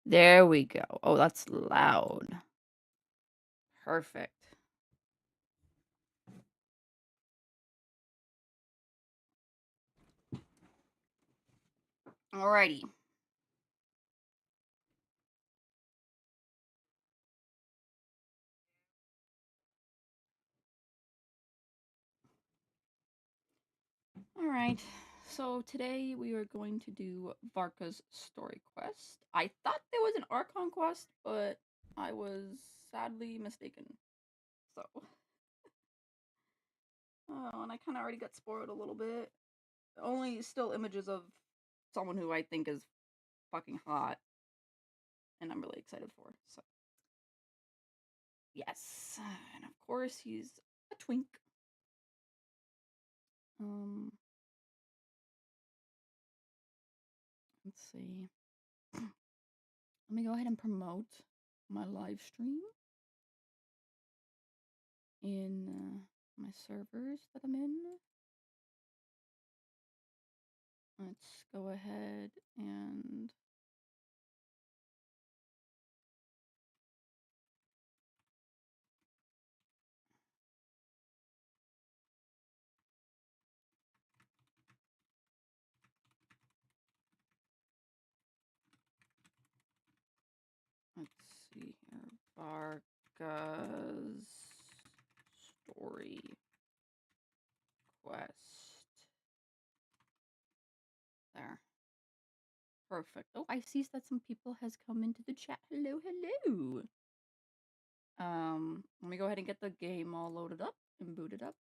There we go. Oh, that's loud. Perfect. Alrighty. Alright. So today we are going to do Varka's story quest. I thought there was an Archon quest, but I was sadly mistaken. So. Oh, and I kind of already got spoiled a little bit. Only still images of someone who I think is fucking hot. And I'm really excited for. So. Yes. And of course, he's a twink. Let's see. Let me go ahead and promote my live stream in my servers that I'm in. Let's go ahead and let's see here. Varka's story quest. There. Perfect. Oh, I see that some people has come into the chat. Hello, hello. Let me go ahead and get the game all loaded up and booted up.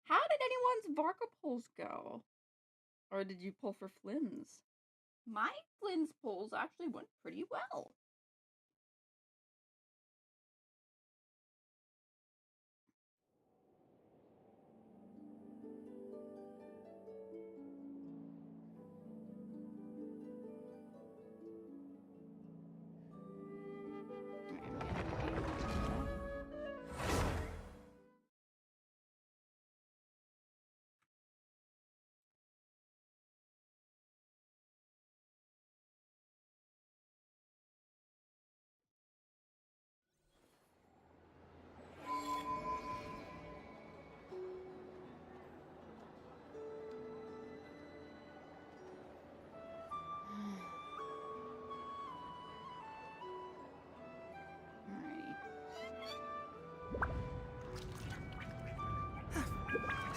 How did anyone's Varka polls go? Or did you pull for Flynn's? My Flynn's polls actually went pretty well.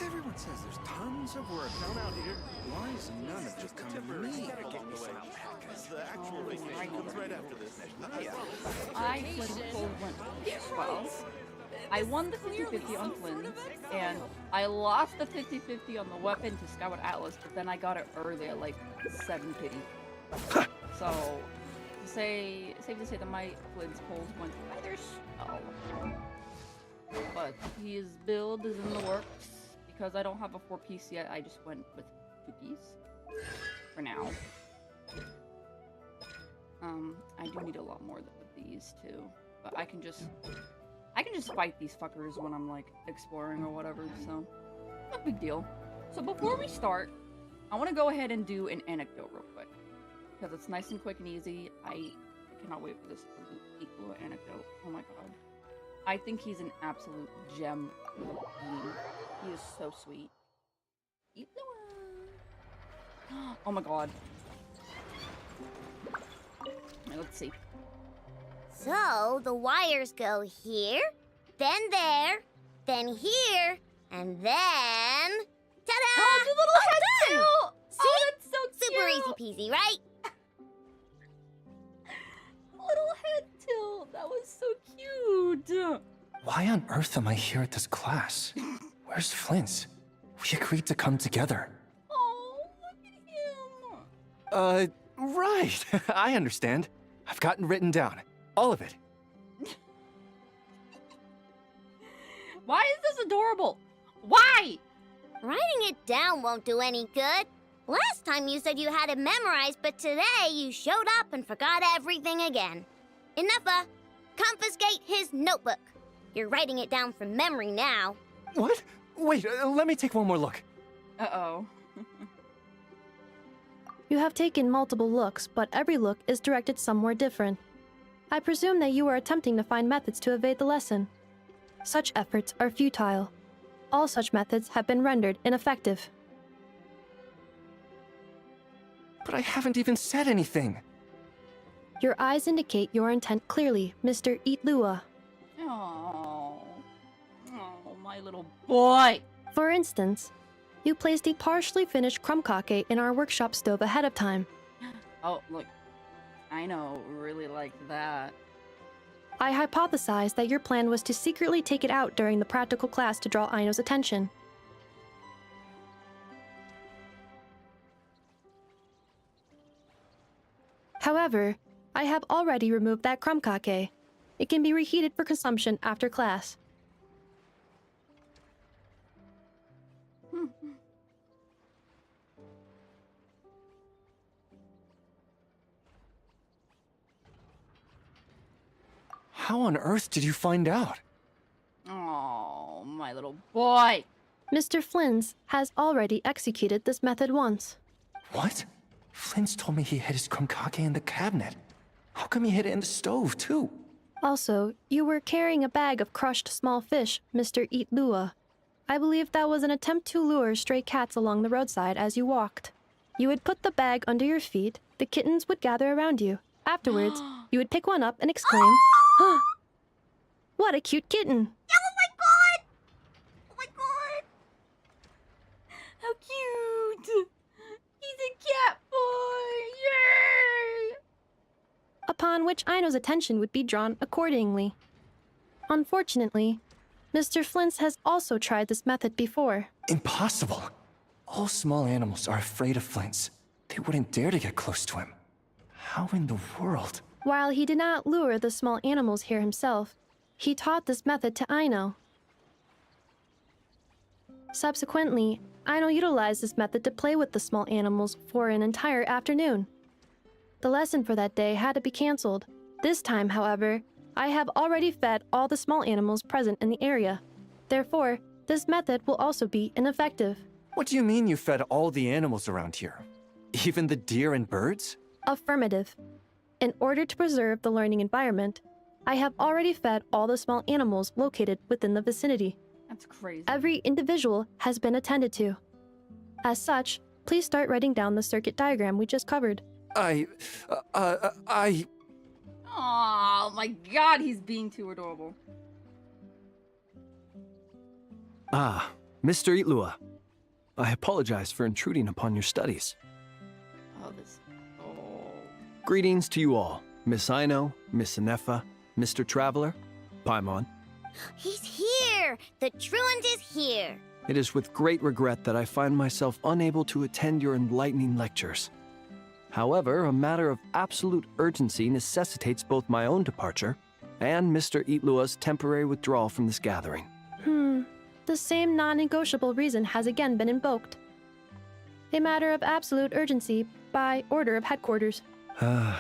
Everyone says there's tons of work done out here. Why is none of it coming to me? The actual vacation comes right after this. I Flynn's poll went well. I won the 50-50 on Flynn, and I lost the 50-50 on the weapon to Skyward Atlas, but then I got it early at like 7 pity. So, safe to say that my Flynn's polls went rather slow. But his build is in the works. Because I don't have a 4-piece yet, I just went with 2-piece for now. I do need a lot more with these too, but I can just fight these fuckers when I'm like exploring or whatever, so no big deal. So before we start, I want to go ahead and do an anecdote real quick because it's nice and quick and easy. I cannot wait for this equal anecdote. Oh my god. I think he's an absolute gem. He is so sweet. Oh my god. Right, let's see. So, the wires go here, then there, then here, and then... Ta-da! Oh, the little head tilt! See? Oh, that's so Super cute! easy peasy, right? Little head tilt! That was so cute! Why on earth am I here at this class? Where's Flint's? We agreed to come together. Oh, look at him! Right. I understand. I've gotten written down. All of it. Why is this adorable? Why? Writing it down won't do any good. Last time you said you had it memorized, but today you showed up and forgot everything again. Enough, confiscate his notebook. You're writing it down from memory now. What? Wait, let me take one more look. Uh-oh. You have taken multiple looks, but every look is directed somewhere different. I presume that you are attempting to find methods to evade the lesson. Such efforts are futile. All such methods have been rendered ineffective. But I haven't even said anything. Your eyes indicate your intent clearly, Mr. Eatlua. Oh, my little boy. For instance, you placed a partially finished crumb-cake in our workshop stove ahead of time. Oh, look. I know, really like that. I hypothesized that your plan was to secretly take it out during the practical class to draw Aino's attention. However, I have already removed that crumb-cake. It can be reheated for consumption after class. How on earth did you find out? Oh, my little boy. Mr. Flynns has already executed this method once. What? Flint's told me he hid his crumb-cake in the cabinet. How come he hid it in the stove, too? Also, you were carrying a bag of crushed small fish, Mr. Eatlua. I believe that was an attempt to lure stray cats along the roadside as you walked. You would put the bag under your feet, the kittens would gather around you. Afterwards, you would pick one up and exclaim, "What a cute kitten!" Oh my god! Oh my god! How cute. He's a cat boy. Yay! Upon which Aino's attention would be drawn accordingly. Unfortunately, Mr. Flint's has also tried this method before. Impossible. All small animals are afraid of Flint's. They wouldn't dare to get close to him. How in the world? While he did not lure the small animals here himself, he taught this method to Aino. Subsequently, Aino utilized this method to play with the small animals for an entire afternoon. The lesson for that day had to be cancelled. This time, however, I have already fed all the small animals present in the area. Therefore, this method will also be ineffective. What do you mean you fed all the animals around here? Even the deer and birds? Affirmative. In order to preserve the learning environment, I have already fed all the small animals located within the vicinity. That's crazy. Every individual has been attended to. As such, please start writing down the circuit diagram we just covered. I... Oh my god, he's being too adorable. Ah, Mr. Eatlua. I apologize for intruding upon your studies. Oh, this... Oh... Greetings to you all, Miss Aino, Miss Inefa, Mr. Traveler, Paimon. He's here! The truant is here! It is with great regret that I find myself unable to attend your enlightening lectures. However, a matter of absolute urgency necessitates both my own departure and Mr. Eatlua's temporary withdrawal from this gathering. The same non-negotiable reason has again been invoked. A matter of absolute urgency by order of headquarters.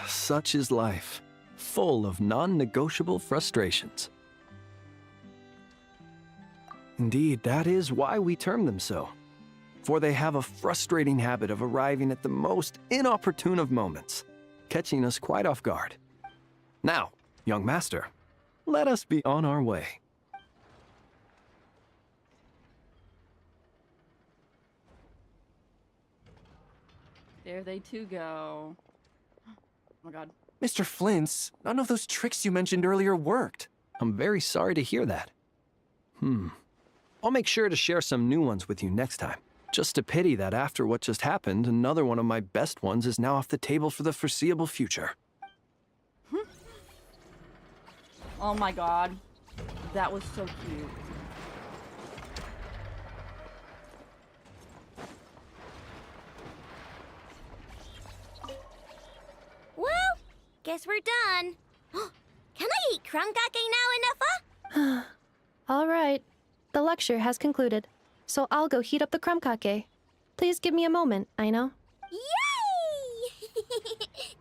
Such is life, full of non-negotiable frustrations. Indeed, that is why we term them so. For they have a frustrating habit of arriving at the most inopportune of moments, catching us quite off guard. Now, young master, let us be on our way. There they two go. Oh my god. Mr. Flint's, none of those tricks you mentioned earlier worked. I'm very sorry to hear that. I'll make sure to share some new ones with you next time. Just a pity that after what just happened, another one of my best ones is now off the table for the foreseeable future. Oh my god. That was so cute. Well, guess we're done. Can I eat crumb cake now, Inefa? All right. The lecture has concluded, so I'll go heat up the crumb-cake. Please give me a moment, Aino. Yay!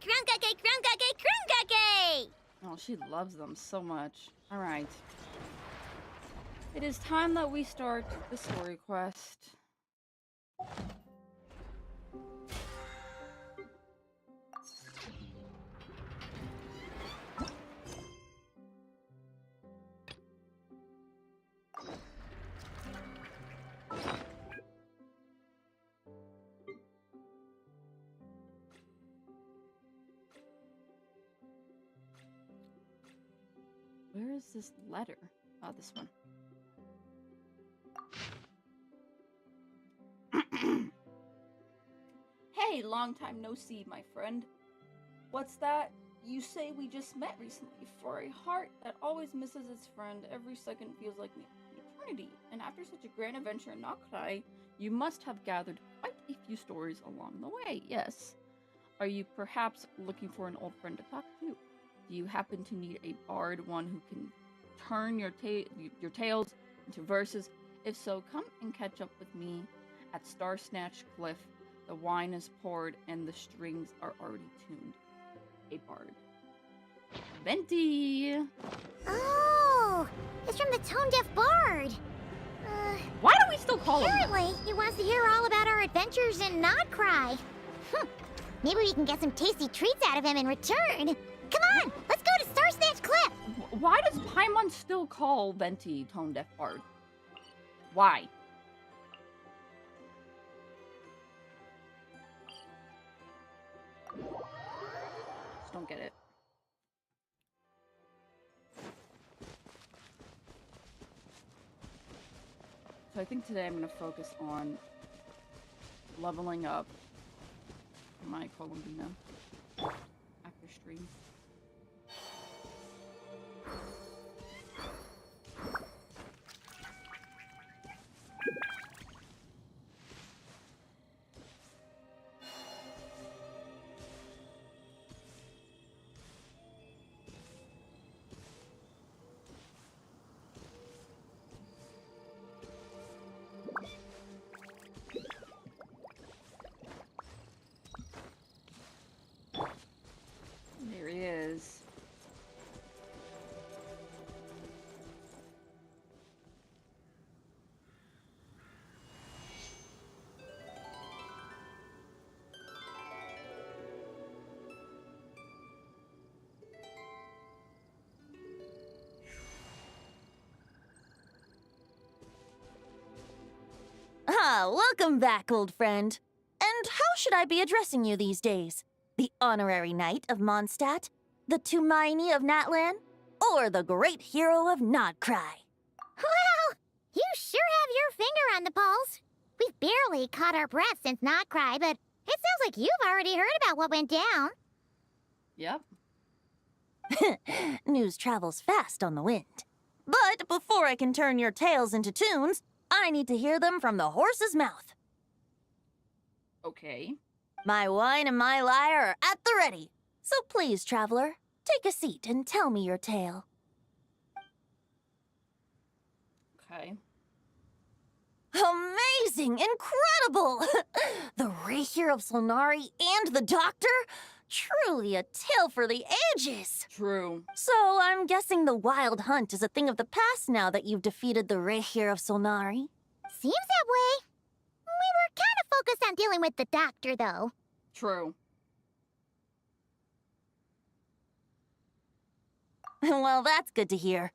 Crumb cake, crumb cake, crumb cake! Oh, she loves them so much. Alright. It is time that we start the story quest. Where is this letter? Oh, this one. Hey, long time no see, my friend. What's that? You say we just met recently. For a heart that always misses its friend, every second feels like an eternity. And after such a grand adventure in Noctrai, you must have gathered quite a few stories along the way. Yes. Are you perhaps looking for an old friend to talk to? Do you happen to need a bard, one who can turn your tales into verses? If so, come and catch up with me at Star Snatch Cliff. The wine is poured and the strings are already tuned. A bard. Venti! Oh, it's from the Tone Deaf Bard. Why do we still call him that? Apparently, he wants to hear all about our adventures in Notcry. Maybe we can get some tasty treats out of him in return. Come on, let's go to Star Snatch Cliff. Why does Paimon still call Venti Tone Deaf Bard? Why? Just don't get it. So I think today I'm going to focus on leveling up my Columbina after stream. There he is. Ah, welcome back, old friend. And how should I be addressing you these days? The honorary knight of Mondstadt? The Tumaini of Natlan? Or the great hero of Nodcry? Well, you sure have your finger on the pulse. We've barely caught our breath since Notcry, but it sounds like you've already heard about what went down. Yep. News travels fast on the wind. But before I can turn your tales into tunes, I need to hear them from the horse's mouth. Okay. My wine and my lyre are at the ready. So please, traveler, take a seat and tell me your tale. Okay. Amazing! Incredible! The Rapier of Solnari and the Doctor? Truly a tale for the ages! True. So I'm guessing the Wild Hunt is a thing of the past now that you've defeated the Rapier of Solnari? Seems that way. We were kind of focused on dealing with the Doctor, though. True. Well, that's good to hear.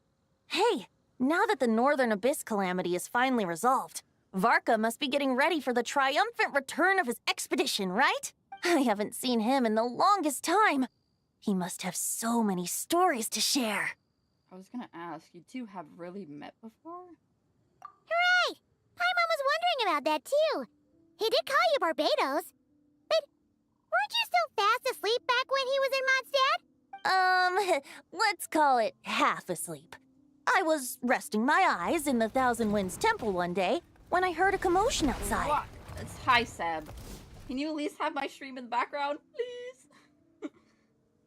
Hey, now that the Northern Abyss calamity is finally resolved, Varka must be getting ready for the triumphant return of his expedition, right? I haven't seen him in the longest time. He must have so many stories to share. I was gonna ask, you two have really met before? Hooray! Paimon was wondering about that, too. He did call you Barbados. But weren't you still fast asleep back when he was in Mondstadt? Let's call it half asleep. I was resting my eyes in the Thousand Winds Temple one day when I heard a commotion outside. What? It's hi, Seb. Can you at least have my stream in the background, please?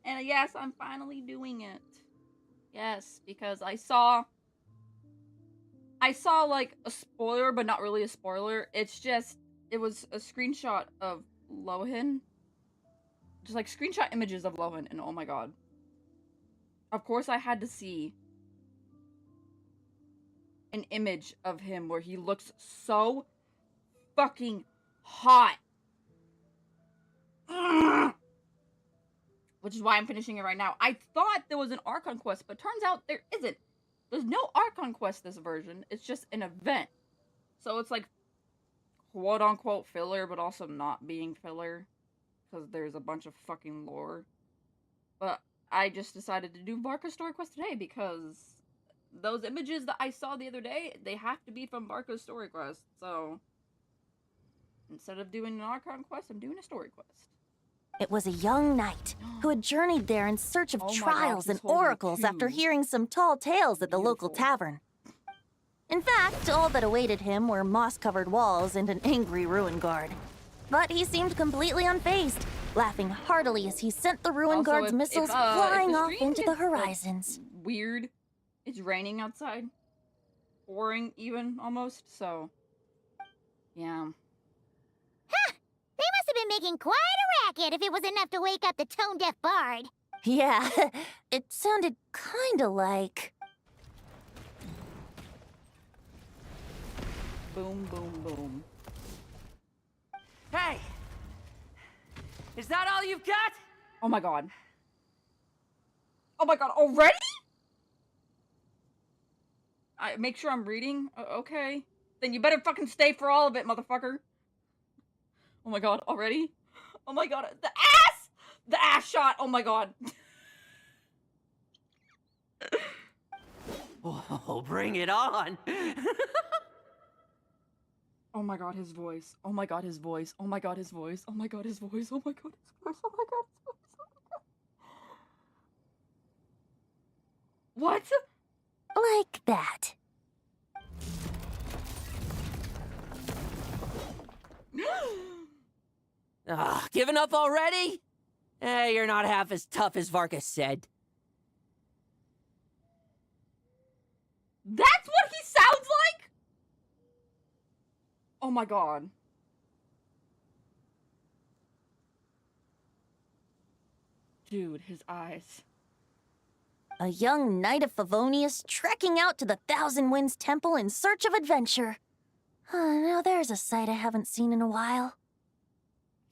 And yes, I'm finally doing it. Yes, because I saw like a spoiler, but not really a spoiler. It's just, it was a screenshot of Lohan. Just like screenshot images of Lohan, and oh my god. Of course I had to see an image of him where he looks so fucking hot. Ugh. Which is why I'm finishing it right now. I thought there was an Archon quest, but turns out there isn't. There's no Archon quest this version. It's just an event. So it's like quote-unquote filler, but also not being filler. Because there's a bunch of fucking lore. But I just decided to do Varka's story quest today because those images that I saw the other day, they have to be from Varka's story quest. So instead of doing an Archon quest, I'm doing a story quest. It was a young knight who had journeyed there in search of Oh my God, trials he's and holding oracles after two. hearing some tall tales at the local Beautiful. tavern. In fact, all that awaited him were moss-covered walls and an angry ruin guard. But he seemed completely unfazed, laughing heartily as he sent the ruin Also, guard's if- missiles if flying the off stream into the gets, like, horizons. weird. It's raining outside. Pouring even, almost, so... Yeah. They must have been making quite a racket if it was enough to wake up the tone-deaf bard. Yeah, it sounded kinda like... Boom, boom, boom. Hey! Is that all you've got? Oh my god. Oh my god, already? I make sure I'm reading? Okay. Then you better fucking stay for all of it, motherfucker. Oh my god, already? Oh my god, the ass! The ass shot, oh my god. Oh, bring it on! Oh my god, his voice. Oh my god, his voice. Oh my god, his voice. Oh my god, his voice. Oh my god, his voice. Oh my god, his voice. Oh my god. What? like that. Giving up already? You're not half as tough as Varka said. That's what he sounds like? Oh my god. Dude, his eyes. A young knight of Favonius trekking out to the Thousand Winds Temple in search of adventure. Now there's a sight I haven't seen in a while.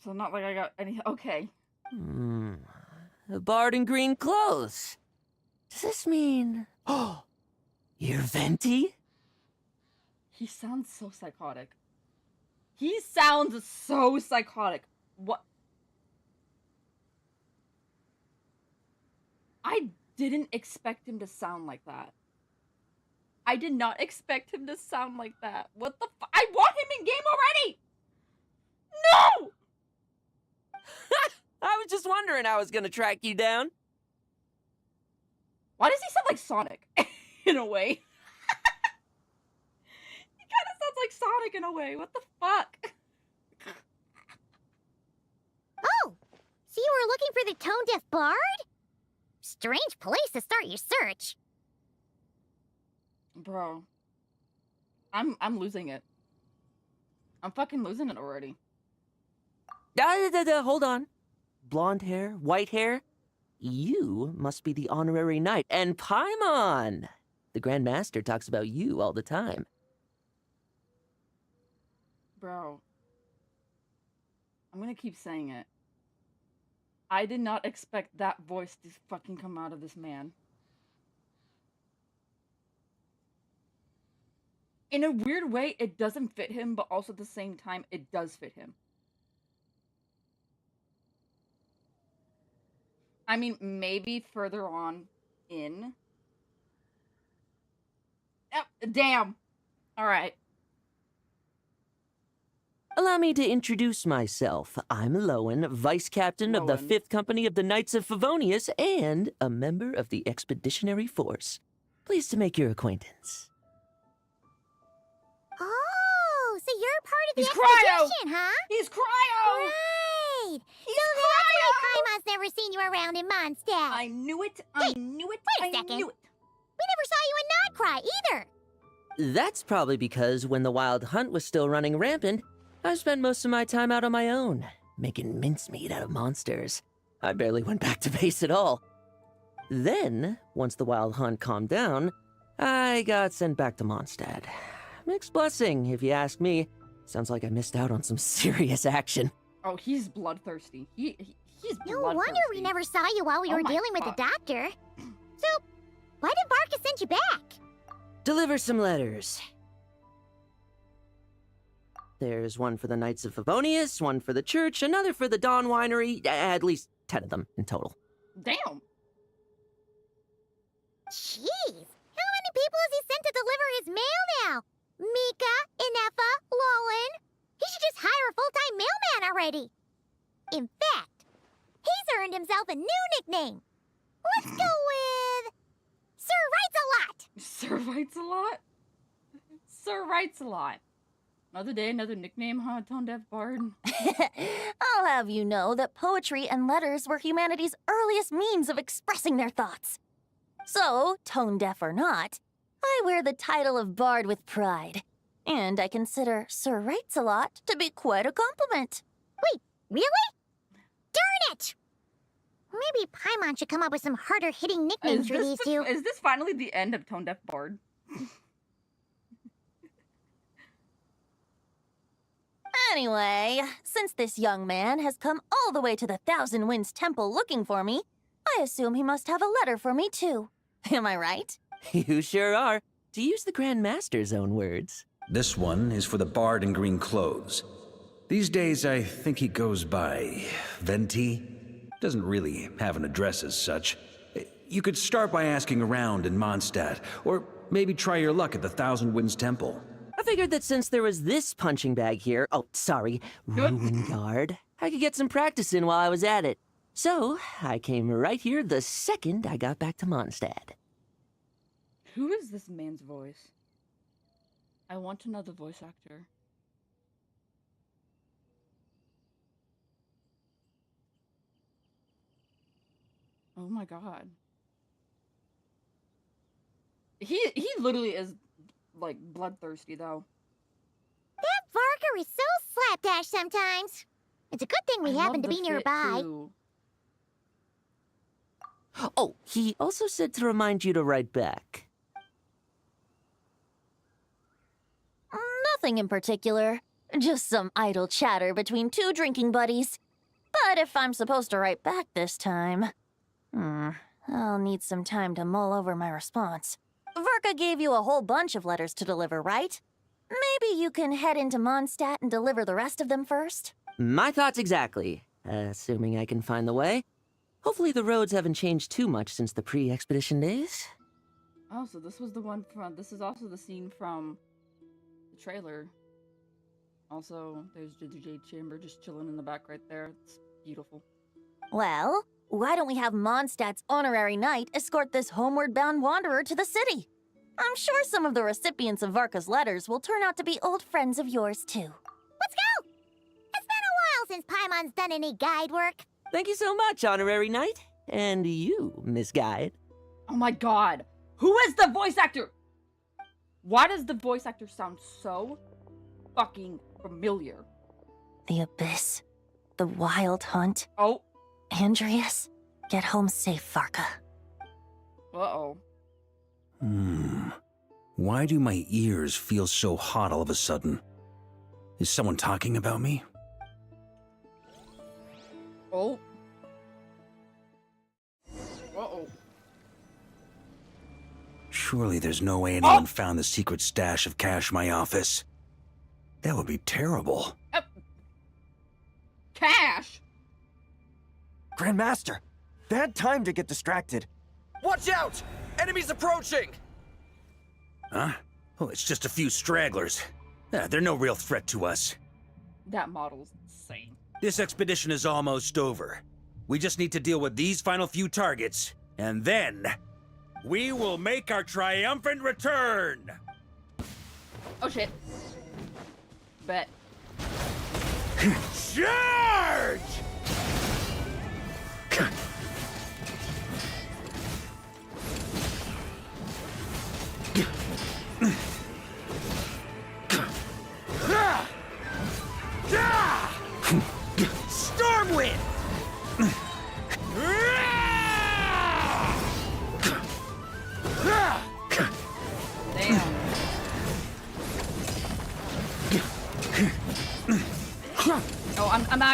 So not like I got any... Okay. A bard in green clothes. Does this mean... Oh, you're Venti? He sounds so psychotic. He sounds so psychotic. What? I didn't expect him to sound like that. I did not expect him to sound like that. What the I want him in game already! No! I was just wondering how I was gonna track you down. Why does he sound like Sonic? In a way. He kind of sounds like Sonic in a way. What the fuck? Oh, so you were looking for the tone-deaf bard? Strange place to start your search. Bro. I'm losing it. I'm fucking losing it already. Hold on. Blonde hair, white hair. You must be the honorary knight. And Paimon! The Grand Master talks about you all the time. Bro. I'm gonna keep saying it. I did not expect that voice to fucking come out of this man. In a weird way, it doesn't fit him, but also at the same time, it does fit him. I mean, maybe further on in. Oh, damn. Alright. Allow me to introduce myself. I'm Lowen, Vice Captain of the Lowen. 5th Company of the Knights of Favonius and a member of the Expeditionary Force. Pleased to make your acquaintance. Oh, so you're part of the He's cryo! expedition, huh? He's cryo! Right! He's So that's why Paimon's never seen you around in Mondstadt. I knew it. I knew it. wait a I second. knew it. We never saw you in Nodcry either. That's probably because when the Wild Hunt was still running rampant, I spent most of my time out on my own, making mincemeat out of monsters. I barely went back to base at all. Then, once the Wild Hunt calmed down, I got sent back to Mondstadt. Mixed blessing, if you ask me. Sounds like I missed out on some serious action. Oh, he's bloodthirsty. He's No bloodthirsty. wonder we never saw you while we Oh were my dealing with God. the doctor. So, why did Varka send you back? Deliver some letters. There's one for the Knights of Favonius, one for the church, another for the Dawn Winery, at least 10 of them in total. Damn. Jeez, how many people has he sent to deliver his mail now? Mika, Inefa, Lolan. He should just hire a full-time mailman already. In fact, he's earned himself a new nickname. Let's go with... Sir Writes-A-Lot. Sir Writes a Lot? Sir Writes a Lot. Another day, another nickname, huh? Tone Deaf Bard. I'll have you know that poetry and letters were humanity's earliest means of expressing their thoughts. So, tone deaf or not, I wear the title of Bard with pride. And I consider Sir Writes-A-Lot to be quite a compliment. Wait, really? Darn it! Maybe Paimon should come up with some harder-hitting nicknames for these two. Is this finally the end of Tone Deaf Bard? Anyway, since this young man has come all the way to the Thousand Winds Temple looking for me, I assume he must have a letter for me too. Am I right? You sure are, to use the Grand Master's own words. This one is for the bard in green clothes. These days, I think he goes by Venti. Doesn't really have an address as such. You could start by asking around in Mondstadt, or maybe try your luck at the Thousand Winds Temple. I figured that since there was this punching bag here, ruin guard, I could get some practice in while I was at it. So, I came right here the second I got back to Mondstadt. Who is this man's voice? I want to know the voice actor. Oh my god. He literally is, like, bloodthirsty, though. That Varka is so slapdash sometimes. It's a good thing we happen to be nearby. Oh, he also said to remind you to write back. Nothing in particular. Just some idle chatter between two drinking buddies. But if I'm supposed to write back this time... I'll need some time to mull over my response. Varka gave you a whole bunch of letters to deliver, right? Maybe you can head into Mondstadt and deliver the rest of them first? My thoughts exactly, assuming I can find the way. Hopefully the roads haven't changed too much since the pre-expedition days. Oh, so this was the one from... This is also the scene from the trailer. Also, there's the Jade Chamber just chilling in the back right there. It's beautiful. Well, why don't we have Mondstadt's honorary knight escort this homeward-bound wanderer to the city? I'm sure some of the recipients of Varka's letters will turn out to be old friends of yours, too. Let's go! It's been a while since Paimon's done any guide work. Thank you so much, honorary knight. And you, Miss Guide. Oh my god! Who is the voice actor? Why does the voice actor sound so fucking familiar? The Abyss. The Wild Hunt. Oh. Andreas, get home safe, Varka. Uh-oh. Why do my ears feel so hot all of a sudden? Is someone talking about me? Oh. Uh-oh. Surely there's no way anyone found the secret stash of cash in my office. That would be terrible. Cash? Grandmaster, bad time to get distracted. Watch out! Enemies approaching! Huh? Oh, it's just a few stragglers. They're no real threat to us. That model's insane. This expedition is almost over. We just need to deal with these final few targets, and then we will make our triumphant return! Oh shit. Bet. Charge! Stormwind! Damn. Oh,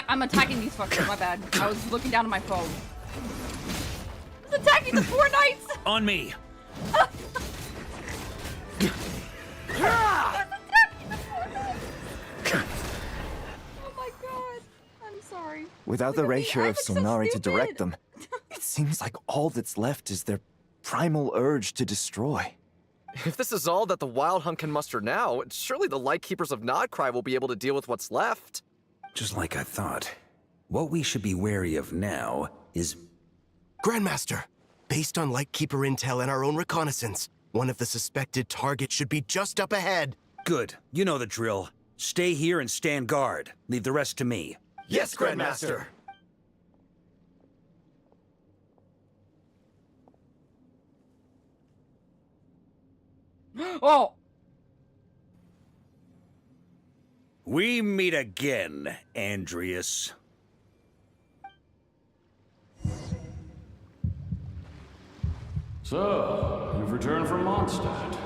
I'm attacking these fuckers, my bad. I was looking down at my phone. It's attacking the four knights! On me! Oh my god. I'm sorry. Without the ratio of so Solnari to direct stupid. them, it seems like all that's left is their primal urge to destroy. If this is all that the Wild Hunt can muster now, surely the Lightkeepers of Nodcry will be able to deal with what's left. Just like I thought. What we should be wary of now is... Grandmaster, based on Lightkeeper intel and our own reconnaissance, one of the suspected targets should be just up ahead. Good. You know the drill. Stay here and stand guard. Leave the rest to me. Yes, Grandmaster! Oh! We meet again, Andreas. So, you've returned from Mondstadt.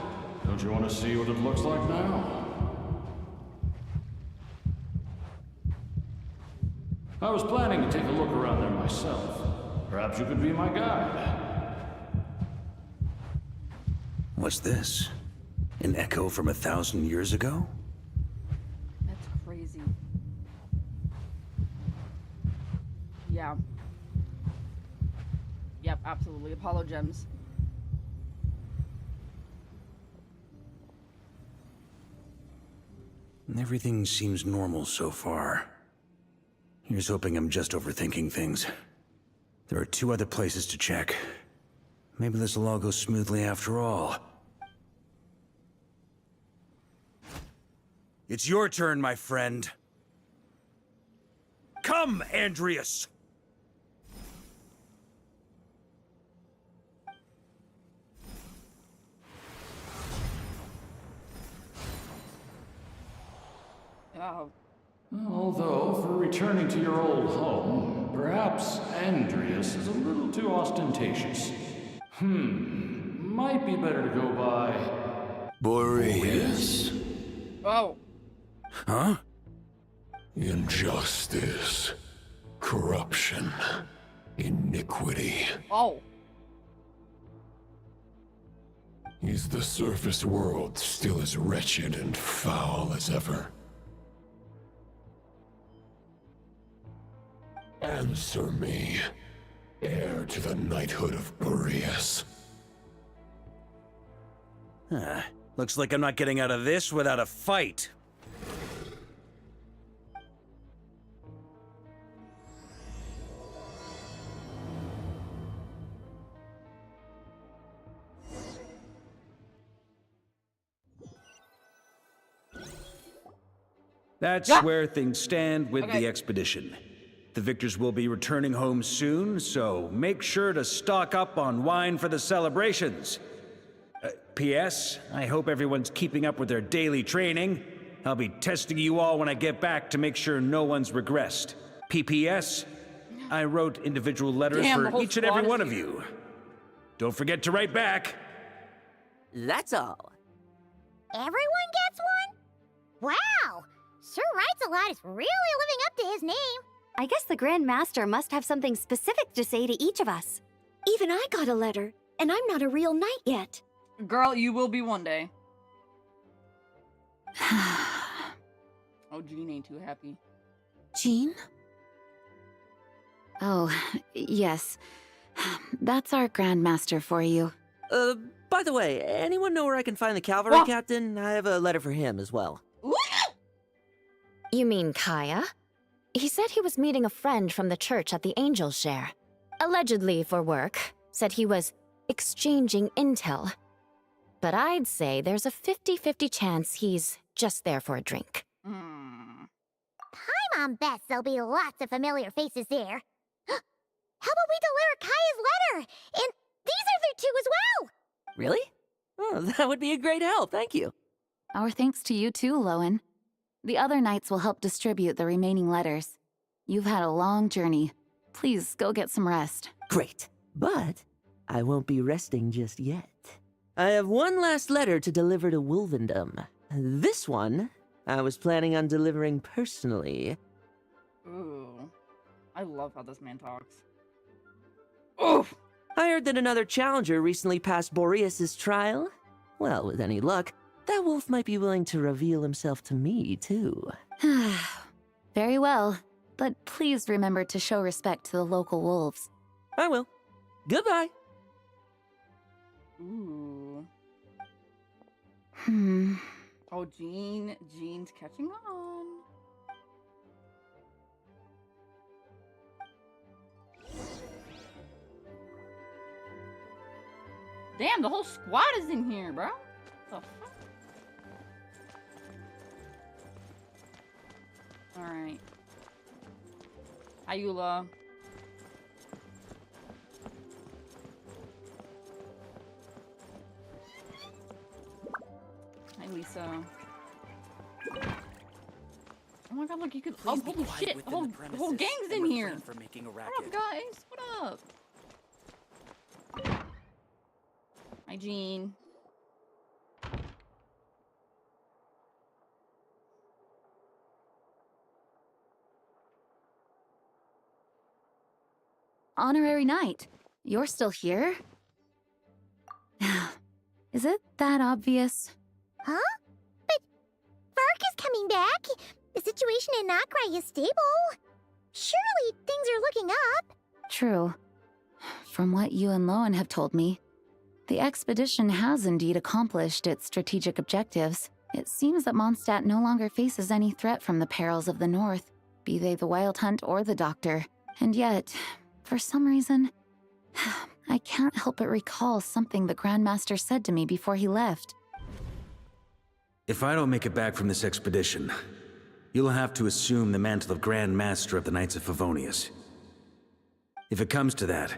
Don't you want to see what it looks like now? I was planning to take a look around there myself. Perhaps you could be my guide. What's this? An echo from 1,000 years ago? That's crazy. Yeah. Yep, absolutely. Apollo gems. Everything seems normal so far. Here's hoping I'm just overthinking things. There are 2 other places to check. Maybe this'll all go smoothly after all. It's your turn, my friend. Come, Andreas! Oh. Although, for returning to your old home, perhaps Andreas is a little too ostentatious. Might be better to go by... Boreas. Oh. Huh? Injustice. Corruption. Iniquity. Oh. Is the surface world still as wretched and foul as ever? Answer me, heir to the knighthood of Boreas. Looks like I'm not getting out of this without a fight. That's where things stand with the expedition. The victors will be returning home soon, so make sure to stock up on wine for the celebrations. P.S. I hope everyone's keeping up with their daily training. I'll be testing you all when I get back to make sure no one's regressed. P.P.S. I wrote individual letters for each and every one of you. Don't forget to write back. That's all. Everyone gets one? Wow! Sir Writes a Lot is really living up to his name. I guess the Grand Master must have something specific to say to each of us. Even I got a letter, and I'm not a real knight yet. Girl, you will be one day. Oh, Jean ain't too happy. Jean? Oh, yes. That's our Grand Master for you. By the way, anyone know where I can find the cavalry captain? I have a letter for him as well. You mean Kaya? He said he was meeting a friend from the church at the Angel Share. Allegedly for work. Said he was exchanging intel. But I'd say there's a 50-50 chance he's just there for a drink. Hi, Mom Beth. There'll be lots of familiar faces there. How about we deliver Kaya's letter? And these are there too as well! Really? Oh, that would be a great help, thank you. Our thanks to you too, Lowen. The other knights will help distribute the remaining letters. You've had a long journey. Please go get some rest. Great, but I won't be resting just yet. I have one last letter to deliver to Wolvendom. This one, I was planning on delivering personally. Ooh. I love how this man talks. Oof! I heard that another challenger recently passed Boreas' trial. Well, with any luck, that wolf might be willing to reveal himself to me, too. Very well, but please remember to show respect to the local wolves. I will. Goodbye. Ooh. Oh, Jean's catching on. Damn, the whole squad is in here, bro. What the fuck? Alright. Ayula. Hi, Lisa. Oh my god, look, you could. Oh, holy shit! The whole gang's in here! For making a What racket. up, guys? What up? Hi, Jean. Honorary Knight, you're still here? Is it that obvious? Huh? But Varka's coming back. The situation in Nakrai is stable. Surely things are looking up. True. From what you and Lowen have told me, the expedition has indeed accomplished its strategic objectives. It seems that Mondstadt no longer faces any threat from the perils of the North, be they the Wild Hunt or the Doctor. And yet, for some reason, I can't help but recall something the Grandmaster said to me before he left. If I don't make it back from this expedition, you'll have to assume the mantle of Grand Master of the Knights of Favonius. If it comes to that,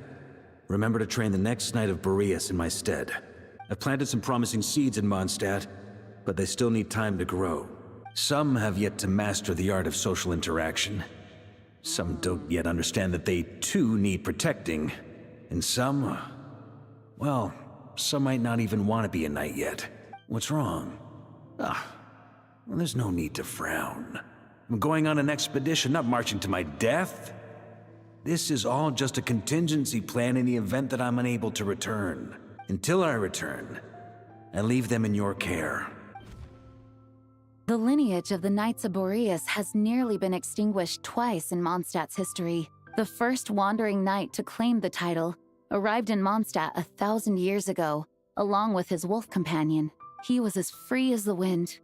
remember to train the next Knight of Boreas in my stead. I've planted some promising seeds in Mondstadt, but they still need time to grow. Some have yet to master the art of social interaction. Some don't yet understand that they too need protecting. And some, well, some might not even want to be a knight yet. What's wrong? Well, there's no need to frown. I'm going on an expedition, not marching to my death. This is all just a contingency plan in the event that I'm unable to return. Until I return, I leave them in your care. The lineage of the Knights of Boreas has nearly been extinguished twice in Mondstadt's history. The first wandering knight to claim the title arrived in Mondstadt 1,000 years ago, along with his wolf companion. He was as free as the wind.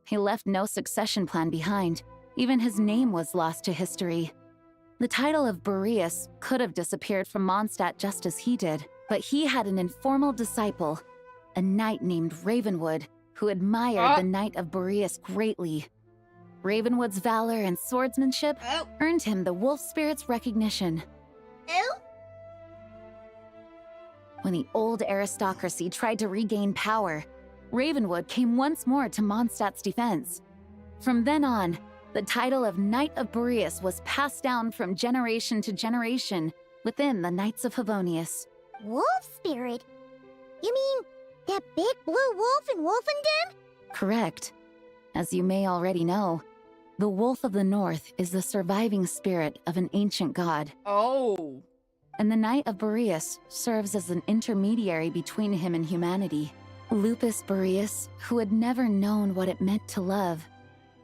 He left no succession plan behind. Even his name was lost to history. The title of Boreas could have disappeared from Mondstadt just as he did, but he had an informal disciple, a knight named Ravenwood, who admired the Knight of Boreas greatly. Ravenwood's valor and swordsmanship earned him the wolf spirit's recognition. When the old aristocracy tried to regain power, Ravenwood came once more to Mondstadt's defense. From then on, the title of Knight of Boreas was passed down from generation to generation within the Knights of Favonius. Wolf spirit? You mean that big blue wolf in Wolfenden? Correct. As you may already know, the Wolf of the North is the surviving spirit of an ancient god. Oh. And the Knight of Boreas serves as an intermediary between him and humanity. Lupus Boreas, who had never known what it meant to love,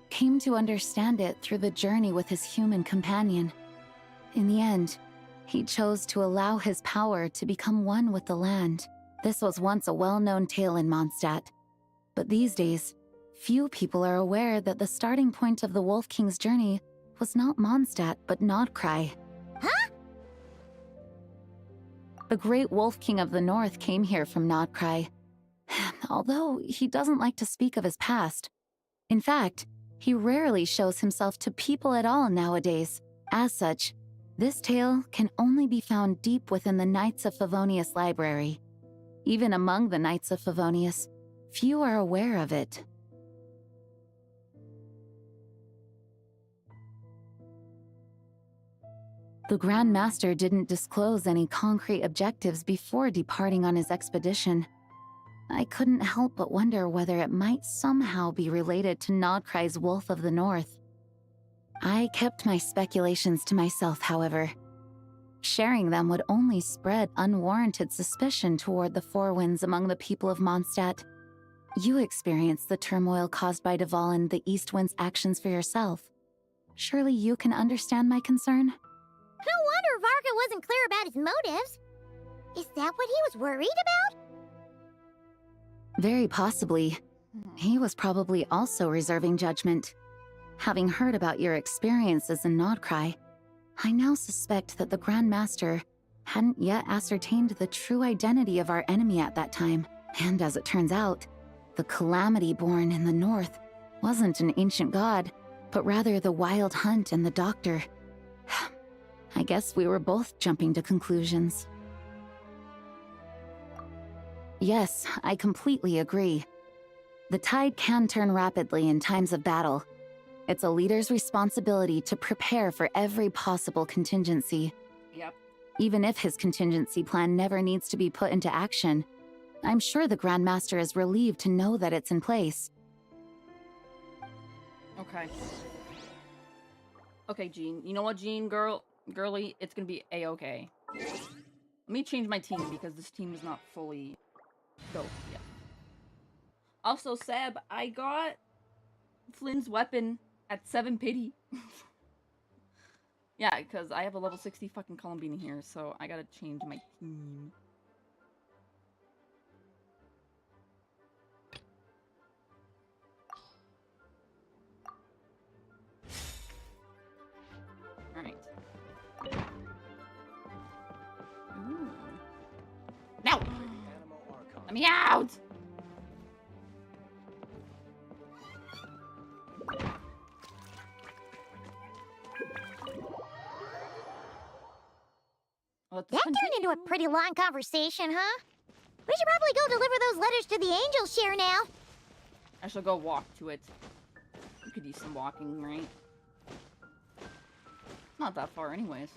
came to understand it through the journey with his human companion. In the end, he chose to allow his power to become one with the land. This was once a well-known tale in Mondstadt, but these days, few people are aware that the starting point of the Wolf King's journey was not Mondstadt, but Nodcry. Huh? The great Wolf King of the North came here from Nodcry, although he doesn't like to speak of his past. In fact, he rarely shows himself to people at all nowadays. As such, this tale can only be found deep within the Knights of Favonius library. Even among the Knights of Favonius, few are aware of it. The Grand Master didn't disclose any concrete objectives before departing on his expedition. I couldn't help but wonder whether it might somehow be related to Nodcry's Wolf of the North. I kept my speculations to myself, however. Sharing them would only spread unwarranted suspicion toward the Four Winds among the people of Mondstadt. You experienced the turmoil caused by Dvalin the East Wind's actions for yourself. Surely you can understand my concern? No wonder Varka wasn't clear about his motives. Is that what he was worried about? Very possibly. He was probably also reserving judgment. Having heard about your experiences in Nodcry, I now suspect that the Grand Master hadn't yet ascertained the true identity of our enemy at that time. And as it turns out, the Calamity born in the north wasn't an ancient god, but rather the Wild Hunt and the Doctor. I guess we were both jumping to conclusions. Yes, I completely agree. The tide can turn rapidly in times of battle. It's a leader's responsibility to prepare for every possible contingency. Yep. Even if his contingency plan never needs to be put into action, I'm sure the Grand Master is relieved to know that it's in place. Okay. Okay, Jean. You know what, Jean, girly? It's gonna be A-okay. Let me change my team because this team is not fully dope yet. Also, Seb, I got Flynn's weapon at 7 pity. Yeah, because I have a level 60 fucking Columbine here, so I gotta change my team. Alright. Ooh. No! Let me out! That turned into a pretty long conversation, huh? We should probably go deliver those letters to the Angel Share now. I shall go walk to it. You could use some walking, right? It's not that far anyways.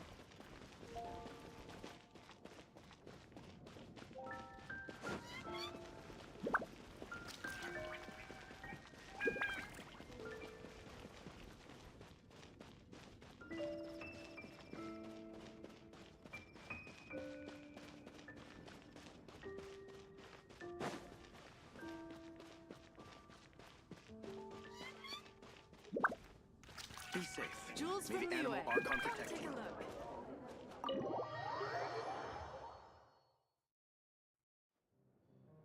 Be safe. Jules Maybe from Animal UA. Archon Come protect take you. a look.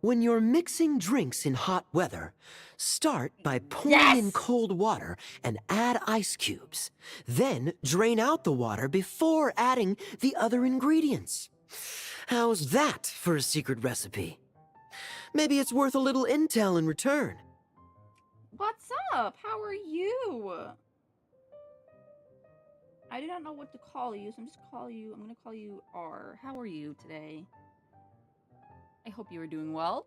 When you're mixing drinks in hot weather, start by pouring in cold water and add ice cubes. Then drain out the water before adding the other ingredients. How's that for a secret recipe? Maybe it's worth a little intel in return. What's up? How are you? I do not know what to call you, so I'm gonna call you R. How are you today? I hope you are doing well.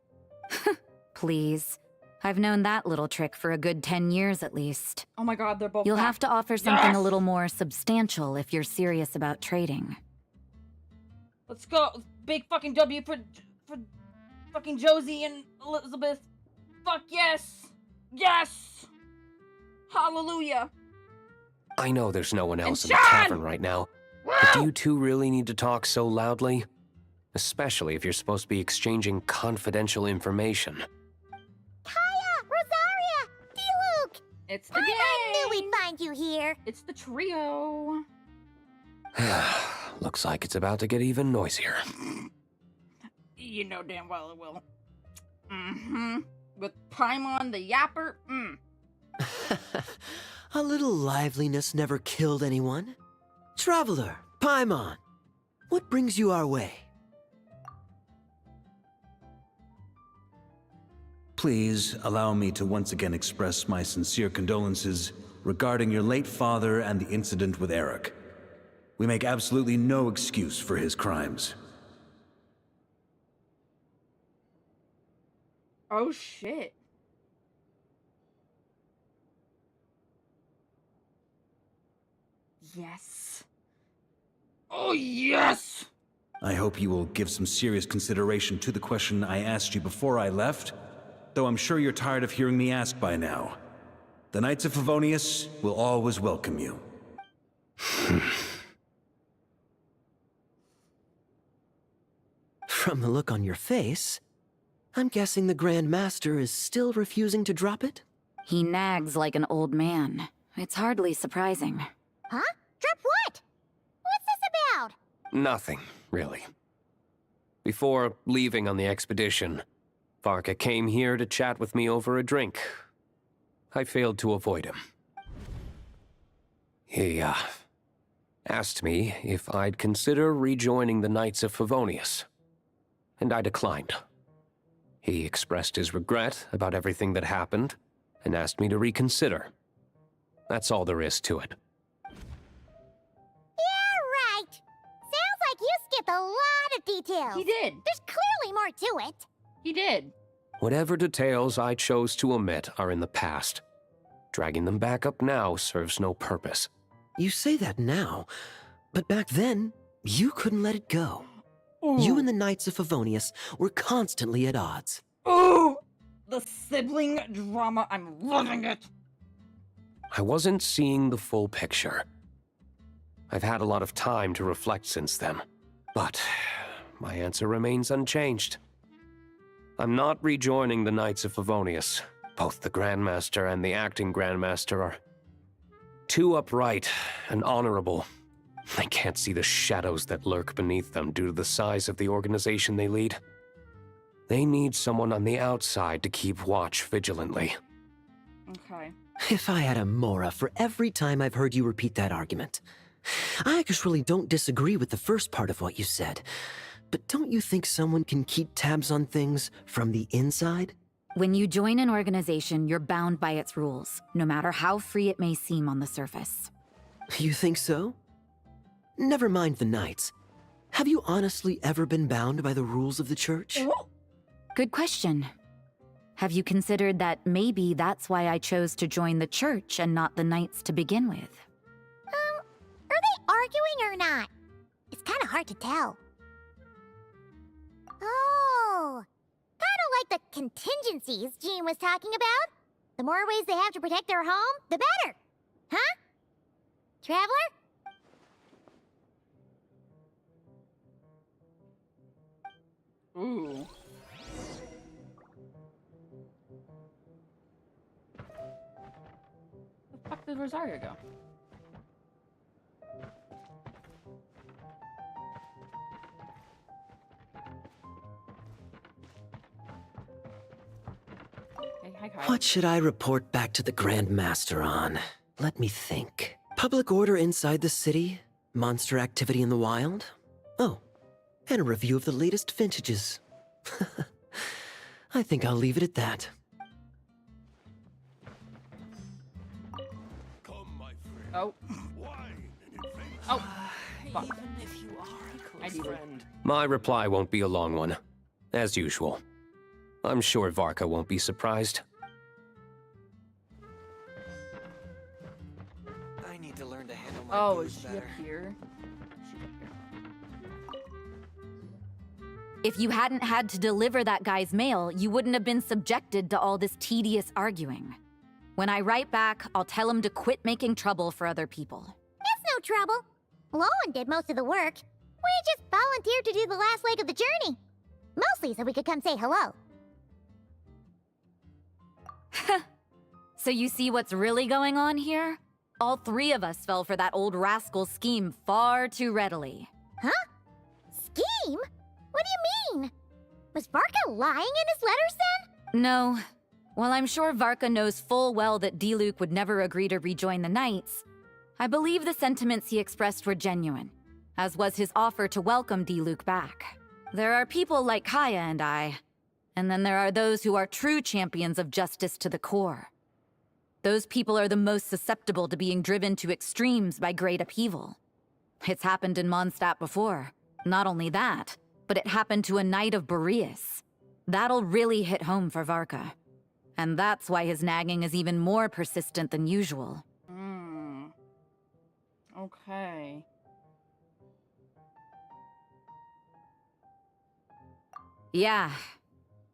Please. I've known that little trick for a good 10 years at least. Oh my god, they're both You'll back. have to offer something a Yes! little more substantial if you're serious about trading. Let's go. Big fucking W for fucking Josie and Elizabeth. Fuck yes. Yes. Hallelujah. I know there's no one else in And the John! tavern right now, but do you two really need to talk so loudly? Especially if you're supposed to be exchanging confidential information. Kaya! Rosaria! D-Luke! It's the I gang. knew we'd find you here. It's the trio. Looks like it's about to get even noisier. You know damn well it will. Mm-hmm. With Paimon the Yapper. A little liveliness never killed anyone. Traveler, Paimon, what brings you our way? Please allow me to once again express my sincere condolences regarding your late father and the incident with Eric. We make absolutely no excuse for his crimes. Oh shit. Yes. Oh yes! I hope you will give some serious consideration to the question I asked you before I left, though I'm sure you're tired of hearing me ask by now. The Knights of Favonius will always welcome you. From the look on your face, I'm guessing the Grand Master is still refusing to drop it? He nags like an old man. It's hardly surprising. Huh? Drop what? What's this about? Nothing, really. Before leaving on the expedition, Varka came here to chat with me over a drink. I failed to avoid him. He, asked me if I'd consider rejoining the Knights of Favonius, and I declined. He expressed his regret about everything that happened, and asked me to reconsider. That's all there is to it. Yeah, right. Sounds like you skipped a lot of details. He did. There's clearly more to it. He did. Whatever details I chose to omit are in the past. Dragging them back up now serves no purpose. You say that now, but back then, you couldn't let it go. You and the Knights of Favonius were constantly at odds. Oh, the sibling drama. I'm loving it. I wasn't seeing the full picture. I've had a lot of time to reflect since then, but my answer remains unchanged. I'm not rejoining the Knights of Favonius. Both the Grandmaster and the acting Grandmaster are too upright and honorable. I can't see the shadows that lurk beneath them due to the size of the organization they lead. They need someone on the outside to keep watch vigilantly. Okay. If I had a Mora for every time I've heard you repeat that argument. I actually don't disagree with the first part of what you said, but don't you think someone can keep tabs on things from the inside? When you join an organization, you're bound by its rules, no matter how free it may seem on the surface. You think so? Never mind the Knights. Have you honestly ever been bound by the rules of the Church? Good question. Have you considered that maybe that's why I chose to join the Church and not the Knights to begin with? Are they arguing or not? It's kind of hard to tell. Oh, kind of like the contingencies Jean was talking about. The more ways they have to protect their home, the better. Huh? Traveler? Ooh. Where the fuck did Rosario go? Hey, hi, Kyle. What should I report back to the Grand Master on? Let me think. Public order inside the city? Monster activity in the wild? Oh, and a review of the latest vintages. I think I'll leave it at that. Oh. Oh. Fuck. I need it. My reply won't be a long one, as usual. I'm sure Varka won't be surprised. I need to learn to handle my Oh, booze is she better. up here? She's up here. If you hadn't had to deliver that guy's mail, you wouldn't have been subjected to all this tedious arguing. When I write back, I'll tell him to quit making trouble for other people. That's no trouble. Lowen did most of the work. We just volunteered to do the last leg of the journey. Mostly so we could come say hello. So you see what's really going on here? All three of us fell for that old rascal's scheme far too readily. Huh? Scheme? What do you mean? Was Varka lying in his letters then? No. While I'm sure Varka knows full well that Diluc would never agree to rejoin the Knights, I believe the sentiments he expressed were genuine, as was his offer to welcome Diluc back. There are people like Kaya and I, and then there are those who are true champions of justice to the core. Those people are the most susceptible to being driven to extremes by great upheaval. It's happened in Mondstadt before. Not only that, but it happened to a Knight of Boreas. That'll really hit home for Varka. And that's why his nagging is even more persistent than usual. Okay. Yeah.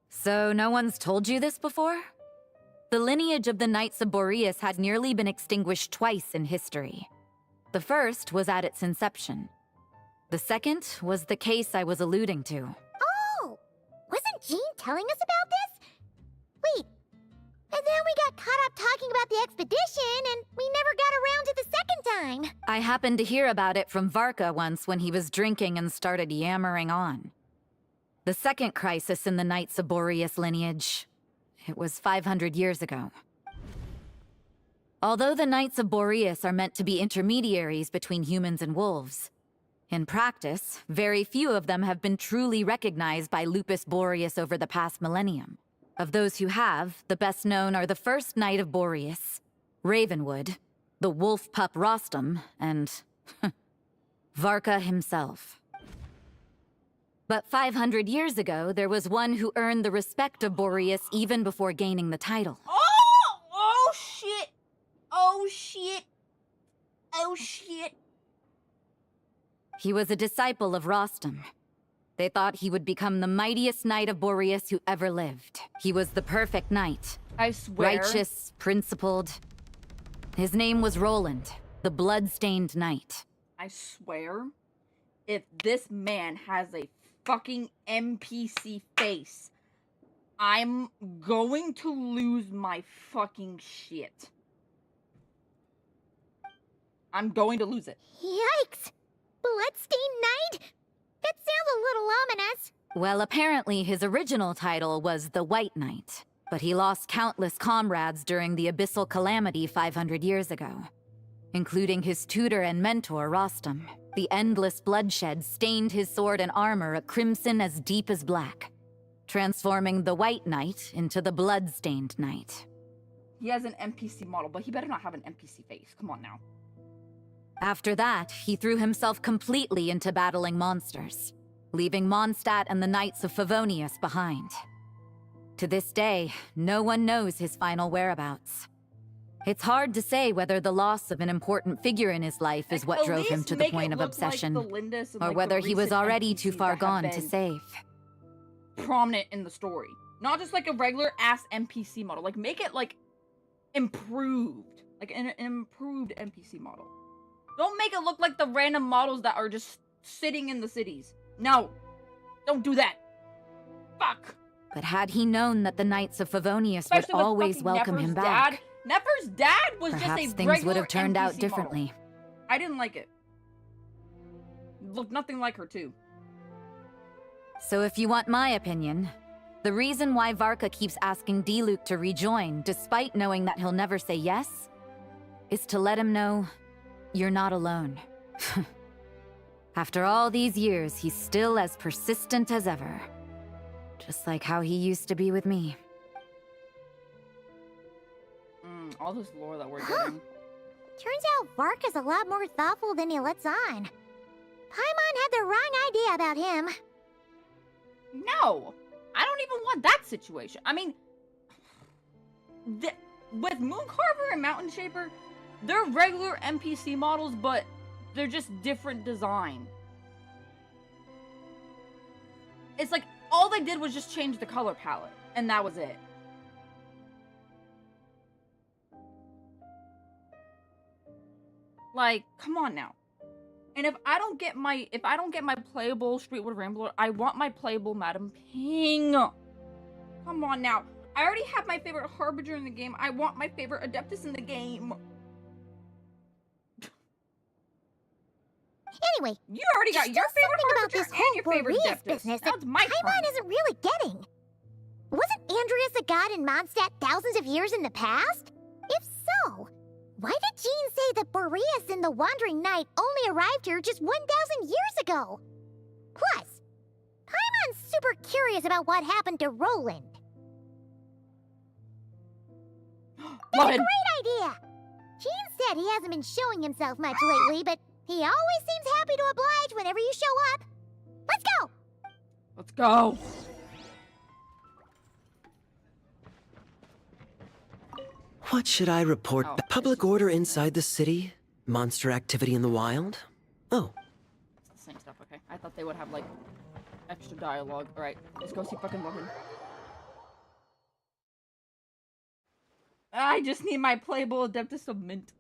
So no one's told you this before? The lineage of the Knights of Boreas had nearly been extinguished twice in history. The first was at its inception. The second was the case I was alluding to. Oh! Wasn't Jean telling us about this? Wait. And then we got caught up talking about the expedition, and we never got around to the second time. I happened to hear about it from Varka once when he was drinking and started yammering on. The second crisis in the Knights of Boreas lineage. It was 500 years ago. Although the Knights of Boreas are meant to be intermediaries between humans and wolves, in practice, very few of them have been truly recognized by Lupus Boreas over the past millennium. Of those who have, the best known are the first Knight of Boreas, Ravenwood, the wolf pup Rostam, and Varka himself. But 500 years ago, there was one who earned the respect of Boreas even before gaining the title. Oh! Oh shit! Oh shit! Oh shit! He was a disciple of Rostam. They thought he would become the mightiest knight of Boreas who ever lived. He was the perfect knight. I swear. Righteous, principled. His name was Roland, the blood-stained knight. I swear, if this man has a fucking NPC face, I'm going to lose my fucking shit. I'm going to lose it. Yikes! Bloodstained Knight? That sounds a little ominous. Well, apparently his original title was the White Knight, but he lost countless comrades during the Abyssal Calamity 500 years ago, including his tutor and mentor, Rostam. The endless bloodshed stained his sword and armor a crimson as deep as black, transforming the White Knight into the Blood-Stained Knight. He has an NPC model, but he better not have an NPC face. Come on now. After that, he threw himself completely into battling monsters, leaving Mondstadt and the Knights of Favonius behind. To this day, no one knows his final whereabouts. It's hard to say whether the loss of an important figure in his life is what drove him to the point of obsession, or whether he was already too far gone to save. Prominent in the story. Not just like a regular ass NPC model. Like, make it like improved. Like an improved NPC model. Don't make it look like the random models that are just sitting in the cities. No. Don't do that. Fuck. But had he known that the Knights of Favonius would always welcome him back, Nefer's dad was perhaps just a things would have turned out NPC differently. model. I didn't like it. Looked nothing like her too. So if you want my opinion, the reason why Varka keeps asking Diluc to rejoin, despite knowing that he'll never say yes, is to let him know you're not alone. After all these years, he's still as persistent as ever. Just like how he used to be with me. All this lore that we're getting. Turns out Varka's a lot more thoughtful than he lets on. Paimon had the wrong idea about him. No! I don't even want that situation. I mean, with Mooncarver and Mountain Shaper, they're regular NPC models, but they're just different design. It's like, all they did was just change the color palette, and that was it. Like, come on now. And if I don't get my playable Streetwood Rambler, I want my playable Madam Ping. Come on now. I already have my favorite Harbinger in the game. I want my favorite Adeptus in the game. Anyway, you already got your favorite Harbinger about this and your favorite Boreas Adeptus. business Now that it's my turn. Paimon isn't really getting. Wasn't Andreas a god in Mondstadt thousands of years in the past? If so, why did Jean say that Boreas and the Wandering Knight only arrived here just 1,000 years ago? Plus, Paimon's super curious about what happened to Roland. That's a great idea! Jean said he hasn't been showing himself much lately, but he always seems happy to oblige whenever you show up. Let's go! Let's go! What should I report? Oh, Public order inside the city? Monster activity in the wild? Oh. It's the same stuff, okay. I thought they would have, like, extra dialogue. Alright, let's go see fucking Logan. I just need my playable Adeptus of Mint.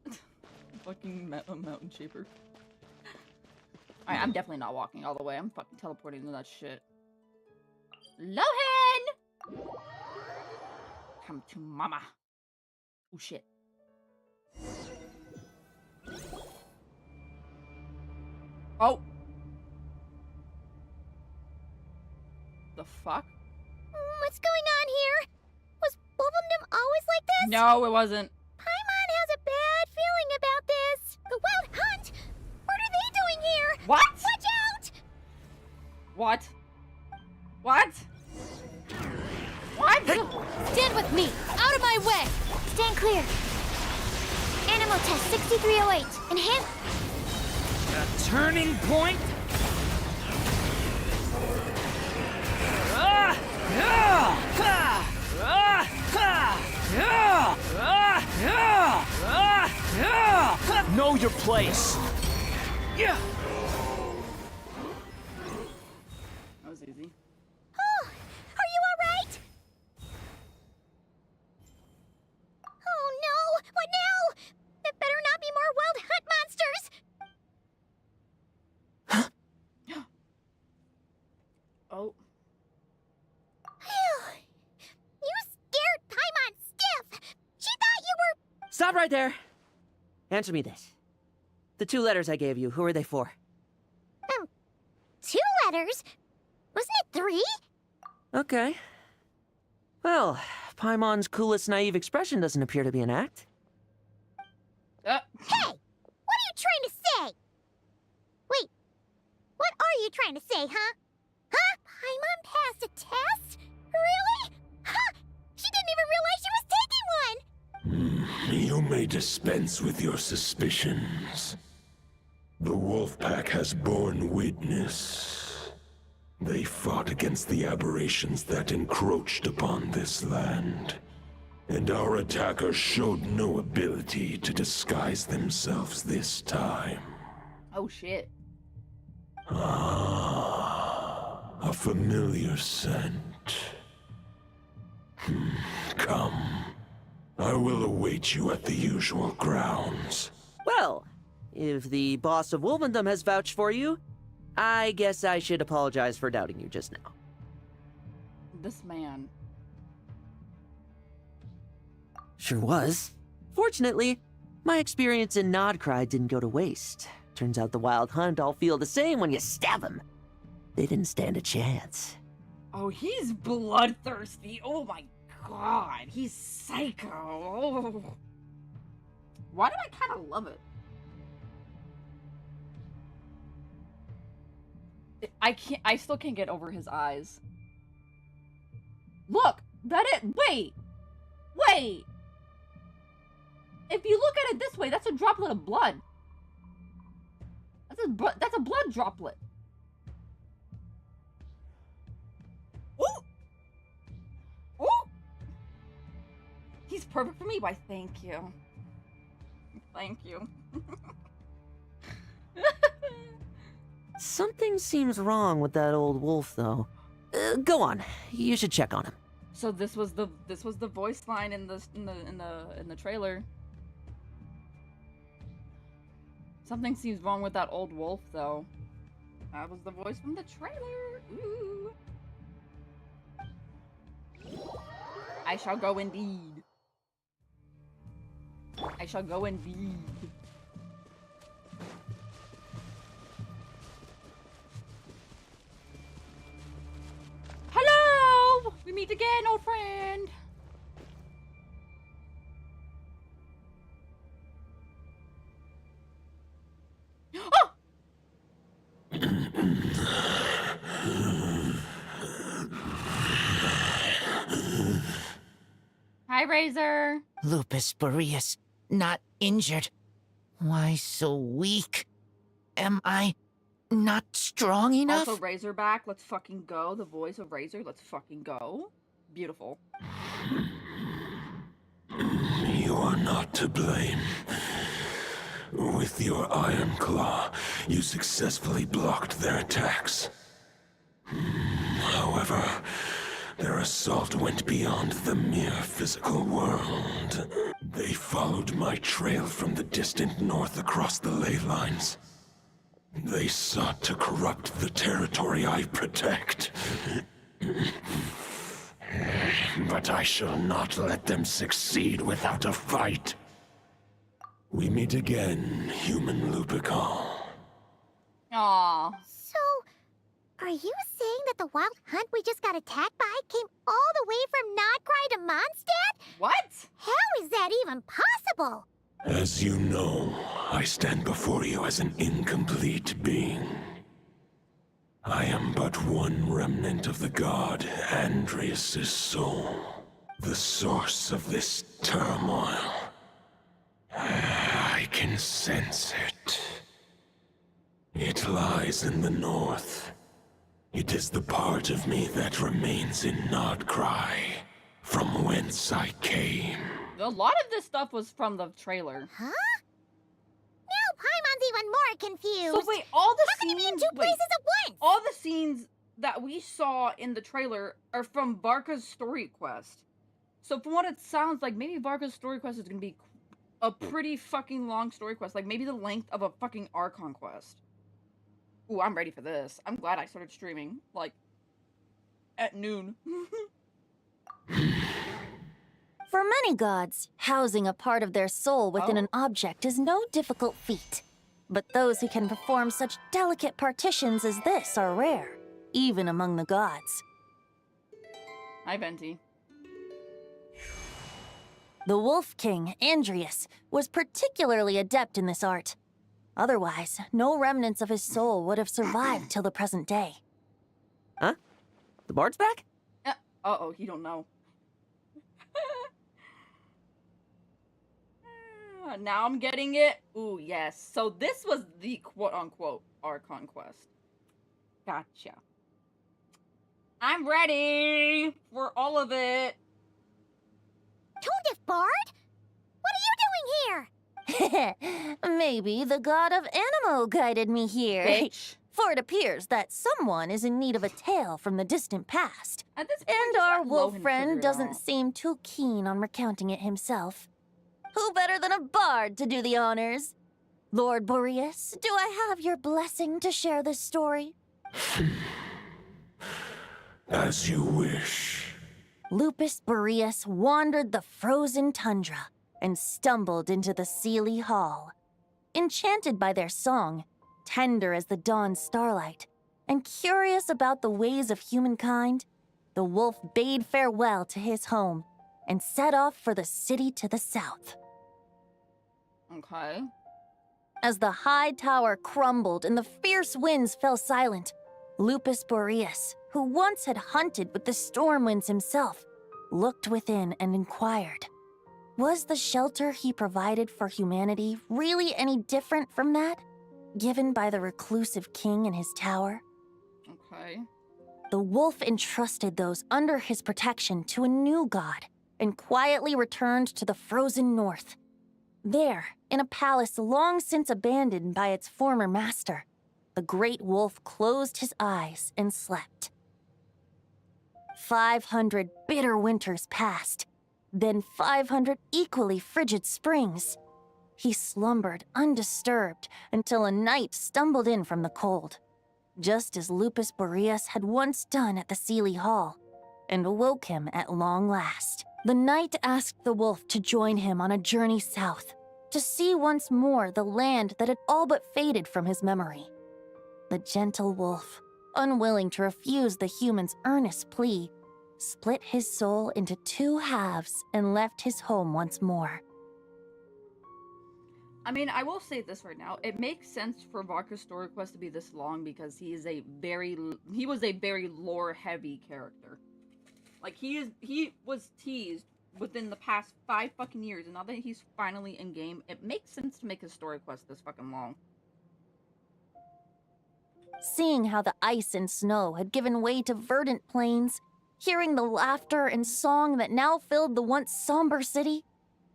Fucking Mountain Shaper. Alright, I'm definitely not walking all the way. I'm fucking teleporting to that shit. Lohan! Come to mama. Oh shit. Oh! The fuck? What's going on here? Was Wolfendom always like this? No, it wasn't. Paimon has a bad feeling about this. The Wild Hunt? What are they doing here? What? Watch out! What? What? What? Stand with me! Out of my way! Stand clear. Animal test 6308. Enhance. A turning point? Know your place. Yeah. That was easy. Oh, are you all right? Oh no! What now? There better not be more Wild Hunt monsters. Oh. You scared Paimon stiff. She thought you were. Stop right there. Answer me this. The 2 letters I gave you, who are they for? 2 letters? Wasn't it 3? Okay. Well, Paimon's coolest naive expression doesn't appear to be an act. Hey! What are you trying to say? Wait. What are you trying to say, huh? Huh? Paimon passed a test? Really? Huh? She didn't even realize she was taking one! You may dispense with your suspicions. The wolf pack has borne witness. They fought against the aberrations that encroached upon this land. And our attackers showed no ability to disguise themselves this time. Oh shit. A familiar scent. Come. I will await you at the usual grounds. Well, if the boss of Wolvendom has vouched for you, I guess I should apologize for doubting you just now. This man. Sure was. Fortunately, my experience in Nodcry didn't go to waste. Turns out the Wild Hunt all feel the same when you stab them. They didn't stand a chance. Oh, he's bloodthirsty. Oh my god. He's psycho. Oh. Why do I kind of love it? I still can't get over his eyes. Look, wait! If you look at it this way, that's a droplet of blood. That's a blood droplet. Ooh! Ooh! He's perfect for me. Why, thank you. Thank you. Something seems wrong with that old wolf, though. Go on. You should check on him. So this was the voice line in the trailer. Something seems wrong with that old wolf, though. That was the voice from the trailer. Ooh. I shall go indeed. I shall go indeed. Hello! We meet again, old friend. Oh! Hi, Razor. Lupus Boreas, not injured. Why so weak? Am I not strong enough? Also, Razorback, let's fucking go. The voice of Razor, let's fucking go. Beautiful. You are not to blame. With your Iron Claw, you successfully blocked their attacks. However, their assault went beyond the mere physical world. They followed my trail from the distant north across the ley lines. They sought to corrupt the territory I protect. But I shall not let them succeed without a fight. We meet again, human Lupical. Aww. So, are you saying that the wild hunt we just got attacked by came all the way from Nodcry to Mondstadt? What? How is that even possible? As you know, I stand before you as an incomplete being. I am but one remnant of the god Andrias' soul, the source of this turmoil. I can sense it. It lies in the north. It is the part of me that remains in Nodcry, from whence I came. A lot of this stuff was from the trailer. Huh? Now Paimon's even more confused. So wait, all the How can scenes... he be in two places at once? All the scenes that we saw in the trailer are from Varka's story quest. So from what it sounds like, maybe Varka's story quest is gonna be a pretty fucking long story quest. Like, maybe the length of a fucking Archon quest. Ooh, I'm ready for this. I'm glad I started streaming, like, at noon. For many gods, housing a part of their soul within an object is no difficult feat. But those who can perform such delicate partitions as this are rare, even among the gods. Hi, Venti. The Wolf King, Andrias, was particularly adept in this art. Otherwise, no remnants of his soul would have survived till the present day. Huh? The bard's back? Uh-oh, you don't know. Now I'm getting it. Ooh, yes. So this was the quote-unquote Archon quest. Gotcha. I'm ready for all of it. Tone Bard? What are you doing here? Maybe the god of Animo guided me here. Bitch. For it appears that someone is in need of a tale from the distant past. At this point, And just our let wolf Lohan friend figure it doesn't out. seem too keen on recounting it himself. Who better than a bard to do the honors? Lord Boreas, do I have your blessing to share this story? As you wish. Lupus Boreas wandered the frozen tundra and stumbled into the Seelie Hall. Enchanted by their song, tender as the dawn starlight, and curious about the ways of humankind, the wolf bade farewell to his home and set off for the city to the south. Okay. As the high tower crumbled and the fierce winds fell silent, Lupus Boreas, who once had hunted with the storm winds himself, looked within and inquired, was the shelter he provided for humanity really any different from that given by the reclusive king in his tower? Okay. The wolf entrusted those under his protection to a new god and quietly returned to the frozen north. There, in a palace long since abandoned by its former master, the great wolf closed his eyes and slept. 500 bitter winters passed, then 500 equally frigid springs. He slumbered undisturbed until a night stumbled in from the cold, just as Lupus Boreas had once done at the Seelie Hall, and awoke him at long last. The night asked the wolf to join him on a journey south, to see once more the land that had all but faded from his memory. The gentle wolf, unwilling to refuse the human's earnest plea, split his soul into two halves and left his home once more. I mean, I will say this right now. It makes sense for Varka's story quest to be this long because he was a very lore-heavy character. Like, he was teased within the past 5 fucking years, and now that he's finally in-game, it makes sense to make his story quest this fucking long. Seeing how the ice and snow had given way to verdant plains, hearing the laughter and song that now filled the once somber city,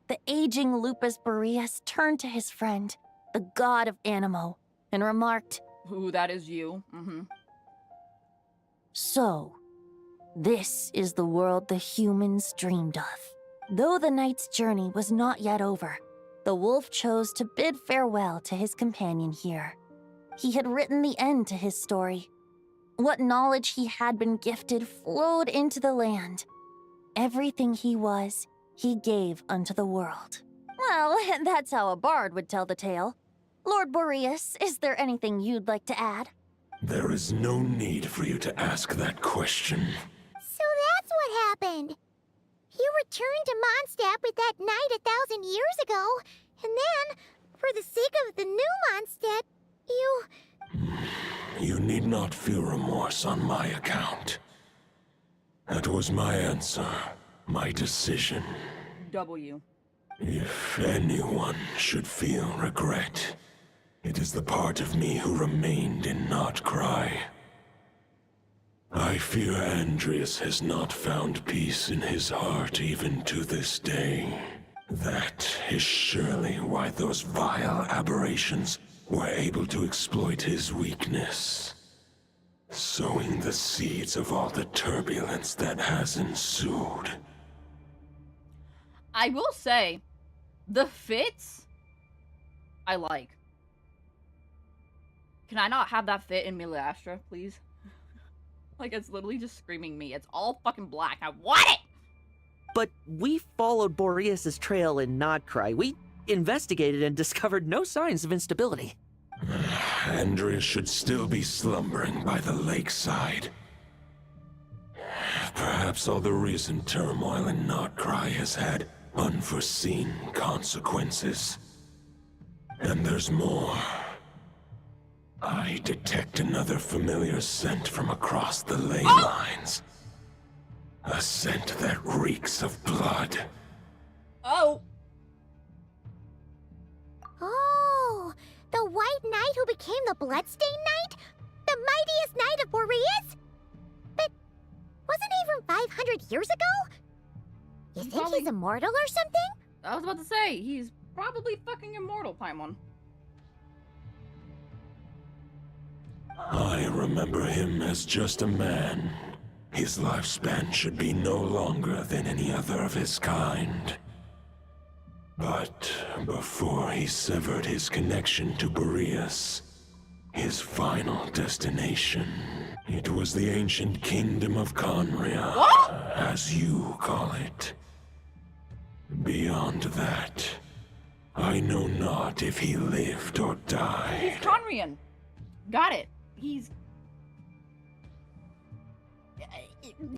the aging Lupus Boreas turned to his friend, the god of Animo, and remarked, "Ooh, that is you." Mm-hmm. So, this is the world the humans dreamed of. Though the night's journey was not yet over, the wolf chose to bid farewell to his companion here. He had written the end to his story. What knowledge he had been gifted flowed into the land. Everything he was, he gave unto the world. Well, that's how a bard would tell the tale. Lord Boreas, is there anything you'd like to add? There is no need for you to ask that question. So that's what happened. You returned to Mondstadt with that knight 1,000 years ago, and then, for the sake of the new Mondstadt, you... You need not feel remorse on my account. That was my answer, my decision. W. If anyone should feel regret, it is the part of me who remained in Notcry. I fear Andreas has not found peace in his heart even to this day. That is surely why those vile aberrations were able to exploit his weakness, sowing the seeds of all the turbulence that has ensued. I will say, the fits, I like. Can I not have that fit in Milastra, please? Like, it's literally just screaming me. It's all fucking black. I want it! But we followed Boreas's trail in Nodcry. We investigated and discovered no signs of instability. Andreas should still be slumbering by the lakeside. Perhaps all the recent turmoil in Notcry has had unforeseen consequences. And there's more. I detect another familiar scent from across the ley lines. A scent that reeks of blood. Oh! Oh, the White Knight who became the Bloodstained Knight? The mightiest knight of Boreas? But wasn't he from 500 years ago? You think he's immortal or something? I was about to say, he's probably fucking immortal, Paimon. I remember him as just a man. His lifespan should be no longer than any other of his kind. But before he severed his connection to Boreas, his final destination, it was the ancient kingdom of Conria, as you call it. Beyond that, I know not if he lived or died. He's Conrian. Got it. He's...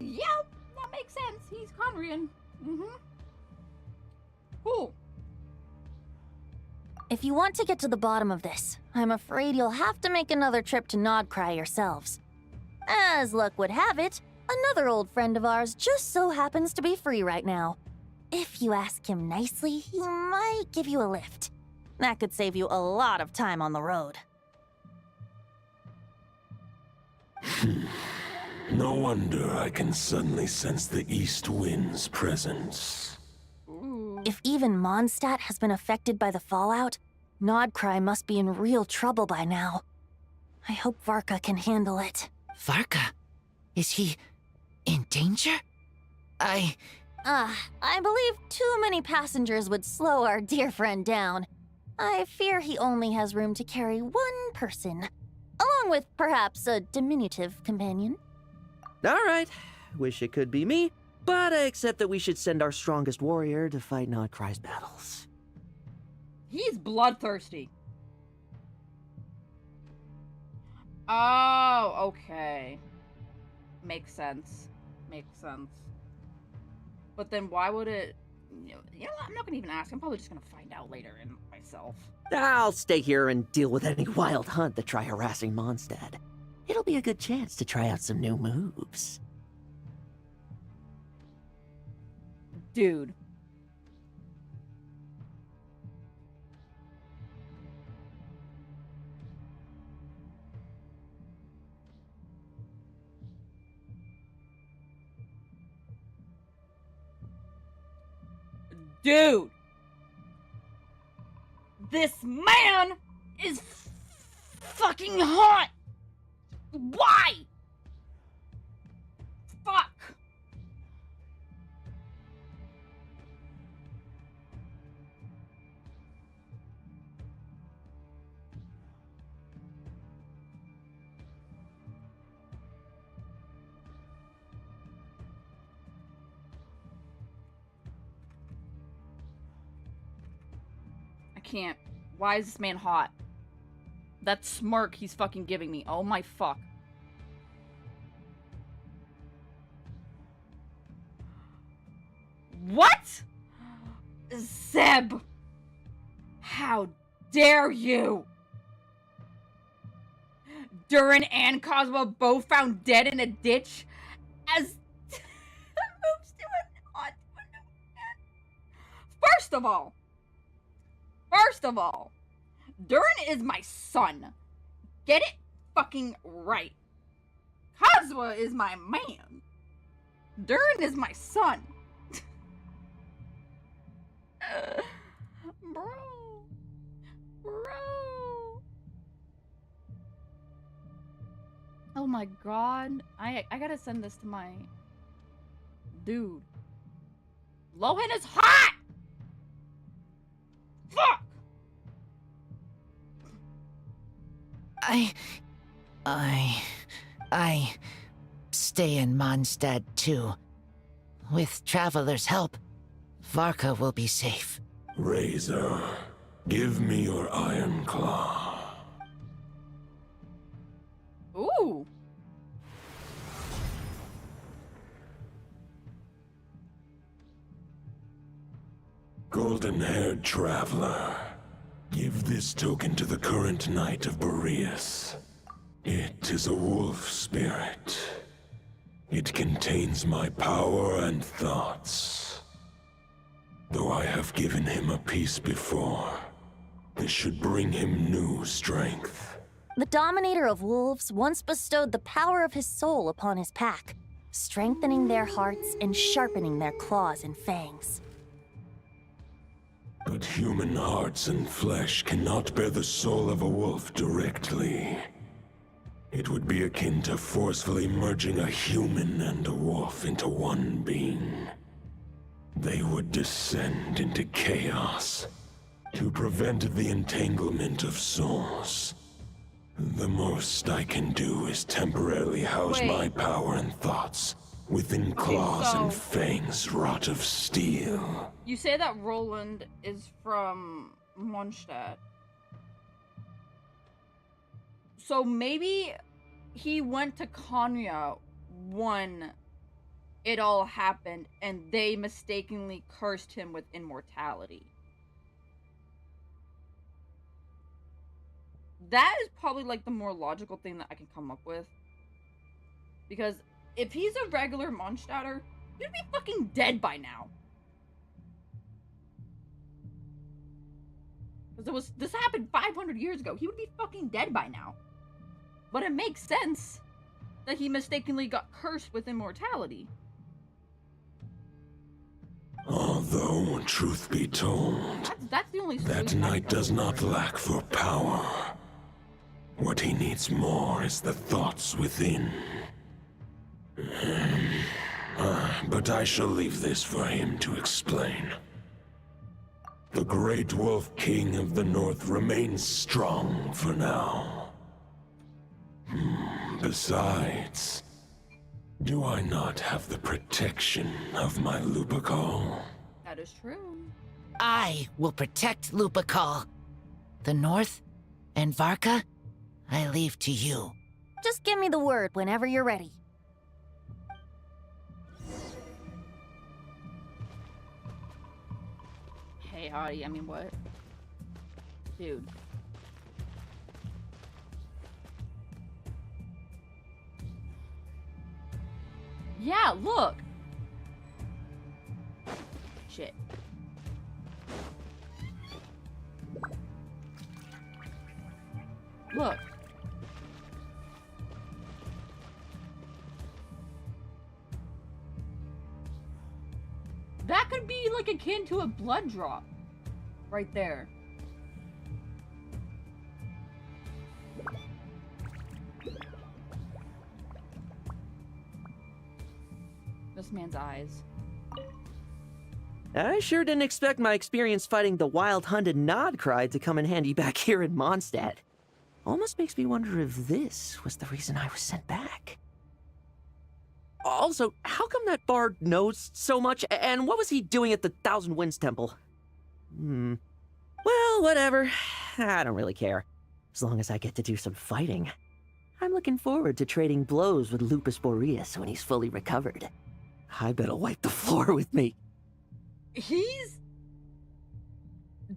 Yeah, that makes sense. He's Conrian. Mm-hmm. Cool. If you want to get to the bottom of this, I'm afraid you'll have to make another trip to Nodcry yourselves. As luck would have it, another old friend of ours just so happens to be free right now. If you ask him nicely, he might give you a lift. That could save you a lot of time on the road. No wonder I can suddenly sense the east wind's presence. If even Mondstadt has been affected by the fallout, Nodcry must be in real trouble by now. I hope Varka can handle it. Varka? Is he in danger? I believe too many passengers would slow our dear friend down. I fear he only has room to carry one person, along with perhaps a diminutive companion. All right. Wish it could be me, but I accept that we should send our strongest warrior to fight Nodcry's battles. He's bloodthirsty. Oh, okay. Makes sense. Makes sense. But then why would it... You know what? I'm not going to even ask. I'm probably just going to find out later in myself. I'll stay here and deal with any wild hunt that try harassing Mondstadt. It'll be a good chance to try out some new moves. Dude. Dude! This man is fucking hot! Why? Fuck! I can't. Why is this man hot? That smirk he's fucking giving me. Oh my fuck. What? Zeb! How dare you! Durin and Cosmo both found dead in a ditch as moves to an First of all, Durin is my son. Get it fucking right. Cosmo is my man. Durin is my son. Bro. Oh my god. I gotta send this to my dude. Lohan is hot! Fuck! I stay in Mondstadt too. With Traveler's help, Varka will be safe. Razor, give me your iron claw. Ooh. Golden-haired traveler, give this token to the current knight of Boreas. It is a wolf spirit. It contains my power and thoughts. Though I have given him a piece before, this should bring him new strength. The Dominator of Wolves once bestowed the power of his soul upon his pack, strengthening their hearts and sharpening their claws and fangs. But human hearts and flesh cannot bear the soul of a wolf directly. It would be akin to forcefully merging a human and a wolf into one being. They would descend into chaos to prevent the entanglement of souls. The most I can do is temporarily house my power and thoughts within claws and fangs wrought of steel. You say that Roland is from Mondstadt. So maybe he went to Konya when it all happened and they mistakenly cursed him with immortality. That is probably like the more logical thing that I can come up with. Because if he's a regular Mondstadter, he'd be fucking dead by now. Because this happened 500 years ago. He would be fucking dead by now. But it makes sense that he mistakenly got cursed with immortality. Although, truth be told, that's the only that knight does not lack for power. What he needs more is the thoughts within. But I shall leave this for him to explain. The Great Wolf King of the North remains strong for now. Besides, do I not have the protection of my Lupacol? That is true. I will protect Lupacol. The North and Varka, I leave to you. Just give me the word whenever you're ready. Hey, howdy, I mean, what? Dude. Yeah, look! Shit. Look. That could be like akin to a blood drop. Right there. This man's eyes. I sure didn't expect my experience fighting the wild-hunted Nodcry to come in handy back here in Mondstadt. Almost makes me wonder if this was the reason I was sent back. Also, how come that bard knows so much, and what was he doing at the Thousand Winds Temple? Well, whatever. I don't really care. as long as I get to do some fighting. I'm looking forward to trading blows with Lupus Boreas when he's fully recovered. I bet he'll wipe the floor with me.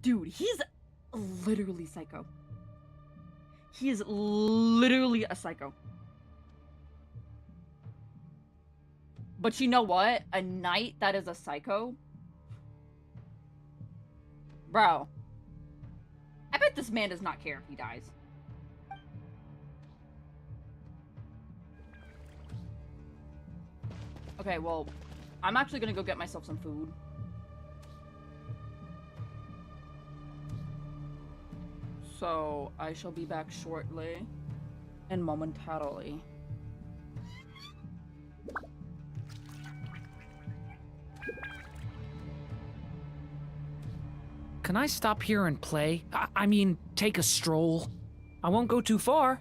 Dude, he's literally psycho. He is literally a psycho. But you know what? A knight that is a psycho? Bro. I bet this man does not care if he dies. Okay, well, I'm actually gonna go get myself some food. So, I shall be back shortly and momentarily. Can I stop here and play? I mean, take a stroll. I won't go too far.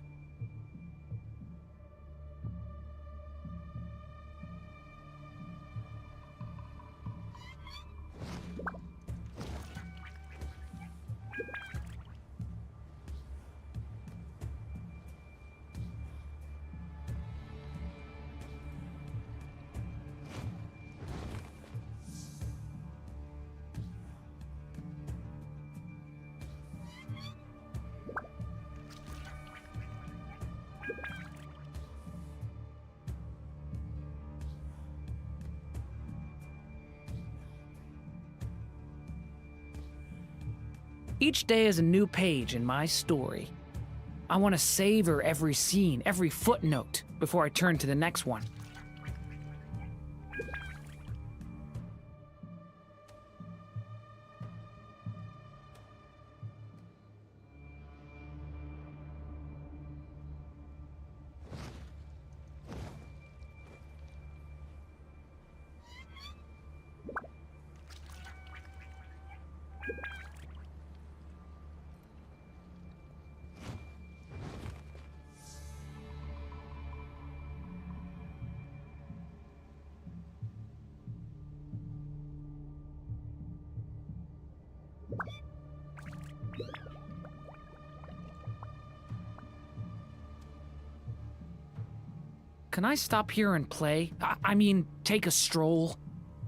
Each day is a new page in my story. I want to savor every scene, every footnote, before I turn to the next one. Can I stop here and play? I mean, take a stroll.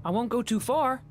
I won't go too far.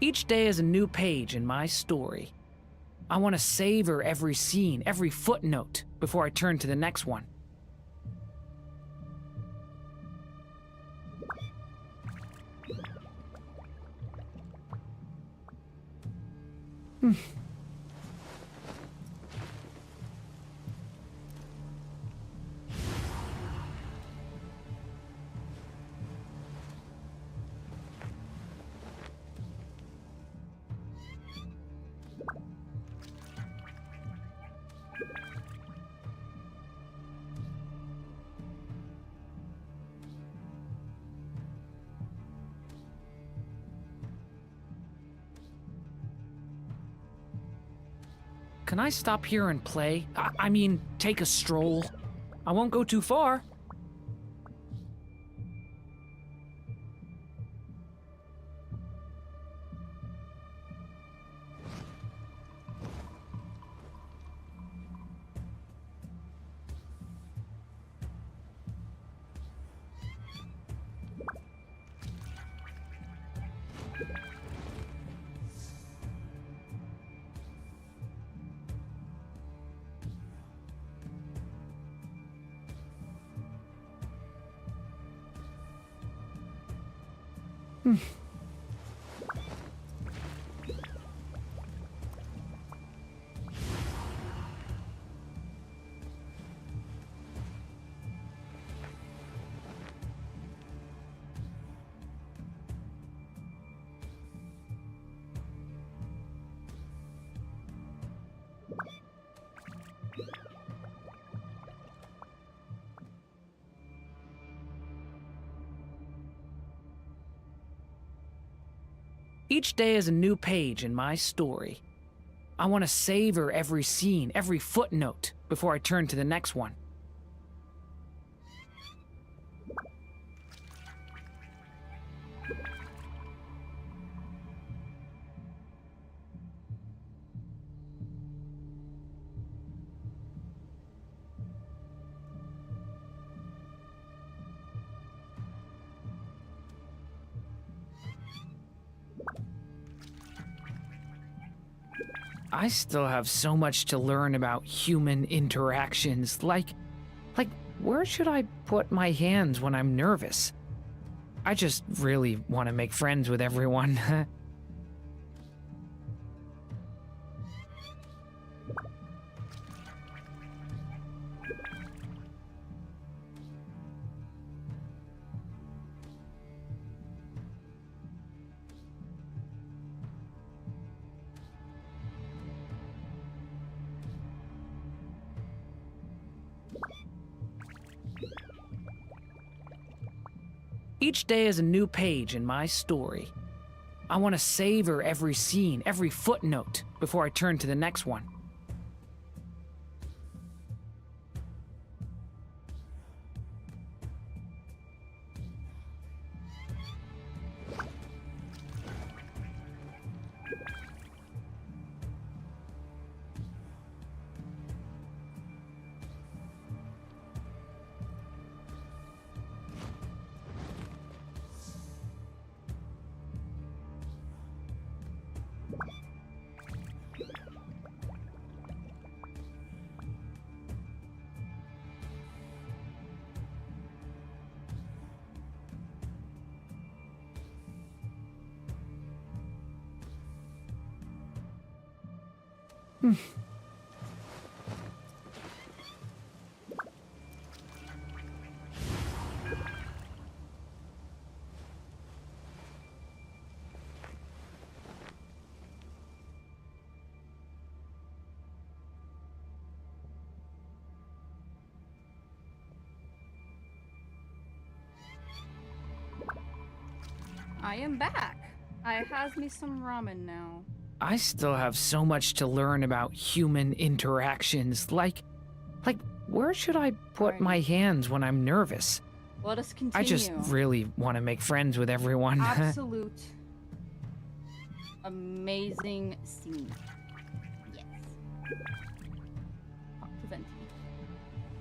Each day is a new page in my story. I want to savor every scene, every footnote, before I turn to the next one. can I stop here and play? I mean, take a stroll. I won't go too far. Each day is a new page in my story. I want to savor every scene, every footnote, before I turn to the next one. I still have so much to learn about human interactions, like, where should I put my hands when I'm nervous? I just really want to make friends with everyone. Each day is a new page in my story. I want to savor every scene, every footnote, before I turn to the next one. I am back. I has me some ramen now. I still have so much to learn about human interactions, like, where should I put my hands when I'm nervous? Let us continue. I just really want to make friends with everyone. Absolute amazing scene. Yes. Talk to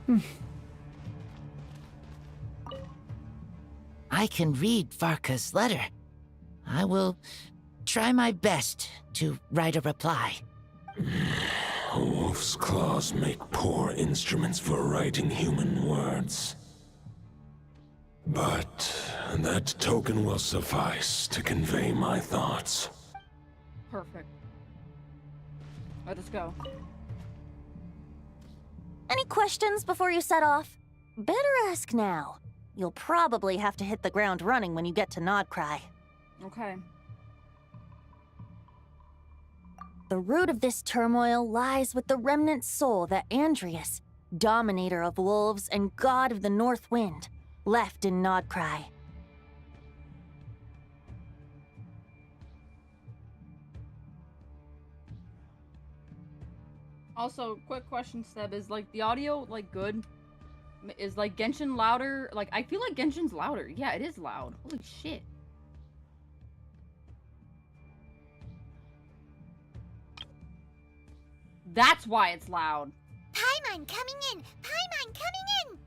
Venti. I can read Varka's letter. I will try my best to write a reply. A wolf's claws make poor instruments for writing human words. But that token will suffice to convey my thoughts. Perfect. Let us go. Any questions before you set off? Better ask now. You'll probably have to hit the ground running when you get to Nodcry. Okay. The root of this turmoil lies with the remnant soul that Andrius, dominator of wolves and god of the north wind, left in Nodcry. Also, quick question, Seb, is like the audio like good? Is like Genshin louder? Like I feel like Genshin's louder. Yeah, it is loud. Holy shit. That's why it's loud. Paimon coming in! Paimon coming in!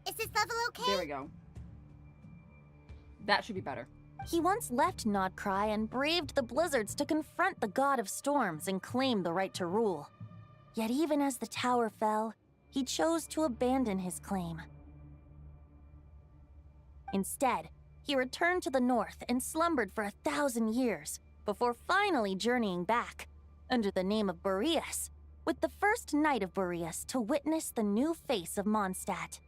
Is this level okay? There we go. That should be better. He once left Nodcry and braved the blizzards to confront the god of storms and claim the right to rule. Yet even as the tower fell, he chose to abandon his claim. Instead, he returned to the north and slumbered for 1,000 years before finally journeying back, under the name of Boreas, with the first knight of Boreas to witness the new face of Mondstadt.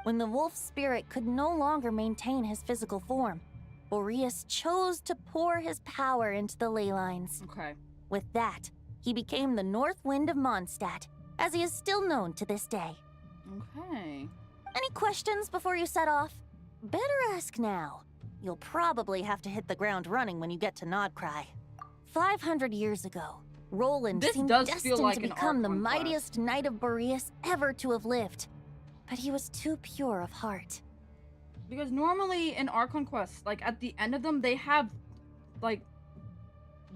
When the wolf spirit could no longer maintain his physical form, Boreas chose to pour his power into the ley lines. Okay. With that, he became the North Wind of Mondstadt, as he is still known to this day. Okay. Any questions before you set off? Better ask now. You'll probably have to hit the ground running when you get to Nodcry. 500 years ago, Roland seemed destined like to an become the Archon quest. mightiest knight of Boreas ever to have lived. But he was too pure of heart. Because normally in Archon quests, like at the end of them, they have like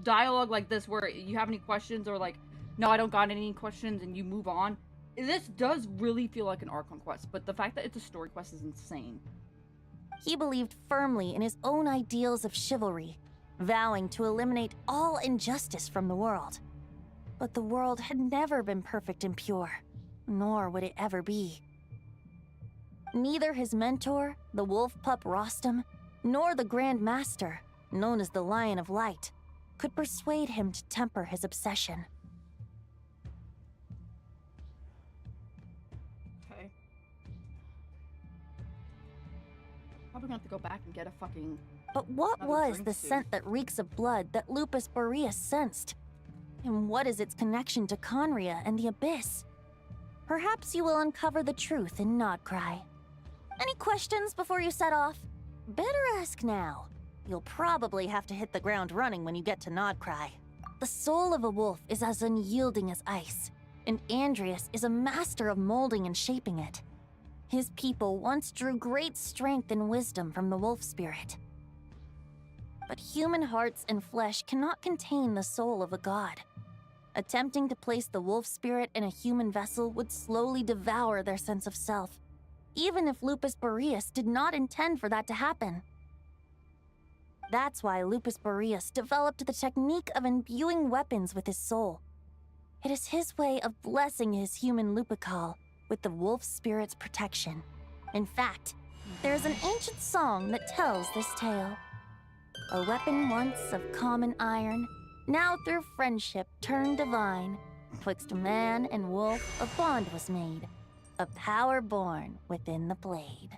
dialogue like this where you have any questions or like, no, I don't got any questions, and you move on. This does really feel like an Archon quest, but the fact that it's a story quest is insane. He believed firmly in his own ideals of chivalry, vowing to eliminate all injustice from the world. But the world had never been perfect and pure, nor would it ever be. Neither his mentor, the wolf pup Rostam, nor the Grand Master, known as the Lion of Light, could persuade him to temper his obsession. Okay. Probably gonna have to go back and get a fucking... But what another was drink the soon. scent that reeks of blood that Lupus Boreas sensed? And what is its connection to Conria and the Abyss? Perhaps you will uncover the truth in Nodcry. Any questions before you set off? Better ask now. You'll probably have to hit the ground running when you get to Nodcry. The soul of a wolf is as unyielding as ice, and Andreas is a master of molding and shaping it. His people once drew great strength and wisdom from the wolf spirit. But human hearts and flesh cannot contain the soul of a god. Attempting to place the wolf spirit in a human vessel would slowly devour their sense of self, even if Lupus Boreas did not intend for that to happen. That's why Lupus Boreas developed the technique of imbuing weapons with his soul. It is his way of blessing his human Lupical with the wolf spirit's protection. In fact, there is an ancient song that tells this tale. A weapon once of common iron, now through friendship turned divine. Twixt man and wolf a bond was made, a power born within the blade.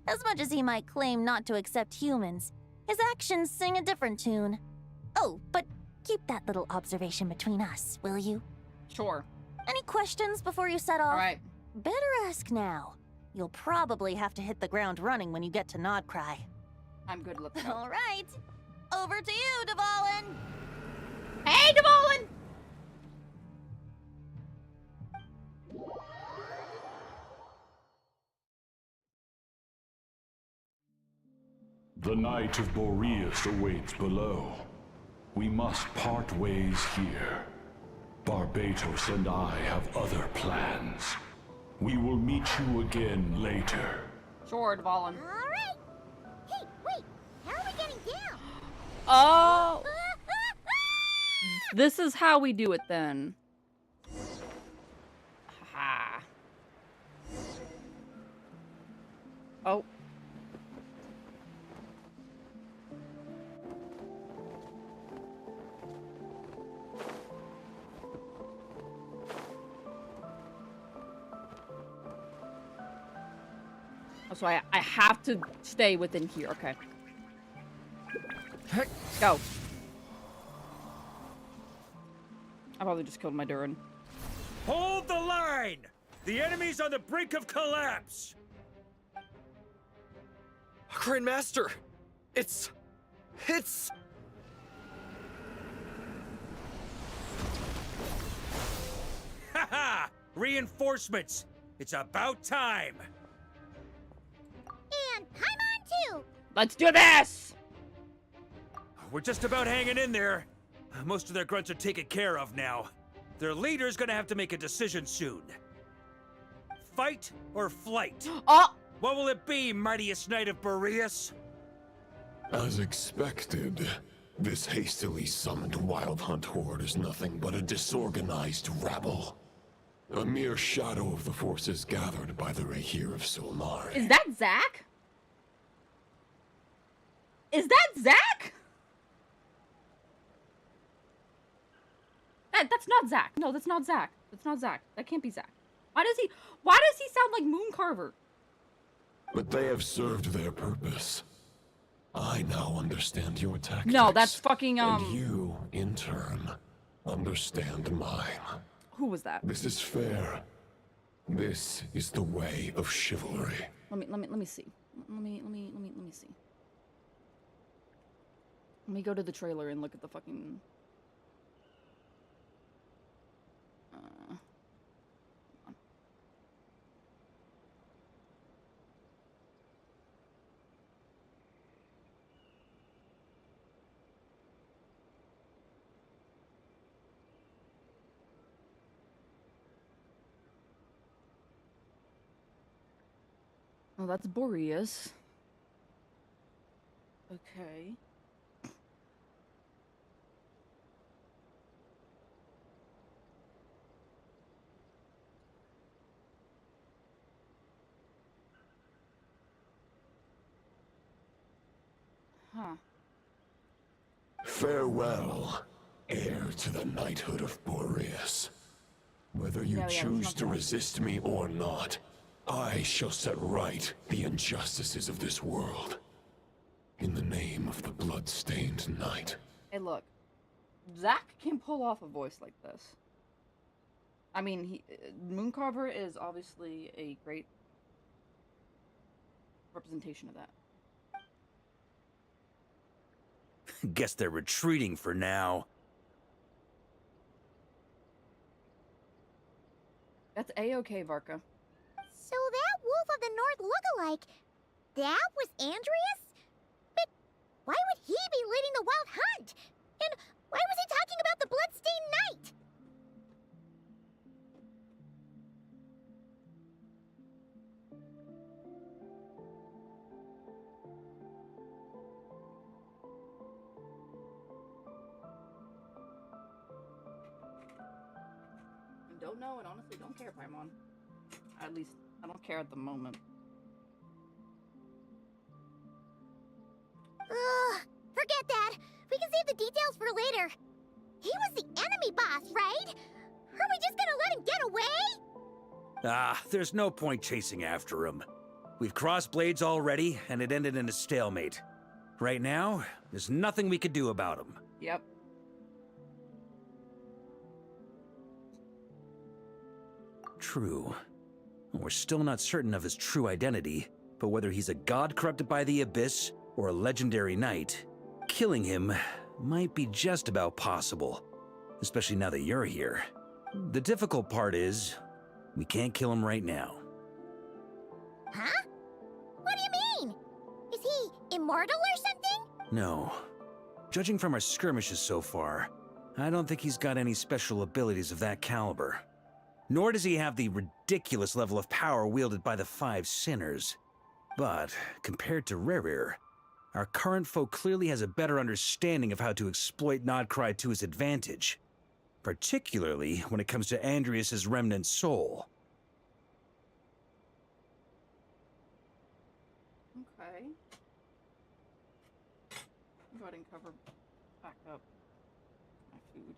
As much as he might claim not to accept humans, his actions sing a different tune. Oh, but keep that little observation between us, will you? Sure. Any questions before you set off? All right. Better ask now. You'll probably have to hit the ground running when you get to Nodcry. I'm good, let's go. All right. Over to you, Dvalin. Hey, Dvalin! The Knight of Boreas awaits below. We must part ways here. Barbatos and I have other plans. We will meet you again later. Sure, Dvalin. All right. Hey, wait. How are we getting down? Oh! This is how we do it then. Ha. Oh. Oh, so I have to stay within here. Okay. Let's go. I probably just killed my Durin. Hold the line! The enemy's on the brink of collapse! Grand Master! It's... Reinforcements! It's about time! And I'm on too! Let's do this! We're just about hanging in there. Most of their grunts are taken care of now. Their leader's gonna have to make a decision soon. Fight or flight? Oh! What will it be, mightiest knight of Boreas? As expected, this hastily summoned Wild Hunt horde is nothing but a disorganized rabble. A mere shadow of the forces gathered by the Rahir of Solmar. Is that Zack? Is that Zack? That's not Zack. No, that's not Zack. That's not Zack. That can't be Zack. Why does he sound like Mooncarver? But they have served their purpose. I now understand your tactics. No, that's fucking, And you, in turn, understand mine. Who was that? This is fair. This is the way of chivalry. Let me see. Let me see. Let me go to the trailer and look at the fucking... Oh, that's Boreas. Okay. Huh. Farewell, heir to the knighthood of Boreas. Whether you choose to resist me or not, I shall set right the injustices of this world. In the name of the blood-stained knight. Hey, look. Zack can pull off a voice like this. I mean, Mooncarver is obviously a great representation of that. Guess they're retreating for now. That's A-okay, Varka. So that Wolf of the North lookalike, that was Andreas? But why would he be leading the Wild Hunt? And why was he talking about the Bloodstained Knight? I don't know and honestly don't care, Paimon. At least, I don't care at the moment. Ugh, forget that. We can save the details for later. He was the enemy boss, right? Are we just gonna let him get away? Ah, there's no point chasing after him. We've crossed blades already, and it ended in a stalemate. Right now, there's nothing we could do about him. Yep. True. We're still not certain of his true identity, but whether he's a god corrupted by the Abyss or a legendary knight, killing him might be just about possible, especially now that you're here. The difficult part is, we can't kill him right now. Huh? What do you mean? Is he immortal or something? No. Judging from our skirmishes so far, I don't think he's got any special abilities of that caliber. Nor does he have the ridiculous level of power wielded by the Five Sinners. But, compared to Rerir, our current foe clearly has a better understanding of how to exploit Nodcry to his advantage. Particularly when it comes to Andreas' remnant soul. Okay. Go ahead and cover back up my food.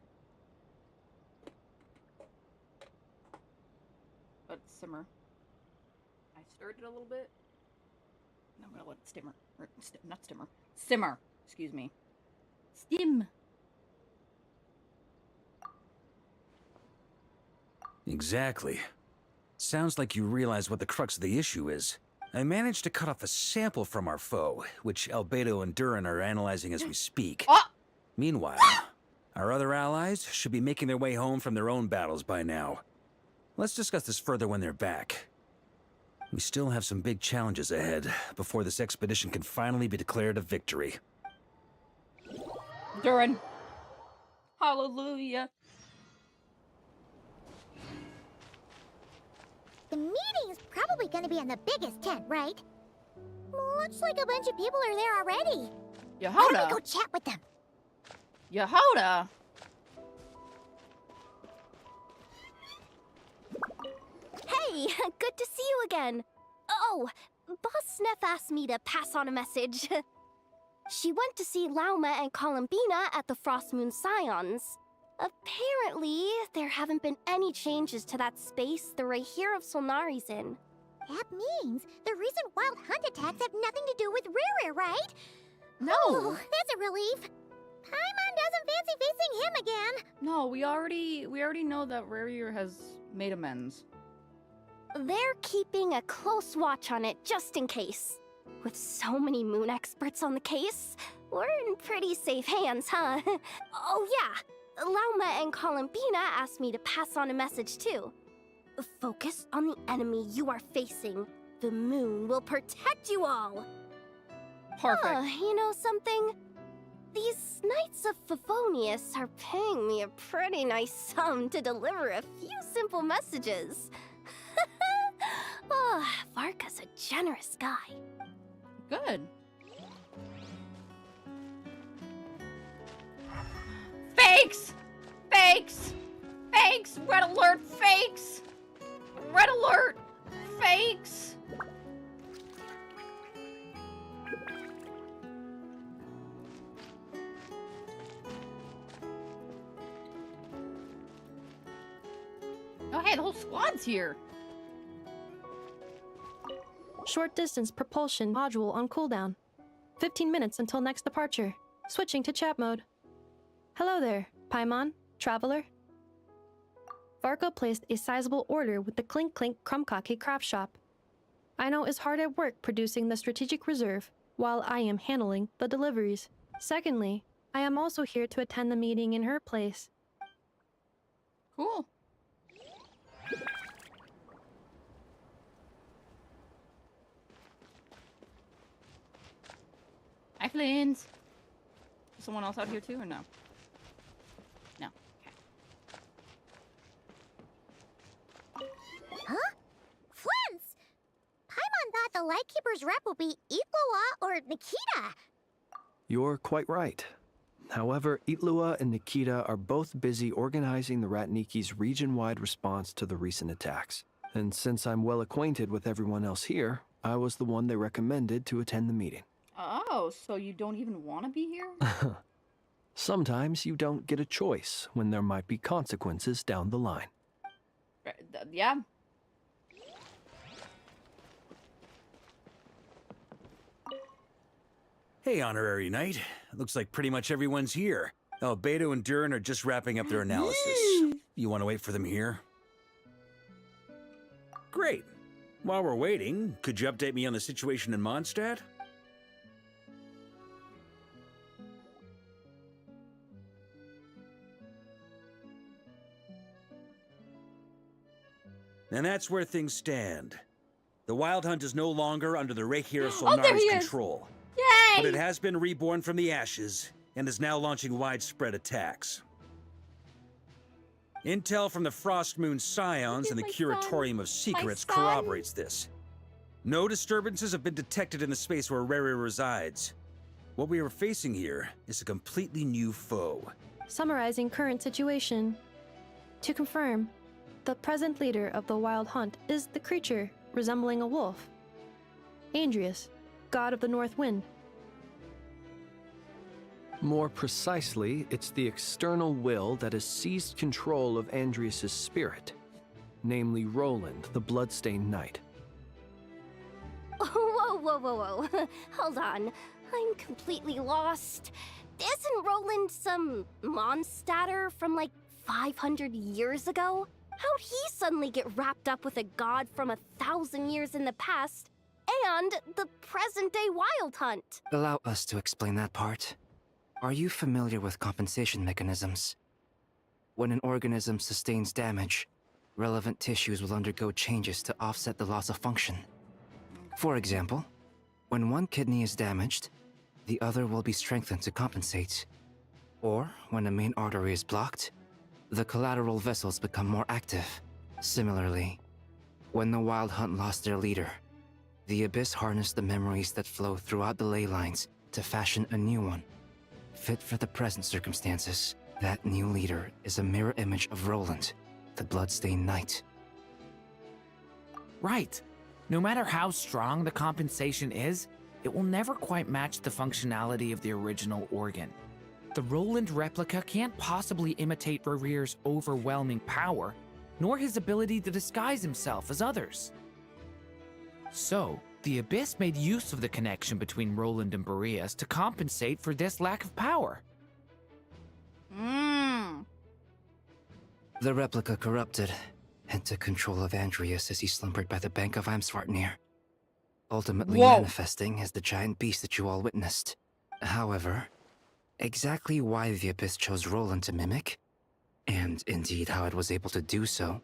Let it simmer. I stirred it a little bit. And I'm gonna let it simmer. Or, not simmer. Simmer. Excuse me. Stim. Exactly. Sounds like you realize what the crux of the issue is. I managed to cut off a sample from our foe, which Albedo and Durin are analyzing as we speak. Meanwhile, our other allies should be making their way home from their own battles by now. Let's discuss this further when they're back. We still have some big challenges ahead before this expedition can finally be declared a victory. Durin. Hallelujah. The meeting's probably gonna be in the biggest tent, right? Looks like a bunch of people are there already. Why don't we go chat with them? Yehoda. Hey, good to see you again. Oh, Boss Sneff asked me to pass on a message. She went to see Lauma and Columbina at the Frost Moon Scions. Apparently, there haven't been any changes to that space the Rahir of Solnari's in. That means the recent wild hunt attacks have nothing to do with Riri, right? No. Oh, that's a relief. Paimon doesn't fancy facing him again. No, we already know that Rarier has made amends. They're keeping a close watch on it just in case. With so many moon experts on the case, we're in pretty safe hands, huh? Oh yeah, Lauma and Columbina asked me to pass on a message too. Focus on the enemy you are facing. The moon will protect you all. Perfect. You know something? These Knights of Favonius are paying me a pretty nice sum to deliver a few simple messages. Oh, Varka's a generous guy. Good. Fakes! Fakes! Fakes! Red alert! Fakes! Red alert! Fakes! Oh hey, the whole squad's here. Short distance propulsion module on cooldown. 15 minutes until next departure. Switching to chat mode. Hello there, Paimon, traveler. Varka placed a sizable order with the Clink Clink Krumkake craft shop. Aino is hard at work producing the strategic reserve, while I am handling the deliveries. Secondly, I am also here to attend the meeting in her place. Cool. Hi, Flins. Is someone else out here too, or no? No. Okay. Huh? Flint's! Paimon thought the Lightkeeper's rep would be Itlua or Nikita. You're quite right. However, Itlua and Nikita are both busy organizing the Ratniki's region-wide response to the recent attacks. And since I'm well acquainted with everyone else here, I was the one they recommended to attend the meeting. Oh, so you don't even want to be here? Sometimes you don't get a choice when there might be consequences down the line. Yeah. Hey, Honorary Knight. Looks like pretty much everyone's here. Beto and Durin are just wrapping up their analysis. You want to wait for them here? Great. While we're waiting, could you update me on the situation in Mondstadt? And that's where things stand. The Wild Hunt is no longer under the Rahir of Solnari's control. Yay! But it has been reborn from the ashes and is now launching widespread attacks. Intel from the Frost Moon Scions and the Curatorium of Secrets corroborates this. No disturbances have been detected in the space where Riri resides. What we are facing here is a completely new foe. Summarizing current situation. To confirm, the present leader of the Wild Hunt is the creature resembling a wolf. Andrius, god of the North Wind. More precisely, it's the external will that has seized control of Andrius' spirit, namely Roland, the Bloodstained Knight. Whoa, whoa, whoa, whoa. Hold on. I'm completely lost. Isn't Roland some Mondstadter from like 500 years ago? How'd he suddenly get wrapped up with a god from 1,000 years in the past and the present-day Wild Hunt? Allow us to explain that part. Are you familiar with compensation mechanisms? When an organism sustains damage, relevant tissues will undergo changes to offset the loss of function. For example, when one kidney is damaged, the other will be strengthened to compensate. Or, when a main artery is blocked, the collateral vessels become more active. Similarly, when the Wild Hunt lost their leader, the Abyss harnessed the memories that flow throughout the ley lines to fashion a new one. Fit for the present circumstances, that new leader is a mirror image of Roland, the Bloodstained Knight. Right. No matter how strong the compensation is, it will never quite match the functionality of the original organ. The Roland replica can't possibly imitate Rerear's overwhelming power, nor his ability to disguise himself as others. So, the Abyss made use of the connection between Roland and Boreas to compensate for this lack of power. The replica corrupted and took control of Andreas as he slumbered by the bank of Amsvartnir, ultimately manifesting as the giant beast that you all witnessed. However, exactly why the Abyss chose Roland to mimic, and indeed how it was able to do so,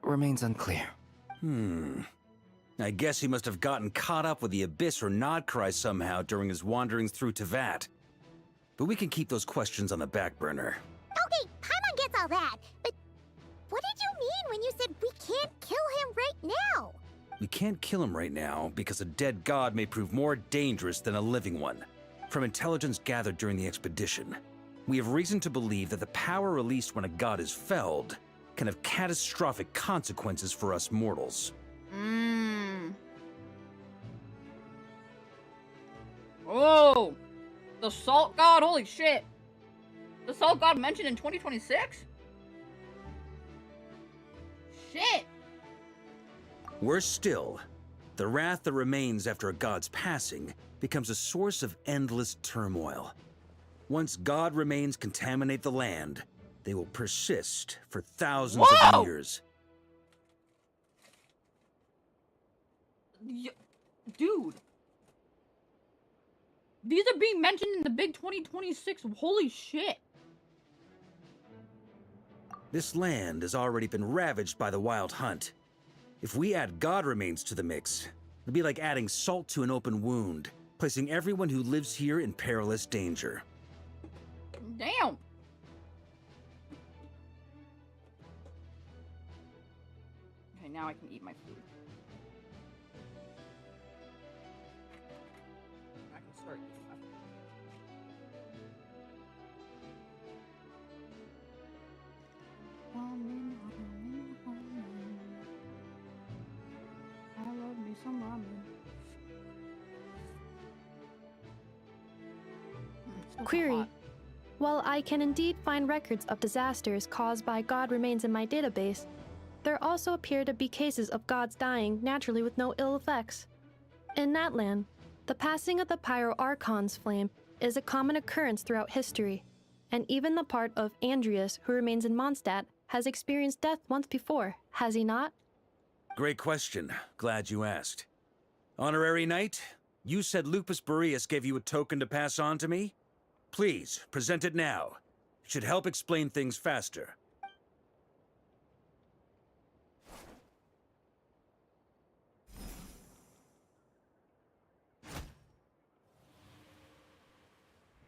remains unclear. I guess he must have gotten caught up with the Abyss or Nodcry somehow during his wanderings through Tevat. But we can keep those questions on the back burner. Okay, Paimon gets all that, but what did you mean when you said we can't kill him right now? We can't kill him right now because a dead god may prove more dangerous than a living one. From intelligence gathered during the expedition, we have reason to believe that the power released when a god is felled can have catastrophic consequences for us mortals. Oh! The Salt God? Holy shit! The Salt God mentioned in 2026? Shit! Worse still, the wrath that remains after a god's passing becomes a source of endless turmoil. Once god remains contaminate the land, they will persist for thousands of years. Dude. These are being mentioned in the big 2026. Holy shit. This land has already been ravaged by the Wild Hunt. If we add god remains to the mix, it'd be like adding salt to an open wound, placing everyone who lives here in perilous danger. Damn. Okay, now I can eat my food. I can start eating my food. I love me some ramen. Query. While I can indeed find records of disasters caused by god remains in my database, there also appear to be cases of gods dying naturally with no ill effects. In that land, the passing of the Pyro-Archon's flame is a common occurrence throughout history, and even the part of Andreas who remains in Mondstadt has experienced death once before, has he not? Great question. Glad you asked. Honorary Knight, you said Lupus Boreas gave you a token to pass on to me? Please, present it now. It should help explain things faster.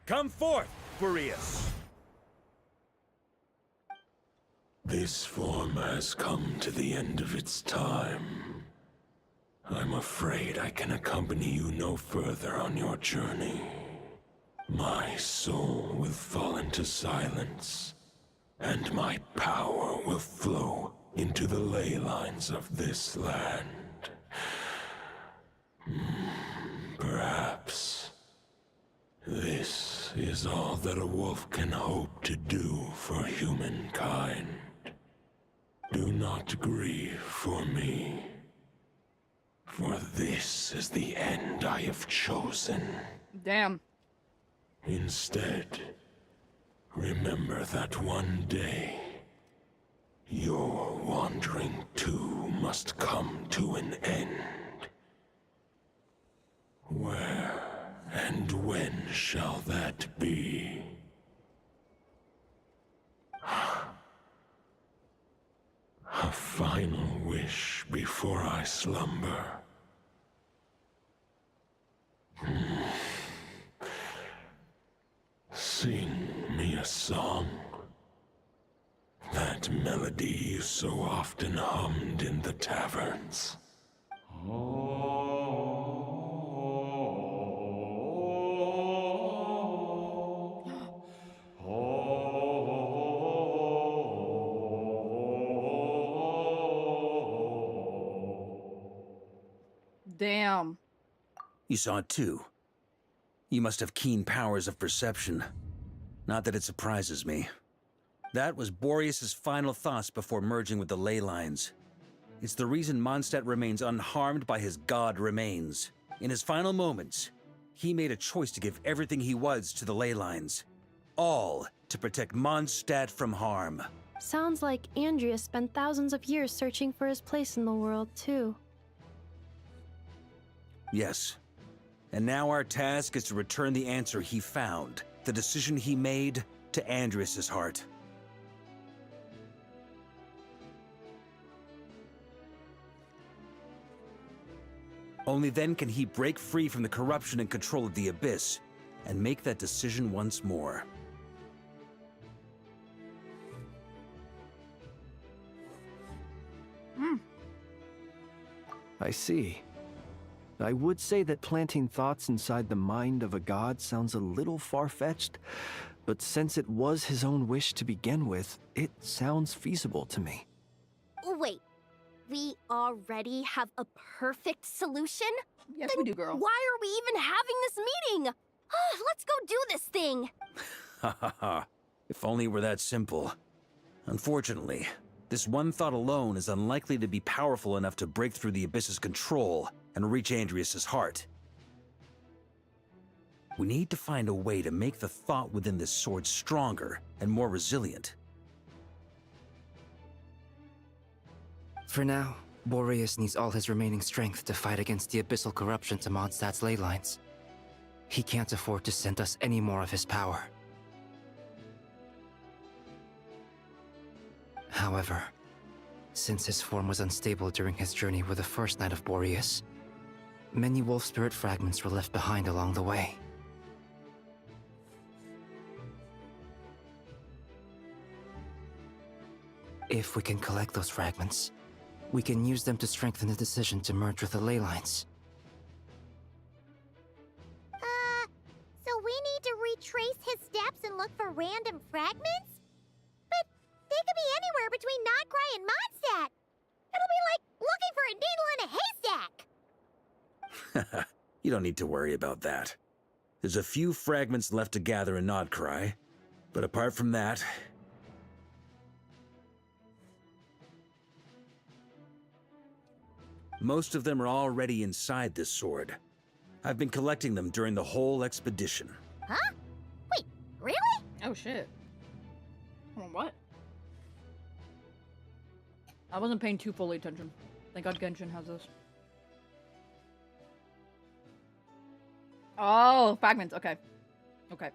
Come forth, Boreas! This form has come to the end of its time. I'm afraid I can accompany you no further on your journey. My soul will fall into silence, and my power will flow into the ley lines of this land. Perhaps this is all that a wolf can hope to do for humankind. Do not grieve for me, for this is the end I have chosen. Damn. Instead, remember that one day, your wandering too must come to an end. Where and when shall that be? A final wish before I slumber. Sing me a song. That melody you so often hummed in the taverns. Damn. You saw it too. You must have keen powers of perception. Not that it surprises me. That was Boreas's final thoughts before merging with the ley lines. It's the reason Mondstadt remains unharmed by his god remains. In his final moments, he made a choice to give everything he was to the ley lines. All to protect Mondstadt from harm. Sounds like Andrea spent thousands of years searching for his place in the world, too. Yes. And now our task is to return the answer he found, the decision he made, to Andrias' heart. Only then can he break free from the corruption and control of the Abyss, and make that decision once more. I see. I would say that planting thoughts inside the mind of a god sounds a little far-fetched, but since it was his own wish to begin with, it sounds feasible to me. Wait, we already have a perfect solution? Yes, then we do, girl. Why are we even having this meeting? Let's go do this thing! Ha ha ha. If only it were that simple. Unfortunately, this one thought alone is unlikely to be powerful enough to break through the Abyss's control and reach Andrias' heart. We need to find a way to make the thought within this sword stronger and more resilient. For now, Boreas needs all his remaining strength to fight against the abyssal corruption to Mondstadt's ley lines. He can't afford to send us any more of his power. However, since his form was unstable during his journey with the first Knight of Boreas, many wolf spirit fragments were left behind along the way. If we can collect those fragments, we can use them to strengthen the decision to merge with the ley lines. So we need to retrace his steps and look for random fragments? But they could be anywhere between Nodcry and Mondstadt. It'll be like looking for a needle in a haystack. You don't need to worry about that. There's a few fragments left to gather in Nodcry, but apart from that... most of them are already inside this sword. I've been collecting them during the whole expedition. Huh? Wait, really? Oh shit. Hold on, what? I wasn't paying too fully attention. Thank God Genshin has this. Oh, fragments. Okay. Okay.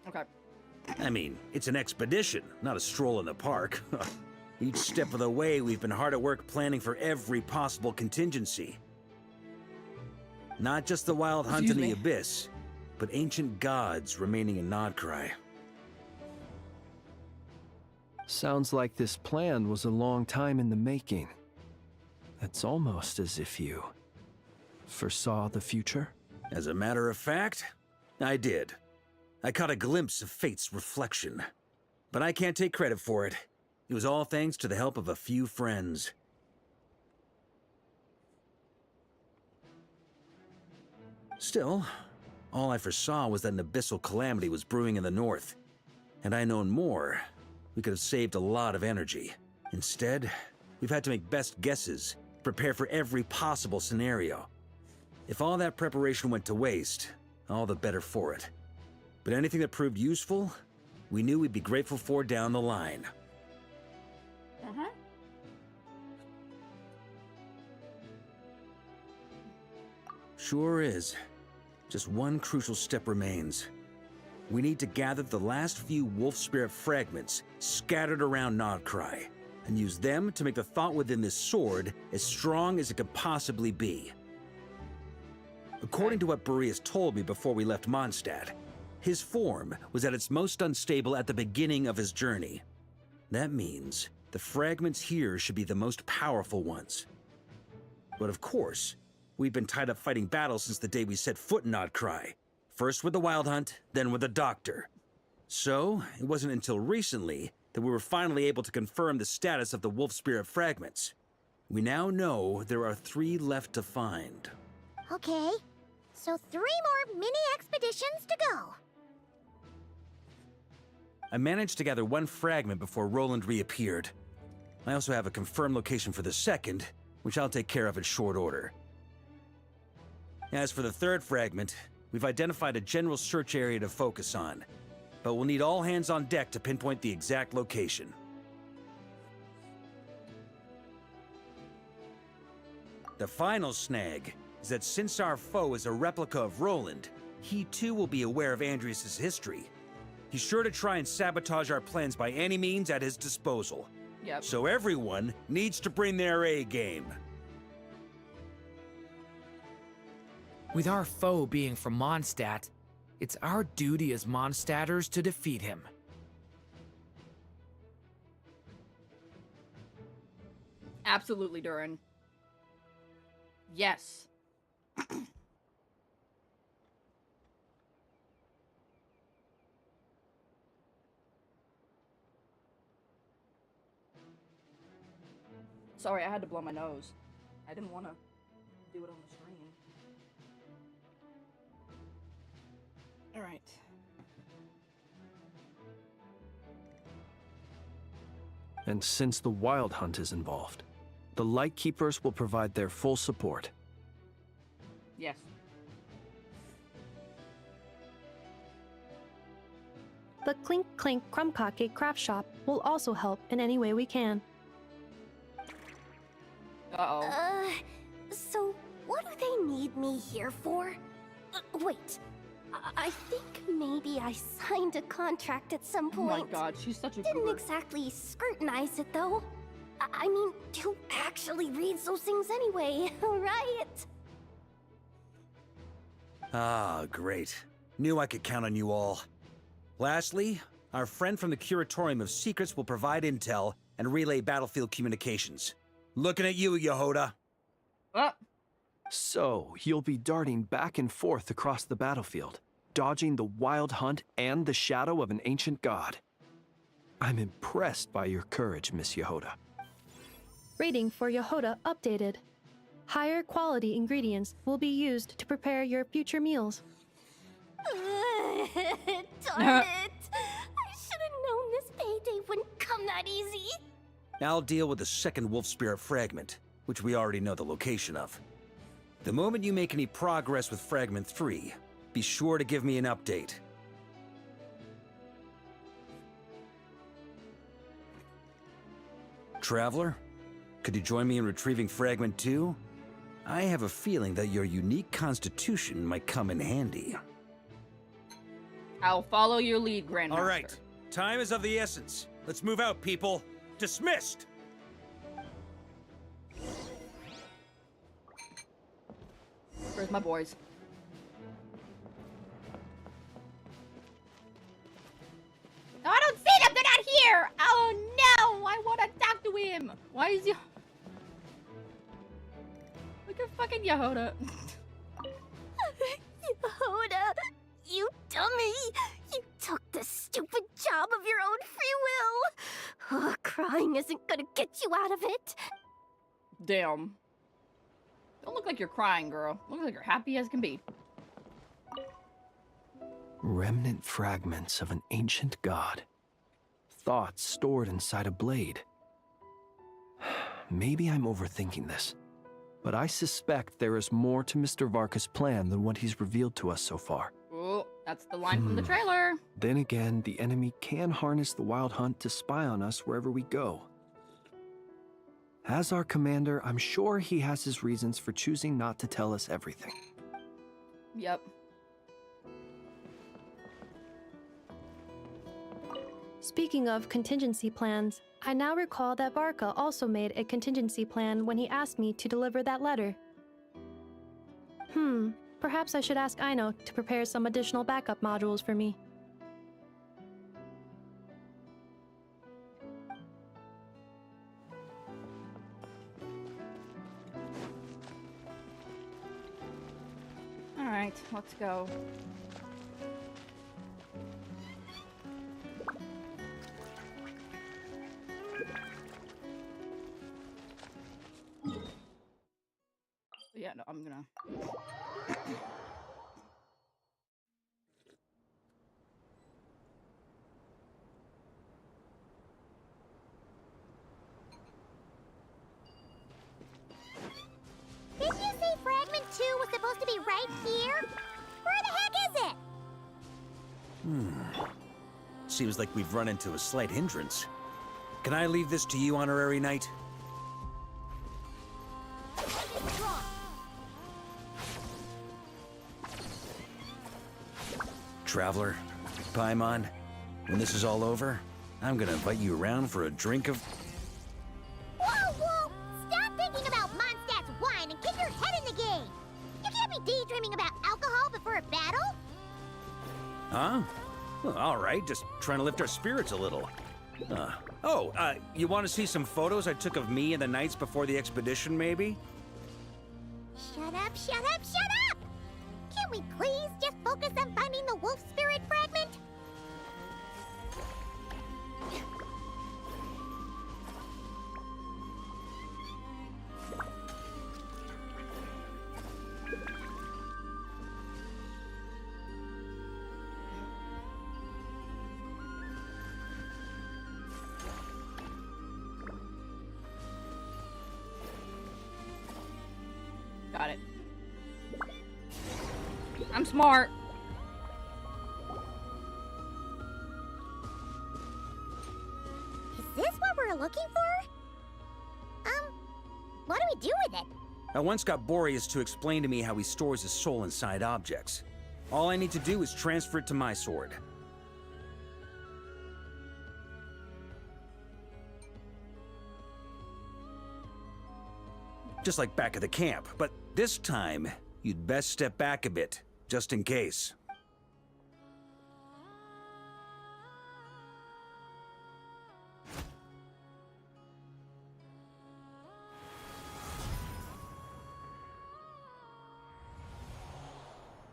Okay. I mean, it's an expedition, not a stroll in the park. Each step of the way, we've been hard at work planning for every possible contingency. Not just the wild hunt in the Abyss, but ancient gods remaining in Nodcry. Sounds like this plan was a long time in the making. It's almost as if you foresaw the future. As a matter of fact, I did. I caught a glimpse of fate's reflection. But I can't take credit for it. It was all thanks to the help of a few friends. Still, all I foresaw was that an abyssal calamity was brewing in the north. Had I known more, we could have saved a lot of energy. Instead, we've had to make best guesses, prepare for every possible scenario. If all that preparation went to waste, all the better for it. But anything that proved useful, we knew we'd be grateful for down the line. Sure is. Just one crucial step remains. We need to gather the last few wolf spirit fragments scattered around Nodcry, and use them to make the thought within this sword as strong as it could possibly be. According to what Boreas told me before we left Mondstadt, his form was at its most unstable at the beginning of his journey. That means the fragments here should be the most powerful ones. But of course, we've been tied up fighting battles since the day we set foot in Nodcry. First with the Wild Hunt, then with the Doctor. So, it wasn't until recently that we were finally able to confirm the status of the wolf spirit fragments. We now know there are 3 left to find. Okay, so 3 more mini expeditions to go. I managed to gather 1 fragment before Roland reappeared. I also have a confirmed location for the second, which I'll take care of in short order. As for the 3rd fragment, we've identified a general search area to focus on, but we'll need all hands on deck to pinpoint the exact location. The final snag is that since our foe is a replica of Roland, he too will be aware of Andrias' history. He's sure to try and sabotage our plans by any means at his disposal. Yep. So everyone needs to bring their A game. With our foe being from Mondstadt, it's our duty as Mondstadters to defeat him. Absolutely, Durin. Yes. Sorry, I had to blow my nose. I didn't want to do it on the screen. Alright. And since the Wild Hunt is involved, the Lightkeepers will provide their full support. Yes. The Clink Clink Krumkake craft shop will also help in any way we can. Uh-oh. So what do they need me here for? Wait, I think maybe I signed a contract at some Oh point. my god, she's such a Didn't goober. exactly scrutinize it though. I mean, who actually reads those things anyway, right? Ah, great. Knew I could count on you all. Lastly, our friend from the Curatorium of Secrets will provide intel and relay battlefield communications. Looking at you, Yehoda. So, you'll be darting back and forth across the battlefield, dodging the Wild Hunt and the shadow of an ancient god. I'm impressed by your courage, Miss Yehoda. Rating for Yehoda updated. Higher quality ingredients will be used to prepare your future meals. Darn it! I should have known this payday wouldn't come that easy. I'll deal with the second wolf spirit fragment, which we already know the location of. The moment you make any progress with Fragment 3, be sure to give me an update. Traveler, could you join me in retrieving Fragment 2? I have a feeling that your unique constitution might come in handy. I'll follow your lead, Grandmaster. All right, time is of the essence. Let's move out, people. Dismissed! Where's my boys? No, I don't see them! They're not here! Oh no! I want to talk to him! Why is he... Look at fucking Yehoda. Yehoda, you dummy! You took the stupid job of your own free will! Oh, crying isn't gonna get you out of it! Damn. Don't look like you're crying, girl. Look like you're happy as can be. Remnant fragments of an ancient god. Thoughts stored inside a blade. Maybe I'm overthinking this, but I suspect there is more to Mr. Varka's plan than what he's revealed to us so far. Oh, that's the line from the trailer. Then again, the enemy can harness the Wild Hunt to spy on us wherever we go. As our commander, I'm sure he has his reasons for choosing not to tell us everything. Yep. Speaking of contingency plans, I now recall that Varka also made a contingency plan when he asked me to deliver that letter. Perhaps I should ask Aino to prepare some additional backup modules for me. Alright, let's go. Yeah, no, I'm gonna... Didn't you say Fragment 2 was supposed to be right here? Where the heck is it? Seems like we've run into a slight hindrance. Can I leave this to you, Honorary Knight? Traveler, Paimon, when this is all over, I'm gonna invite you around for a drink of... Whoa, whoa! Stop thinking about Mondstadt's wine and get your head in the game! You can't be daydreaming about alcohol before a battle! Huh? Well, all right, just trying to lift our spirits a little. You want to see some photos I took of me and the knights before the expedition, maybe? Shut up, shut up, shut up! Can't we please just focus on finding the wolf spirit fragment? Got it. I'm smart. Is this what we're looking for? What do we do with it? I once got Boreas to explain to me how he stores his soul inside objects. All I need to do is transfer it to my sword. Just like back at the camp, but this time, you'd best step back a bit, just in case.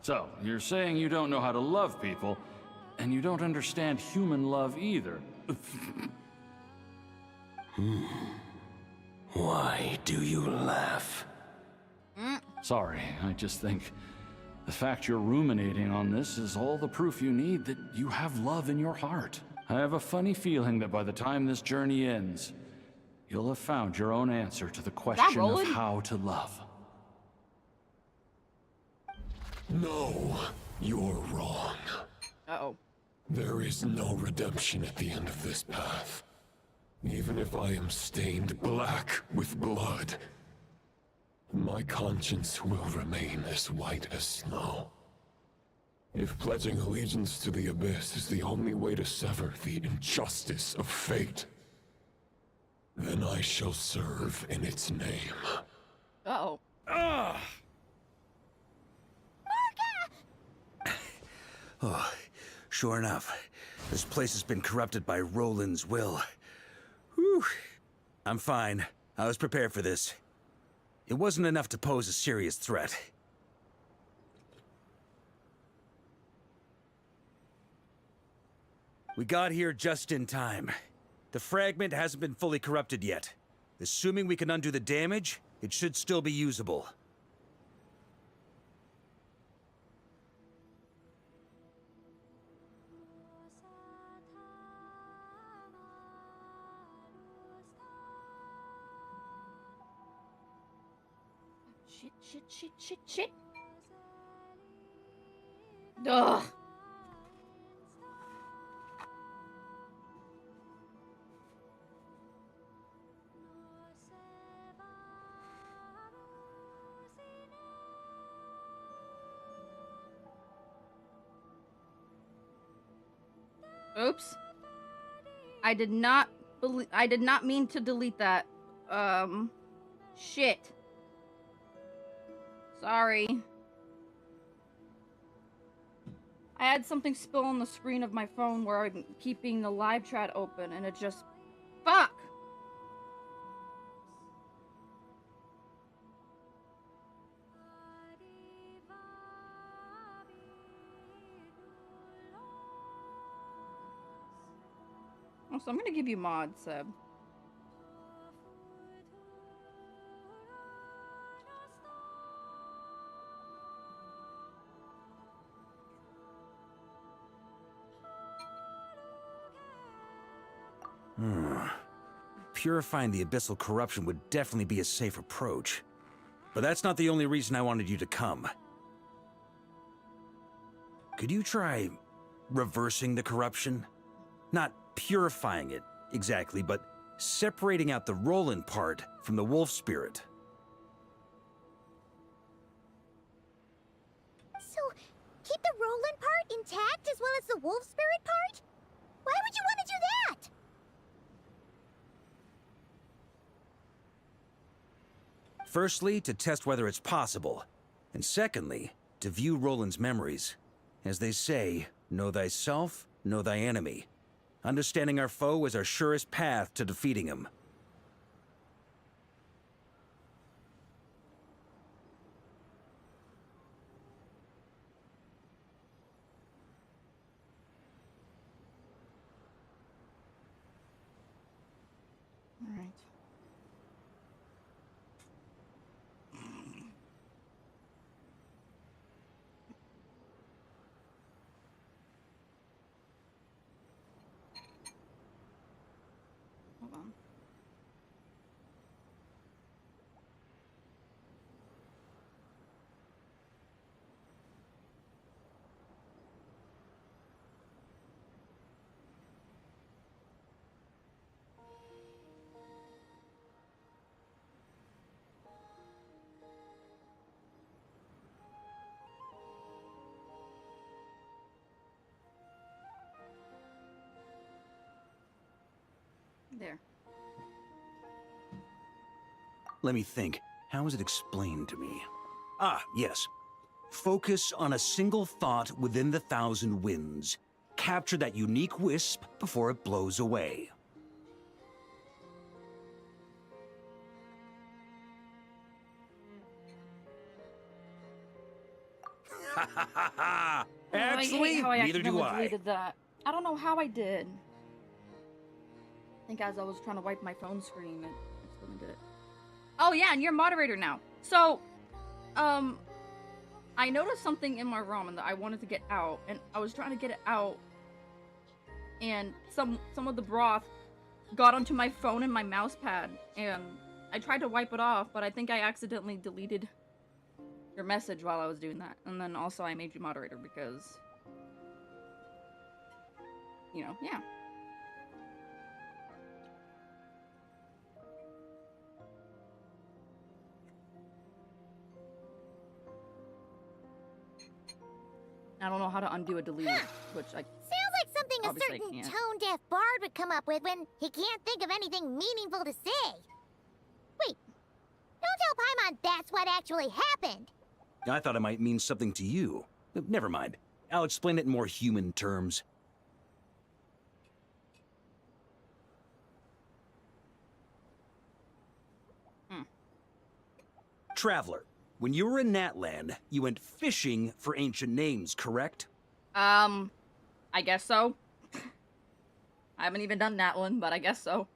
So, you're saying you don't know how to love people, and you don't understand human love either. Why do you laugh? Sorry, I just think the fact you're ruminating on this is all the proof you need that you have love in your heart. I have a funny feeling that by the time this journey ends, you'll have found your own answer to the question of how to love. No, you're wrong. Uh-oh. There is no redemption at the end of this path. Even if I am stained black with blood, my conscience will remain as white as snow. If pledging allegiance to the Abyss is the only way to sever the injustice of fate, then I shall serve in its name. Uh-oh. Oh, sure enough. This place has been corrupted by Roland's will. Whew. I'm fine. I was prepared for this. It wasn't enough to pose a serious threat. We got here just in time. The fragment hasn't been fully corrupted yet. Assuming we can undo the damage, it should still be usable. Shit. Ugh. Oops. I did not mean to delete that. Shit. Sorry. I had something spill on the screen of my phone where I'm keeping the live chat open, and it just... Fuck! Oh, so I'm gonna give you mods, Seb. Purifying the abyssal corruption would definitely be a safe approach. But that's not the only reason I wanted you to come. Could you try reversing the corruption? Not purifying it, exactly, but separating out the Roland part from the wolf spirit. So, keep the Roland part intact as well as the wolf spirit part? Why would you want to do that? Firstly, to test whether it's possible. And secondly, to view Roland's memories. As they say, know thyself, know thy enemy. Understanding our foe is our surest path to defeating him. Alright. Hold on. There. Let me think. How was it explained to me? Ah, yes. Focus on a single thought within the 1,000 winds. Capture that unique wisp before it blows away. Actually, I neither do I. Deleted that. I don't know how I did. I think as I was trying to wipe my phone screen, it accidentally did it. Oh yeah, and you're moderator now. So, I noticed something in my ramen that I wanted to get out, and I was trying to get it out, and some of the broth got onto my phone and my mouse pad, and I tried to wipe it off, but I think I accidentally deleted your message while I was doing that. And then also I made you moderator because, you know, yeah. I don't know how to undo a delete, which I Sounds like something a obviously certain can't. tone-deaf bard would come up with when he can't think of anything meaningful to say. Wait, don't tell Paimon that's what actually happened. I thought it might mean something to you. Never mind. I'll explain it in more human terms. Traveler, when you were in Natland, you went fishing for ancient names, correct? I guess so. I haven't even done that one, but I guess so.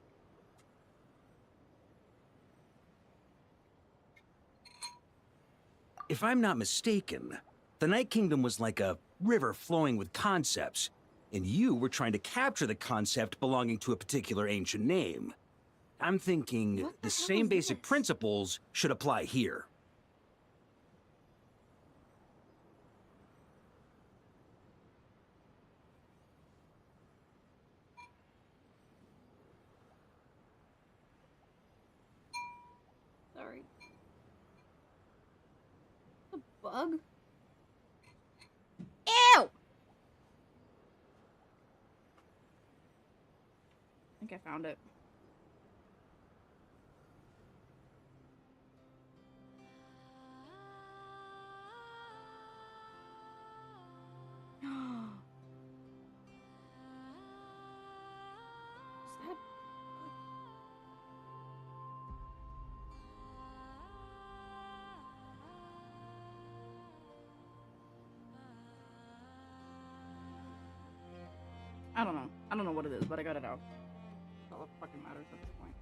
If I'm not mistaken, the Night Kingdom was like a river flowing with concepts, and you were trying to capture the concept belonging to a particular ancient name. I'm thinking the same basic principles should apply here. Sorry. A bug? Ew! think I found it. Is that... I don't know. I don't know what it is, but I got it out. That's all that fucking matters at this point.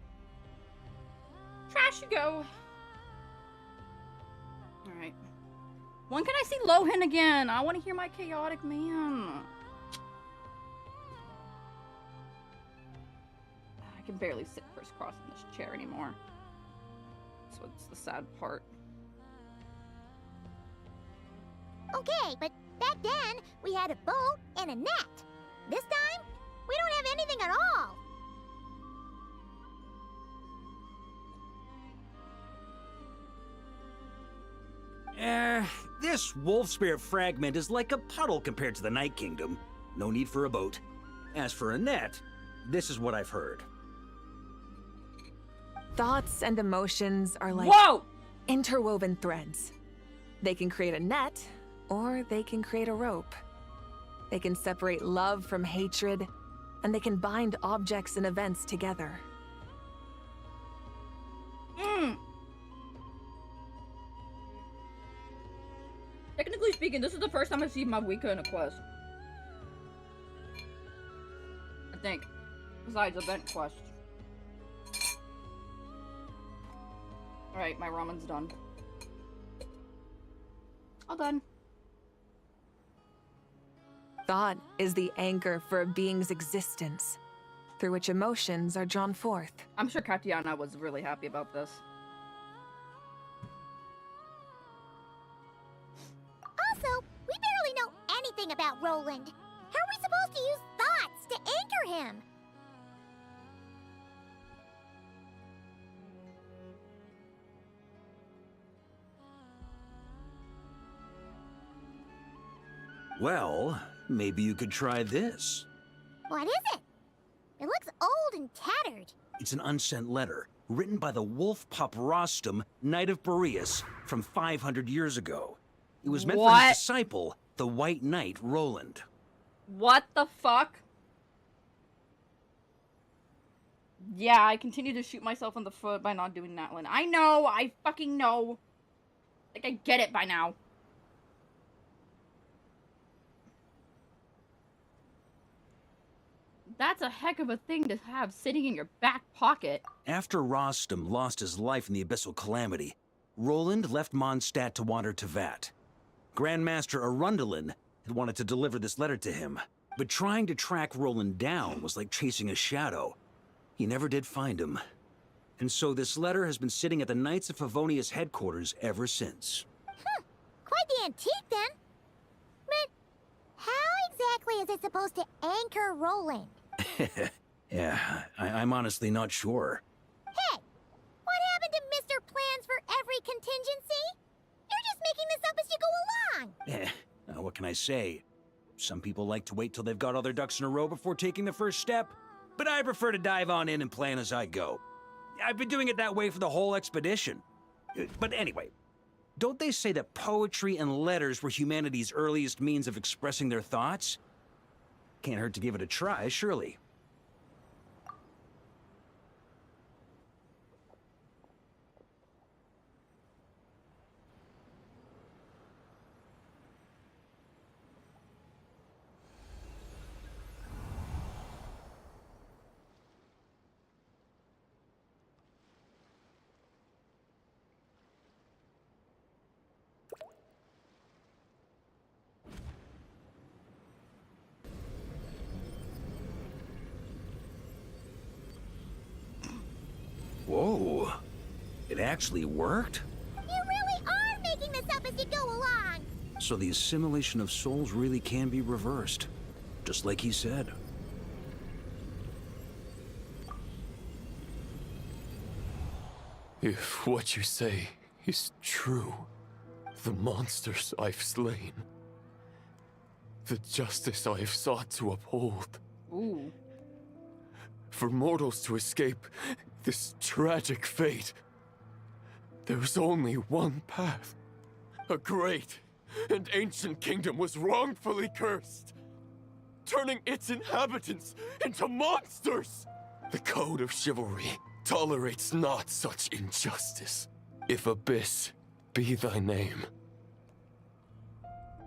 Trash you go! Alright. When can I see Lohan again? I want to hear my chaotic man. I can barely sit crisscross in this chair anymore. That's what's the sad part. Okay, but back then, we had a boat and a net. This time, we don't have anything at all. This wolf spirit fragment is like a puddle compared to the Night Kingdom. No need for a boat. As for a net, this is what I've heard. Thoughts and emotions are like interwoven threads. They can create a net, or they can create a rope. They can separate love from hatred, and they can bind objects and events together. Technically speaking, this is the first time I've seen Mabuika in a quest. I think. Besides event quest. Alright, my ramen's done. All done. Thought is the anchor for a being's existence, through which emotions are drawn forth. I'm sure Katiana was really happy about this. Also, we barely know anything about Roland. How are we supposed to use thoughts to anchor him? Well, maybe you could try this. What is it? It looks old and tattered. It's an unsent letter, written by the wolf pup Rostam, Knight of Boreas, from 500 years ago. It was meant for his disciple, the White Knight Roland. What the fuck? Yeah, I continue to shoot myself in the foot by not doing that one. I know, I fucking know. Like, I get it by now. That's a heck of a thing to have sitting in your back pocket. After Rostam lost his life in the Abyssal Calamity, Roland left Mondstadt to wander Teyvat. Grandmaster Arundel had wanted to deliver this letter to him, but trying to track Roland down was like chasing a shadow. He never did find him. And so this letter has been sitting at the Knights of Favonius headquarters ever since. Quite the antique, then. But how exactly is it supposed to anchor Roland? Yeah, I'm honestly not sure. Hey, what happened to Mr. Plans for every contingency? You're just making this up as you go along. What can I say? Some people like to wait till they've got all their ducks in a row before taking the first step, but I prefer to dive on in and plan as I go. I've been doing it that way for the whole expedition. But anyway, don't they say that poetry and letters were humanity's earliest means of expressing their thoughts? Can't hurt to give it a try, surely. Whoa, it actually worked? You really are making this up as you go along. So the assimilation of souls really can be reversed, just like he said. If what you say is true, the monsters I've slain, the justice I have sought to uphold, for mortals to escape this tragic fate, there's only one path. A great and ancient kingdom was wrongfully cursed, turning its inhabitants into monsters! The code of chivalry tolerates not such injustice. If Abyss be thy name,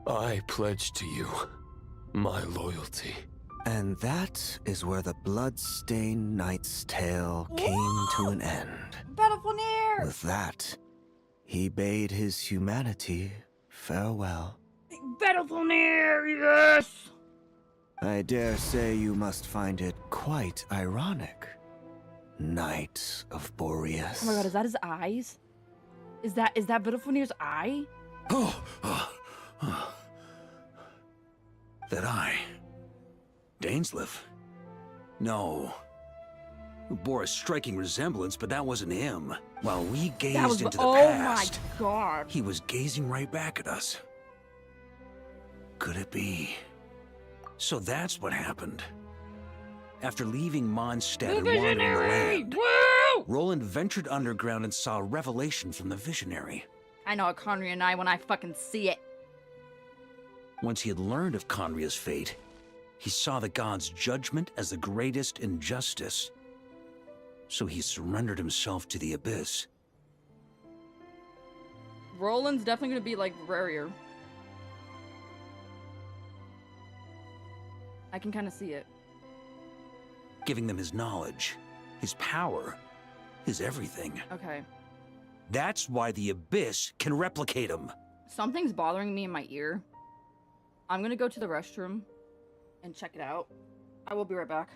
I pledge to you my loyalty. And that is where the blood-stained knight's tale came to an end. Battlefonier! With that, he bade his humanity farewell. Battlefonier, yes! I dare say you must find it quite ironic, Knight of Boreas. Oh my god, is that his eyes? Is that Battlefonier's eye? That eye. Dainsleif? No. It bore a striking resemblance, but that wasn't him. While we gazed into the past, oh my god. He was gazing right back at us. Could it be? So that's what happened. After leaving Mondstadt and wandering the land, Roland ventured underground and saw a revelation from the visionary. I know a Conry and I when I fucking see it. Once he had learned of Conria's fate, he saw the gods' judgment as the greatest injustice. So he surrendered himself to the Abyss. Roland's definitely gonna be like rarier. I can kind of see it. Giving them his knowledge, his power, his everything. Okay. That's why the Abyss can replicate him. Something's bothering me in my ear. I'm gonna go to the restroom and check it out. I will be right back.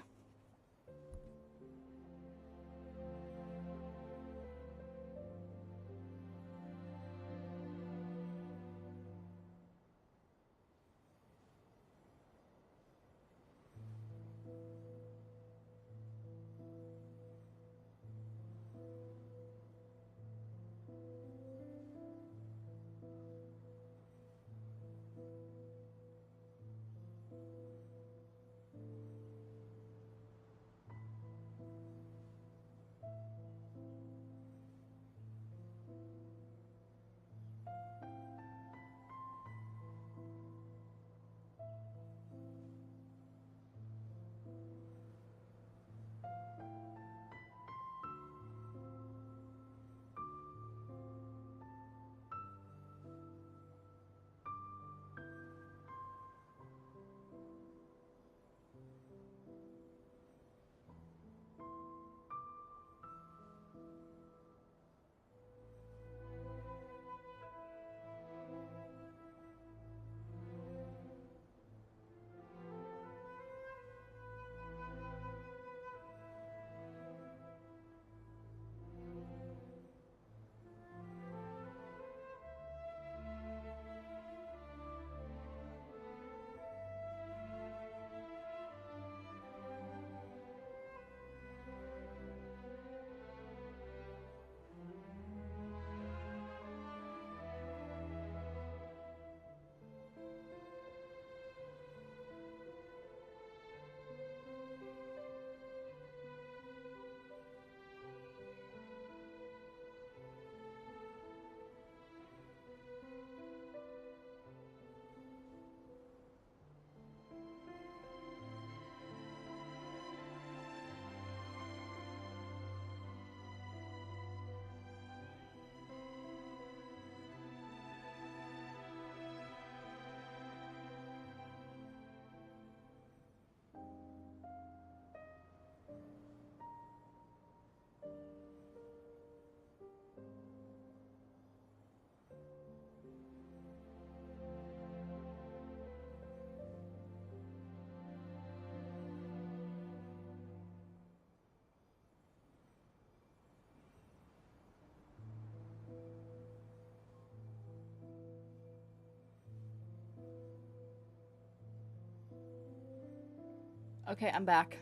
Okay, I'm back.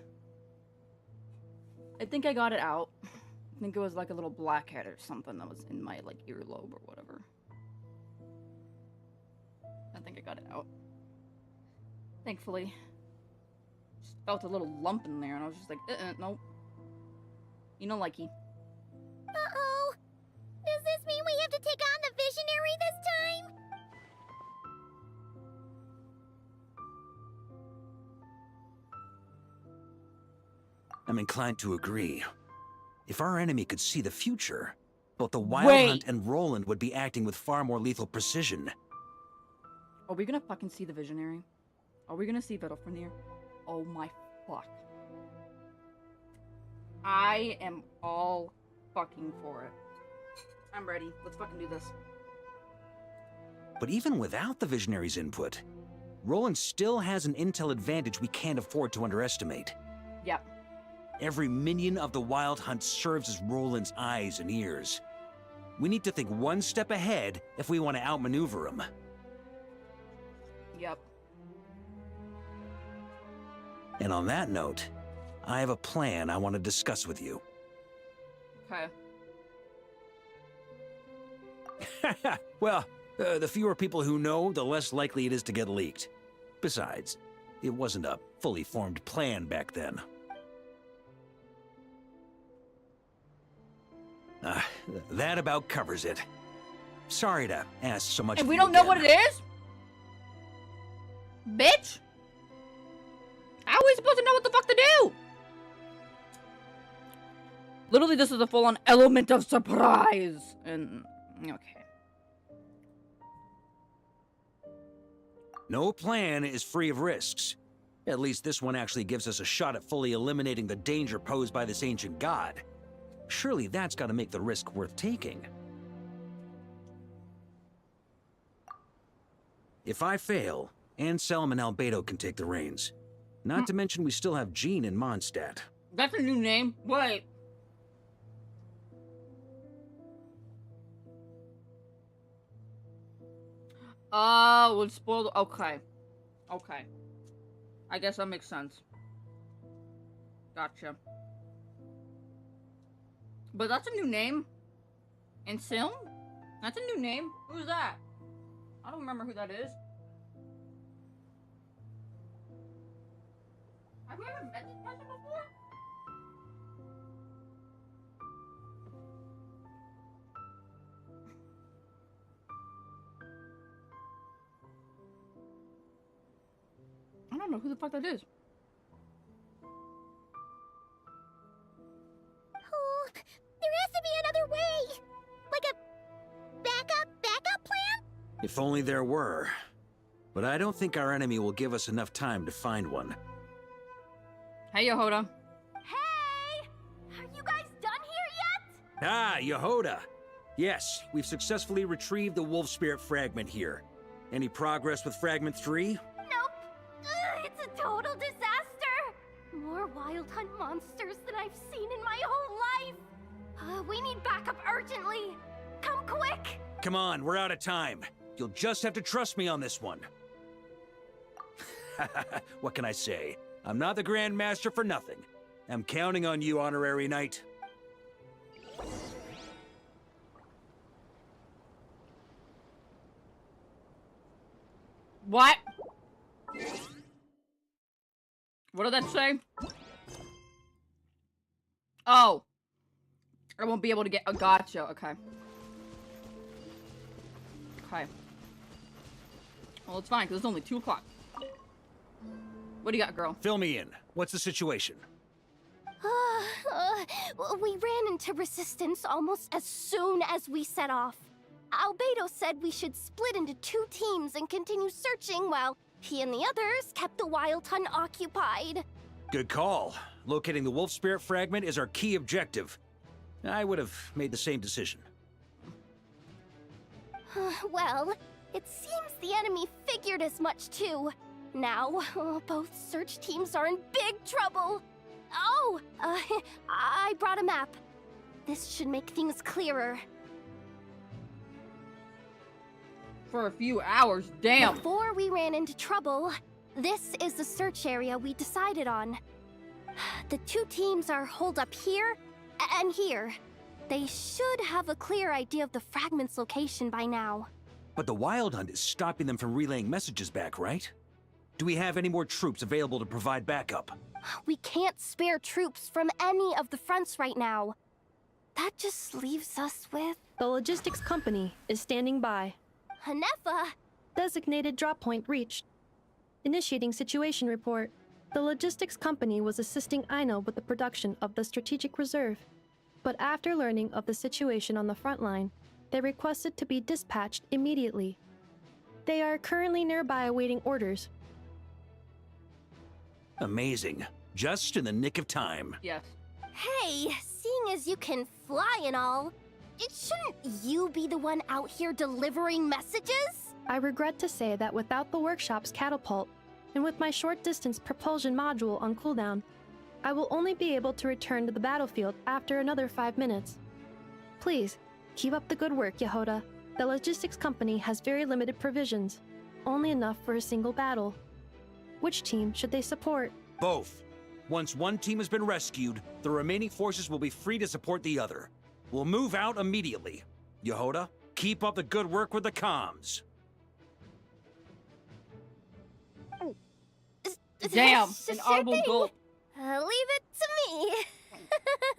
I think I got it out. I think it was like a little blackhead or something that was in my like earlobe or whatever. I think I got it out. Thankfully. Just felt a little lump in there, and I was just like, nope. You know, likey. Uh-oh. Does this mean we have to take on the Visionary this time? I'm inclined to agree. If our enemy could see the future, both the Wild Hunt and Roland would be acting with far more lethal precision. Are we gonna fucking see the Visionary? Are we gonna see Vittlefenir? Oh my fuck. I am all fucking for it. I'm ready. Let's fucking do this. But even without the Visionary's input, Roland still has an intel advantage we can't afford to underestimate. Yep. Every minion of the Wild Hunt serves as Roland's eyes and ears. We need to think one step ahead if we want to outmaneuver him. Yep. And on that note, I have a plan I want to discuss with you. Okay. Well, the fewer people who know, the less likely it is to get leaked. Besides, it wasn't a fully formed plan back then. That about covers it. Sorry to ask so much. And we don't know what it is? Bitch? How are we supposed to know what the fuck to do? Literally, this is a full-on element of surprise. And, okay. No plan is free of risks. At least this one actually gives us a shot at fully eliminating the danger posed by this ancient god. Surely that's got to make the risk worth taking. If I fail, Anselm and Albedo can take the reins. Not to mention we still have Jean and Mondstadt. That's a new name. Wait. We'll spoil. Okay. Okay. I guess that makes sense. Gotcha. But that's a new name. Anselm? That's a new name. Who's that? I don't remember who that is. Have you ever met this person before? I don't know who the fuck that is. Oh, there has to be another way. Like a backup plan? If only there were. But I don't think our enemy will give us enough time to find one. Hey, Yehoda. Hey! Are you guys done here yet? Ah, Yehoda. Yes, we've successfully retrieved the Wolf Spirit fragment here. Any progress with Fragment 3? Nope. It's a total disaster. More Wild Hunt monsters than I've seen in my whole life. We need backup urgently. Come quick. Come on, we're out of time. You'll just have to trust me on this one. What can I say? I'm not the Grand Master for nothing. I'm counting on you, Honorary Knight. What? What did that say? Oh. I won't be able to get a gotcha. Okay. Okay. Well, it's fine, because it's only 2 o'clock. What do you got, girl? Fill me in. What's the situation? We ran into resistance almost as soon as we set off. Albedo said we should split into 2 teams and continue searching while he and the others kept the Wild Hunt occupied. Good call. Locating the Wolf Spirit fragment is our key objective. I would have made the same decision. Well, it seems the enemy figured as much too. Now, both search teams are in big trouble. Oh, I brought a map. This should make things clearer. For a few hours, damn. Before we ran into trouble, this is the search area we decided on. The 2 teams are holed up here and here. They should have a clear idea of the fragment's location by now. But the Wild Hunt is stopping them from relaying messages back, right? Do we have any more troops available to provide backup? We can't spare troops from any of the fronts right now. That just leaves us with... The logistics company is standing by. Hanefa! Designated drop point reached. Initiating situation report. The logistics company was assisting Aino with the production of the strategic reserve. But after learning of the situation on the front line, they requested to be dispatched immediately. They are currently nearby awaiting orders. Amazing. Just in the nick of time. Yes. Hey, seeing as you can fly and all, shouldn't you be the one out here delivering messages? I regret to say that without the workshop's catapult, and with my short-distance propulsion module on cooldown, I will only be able to return to the battlefield after another 5 minutes. Please, keep up the good work, Yehoda. The logistics company has very limited provisions, only enough for a single battle. Which team should they support? Both. Once one team has been rescued, the remaining forces will be free to support the other. We'll move out immediately. Yehoda, keep up the good work with the comms. Damn, an audible gulp. Leave it to me.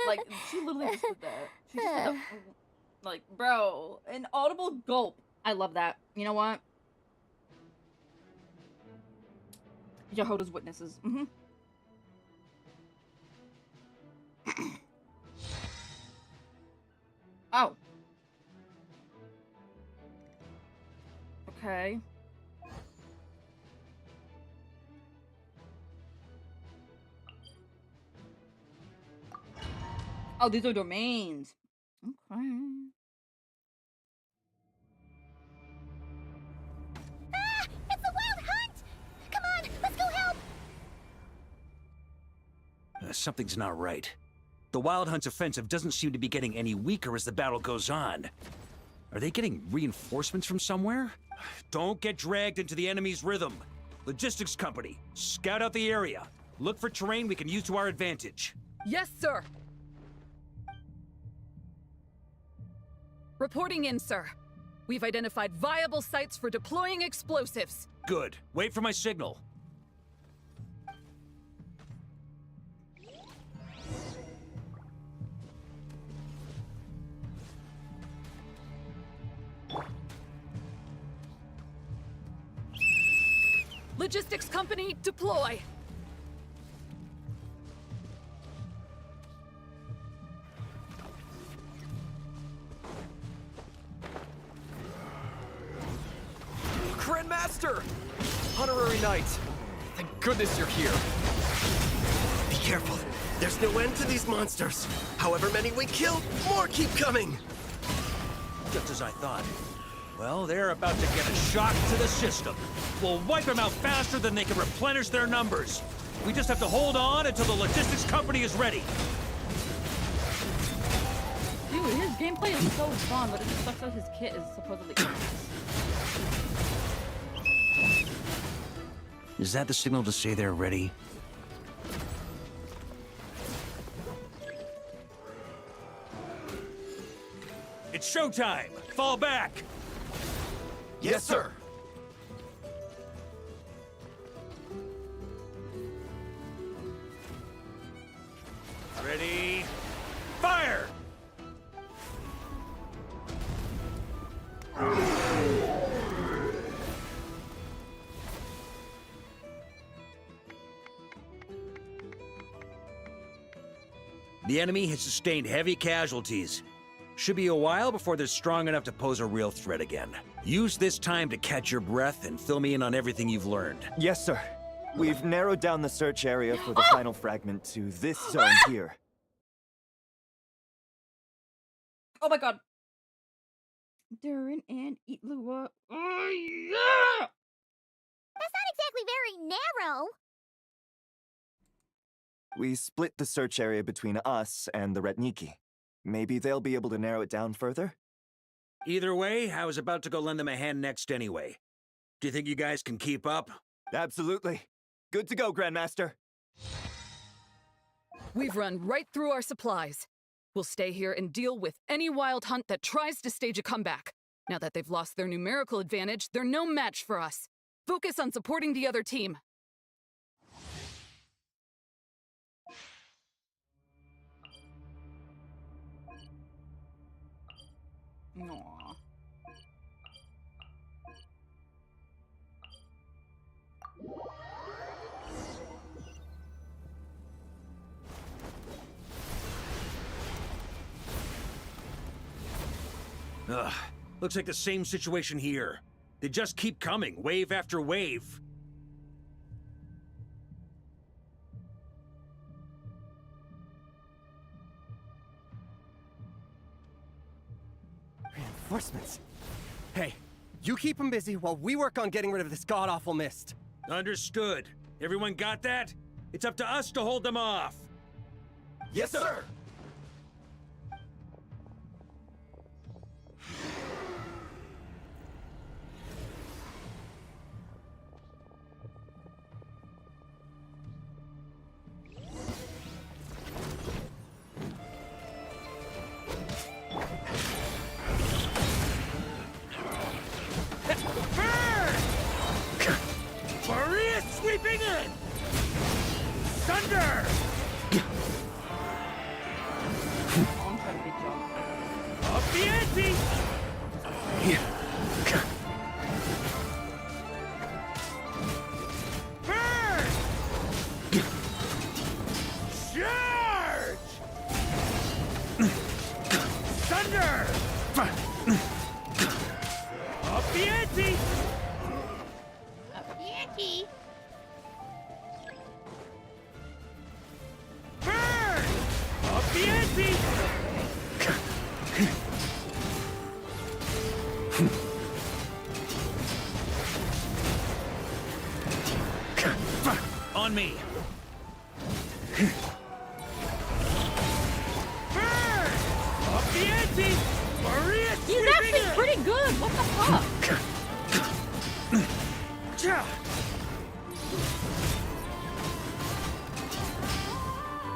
Like, she literally just did that. She just did that. Like, bro, an audible gulp. I love that. You know what? Yehoda's witnesses. Oh. Okay. Oh, these are domains. Okay. Ah! It's the Wild Hunt! Come on, let's go help! Something's not right. The Wild Hunt's offensive doesn't seem to be getting any weaker as the battle goes on. Are they getting reinforcements from somewhere? Don't get dragged into the enemy's rhythm. Logistics company, scout out the area. Look for terrain we can use to our advantage. Yes, sir. Reporting in, sir. We've identified viable sites for deploying explosives. Good. Wait for my signal. Logistics company, deploy! Grandmaster! Honorary Knight! Thank goodness you're here! Be careful. There's no end to these monsters. However many we kill, more keep coming! Just as I thought. Well, they're about to get a shock to the system. We'll wipe them out faster than they can replenish their numbers. We just have to hold on until the logistics company is ready. Dude, his gameplay is so fun, but it just sucks that his kit is supposedly Is that the signal to say they're ready? It's showtime! Fall back! Yes, sir! Ready? Fire! The enemy has sustained heavy casualties. Should be a while before they're strong enough to pose a real threat again. Use this time to catch your breath and fill me in on everything you've learned. Yes, sir. We've narrowed down the search area for the final fragment to this zone here. Oh my god. Durin and Itlua. Oh yeah! That's not exactly very narrow. We split the search area between us and the Retniki. Maybe they'll be able to narrow it down further? Either way, I was about to go lend them a hand next anyway. Do you think you guys can keep up? Absolutely. Good to go, Grandmaster. We've run right through our supplies. We'll stay here and deal with any Wild Hunt that tries to stage a comeback. Now that they've lost their numerical advantage, they're no match for us. Focus on supporting the other team. Aww. Ugh. Looks like the same situation here. They just keep coming, wave after wave. Reinforcements. Hey, you keep them busy while we work on getting rid of this god-awful mist. Understood. Everyone got that? It's up to us to hold them off. Yes, sir! Sweeping in! Thunder! Up the ante! Burn! Charge! Thunder! Up the ante! Up the ante! Up the ante! On me! Burn! Up the ante! Maria, he's actually pretty good! What the fuck?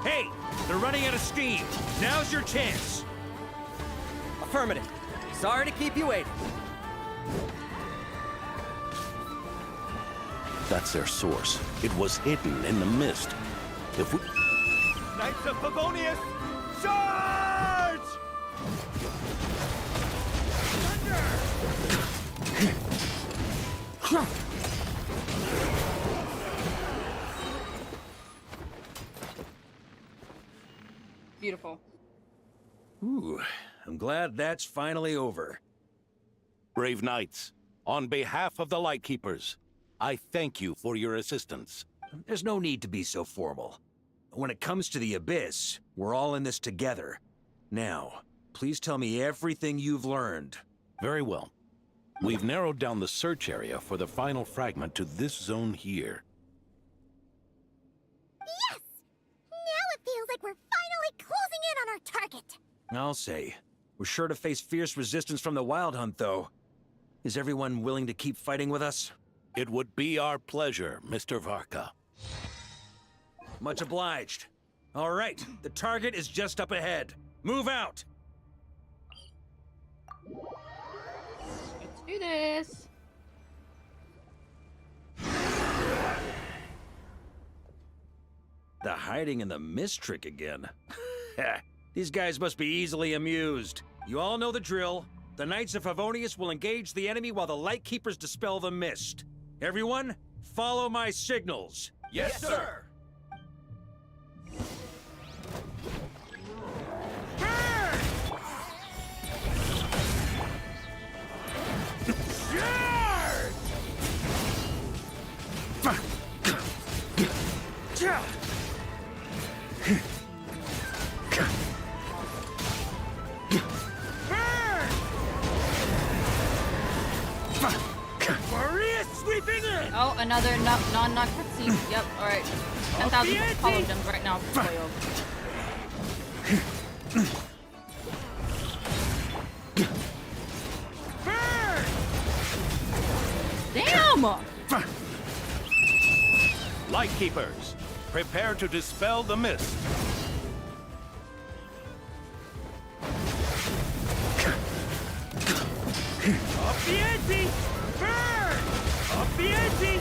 Hey! They're running out of steam. Now's your chance. Affirmative. Sorry to keep you waiting. That's their source. It was hidden in the mist. If we... Knights of Favonius, charge! Thunder! Beautiful. Ooh, I'm glad that's finally over. Brave knights, on behalf of the Lightkeepers, I thank you for your assistance. There's no need to be so formal. When it comes to the Abyss, we're all in this together. Now, please tell me everything you've learned. Very well. We've narrowed down the search area for the final fragment to this zone here. Yes! Now it feels like we're finally closing in on our target. I'll say. We're sure to face fierce resistance from the Wild Hunt, though. Is everyone willing to keep fighting with us? It would be our pleasure, Mr. Varka. Much obliged. All right, the target is just up ahead. Move out! Let's do this. The hiding in the mist trick again. These guys must be easily amused. You all know the drill. The Knights of Favonius will engage the enemy while the Lightkeepers dispel the mist. Everyone, follow my signals. Yes, sir! Maria sweeping in! Oh, another non-knock cutscene. Yep, alright. 10,000 hollow gems right now for spoiled. Damn! Lightkeepers, prepare to dispel the mist. Up the ante! Burn! Up the ante!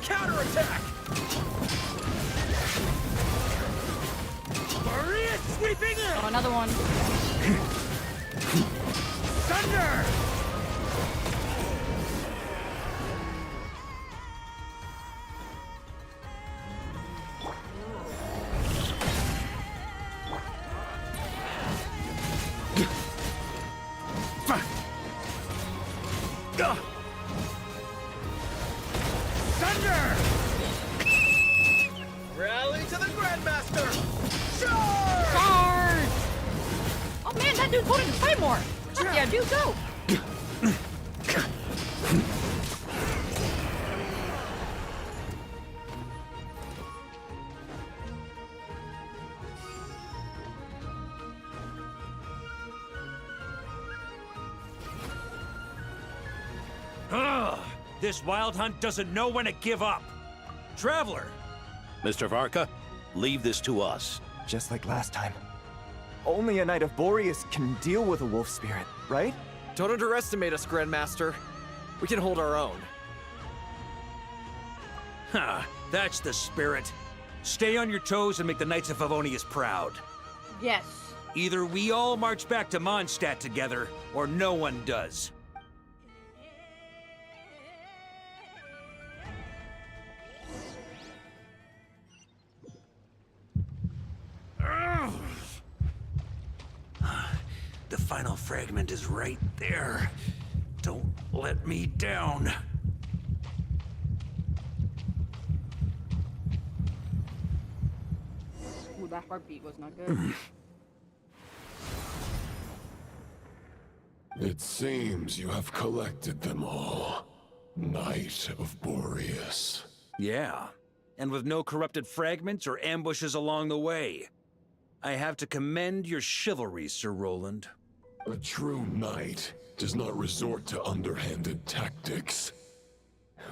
counterattack! Maria sweeping in! Oh, another one. Thunder! Thunder! Rally to the Grandmaster! Charge! Charge! Oh man, that dude's holding the fight more. Yeah, dude, go. Ugh! This wild hunt doesn't know when to give up. Traveler! Mr. Varka, leave this to us. Just like last time. Only a Knight of Boreas can deal with a wolf spirit, right? Don't underestimate us, Grandmaster. We can hold our own. Ha! That's the spirit. Stay on your toes and make the Knights of Favonius proud. Yes. Either we all march back to Mondstadt together, or no one does. The final fragment is right there. Don't let me down. Ooh, that heartbeat was not good. It seems you have collected them all. Knight of Boreas. Yeah, and with no corrupted fragments or ambushes along the way. I have to commend your chivalry, Sir Roland. A true knight does not resort to underhanded tactics.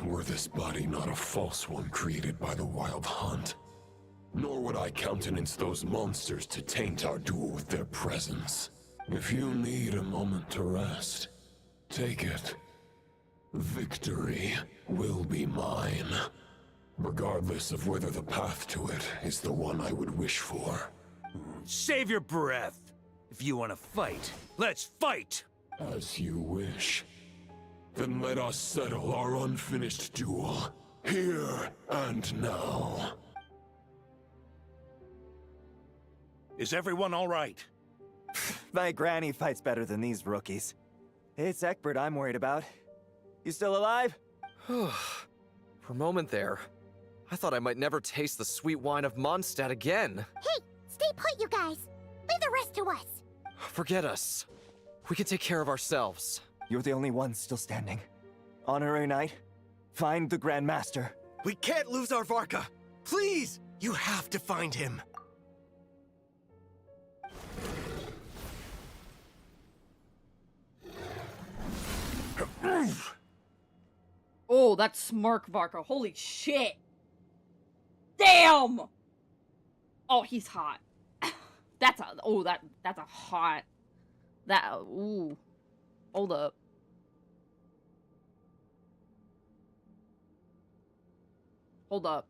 Were this body not a false one created by the Wild Hunt, nor would I countenance those monsters to taint our duel with their presence. If you need a moment to rest, take it. Victory will be mine, regardless of whether the path to it is the one I would wish for. Save your breath. If you want to fight, let's fight! As you wish. Then let us settle our unfinished duel, here and now. Is everyone all right? My granny fights better than these rookies. It's Egbert I'm worried about. You still alive? For a moment there, I thought I might never taste the sweet wine of Mondstadt again. Hey, stay put, you guys. Leave the rest to us. Forget us. We can take care of ourselves. You're the only one still standing. Honorary Knight, find the Grand Master. We can't lose our Varka. Please, you have to find him. Oh, that's Smirk Varka. Holy shit. Damn! Oh, he's hot. That's a hot. Ooh. Hold up. Hold up.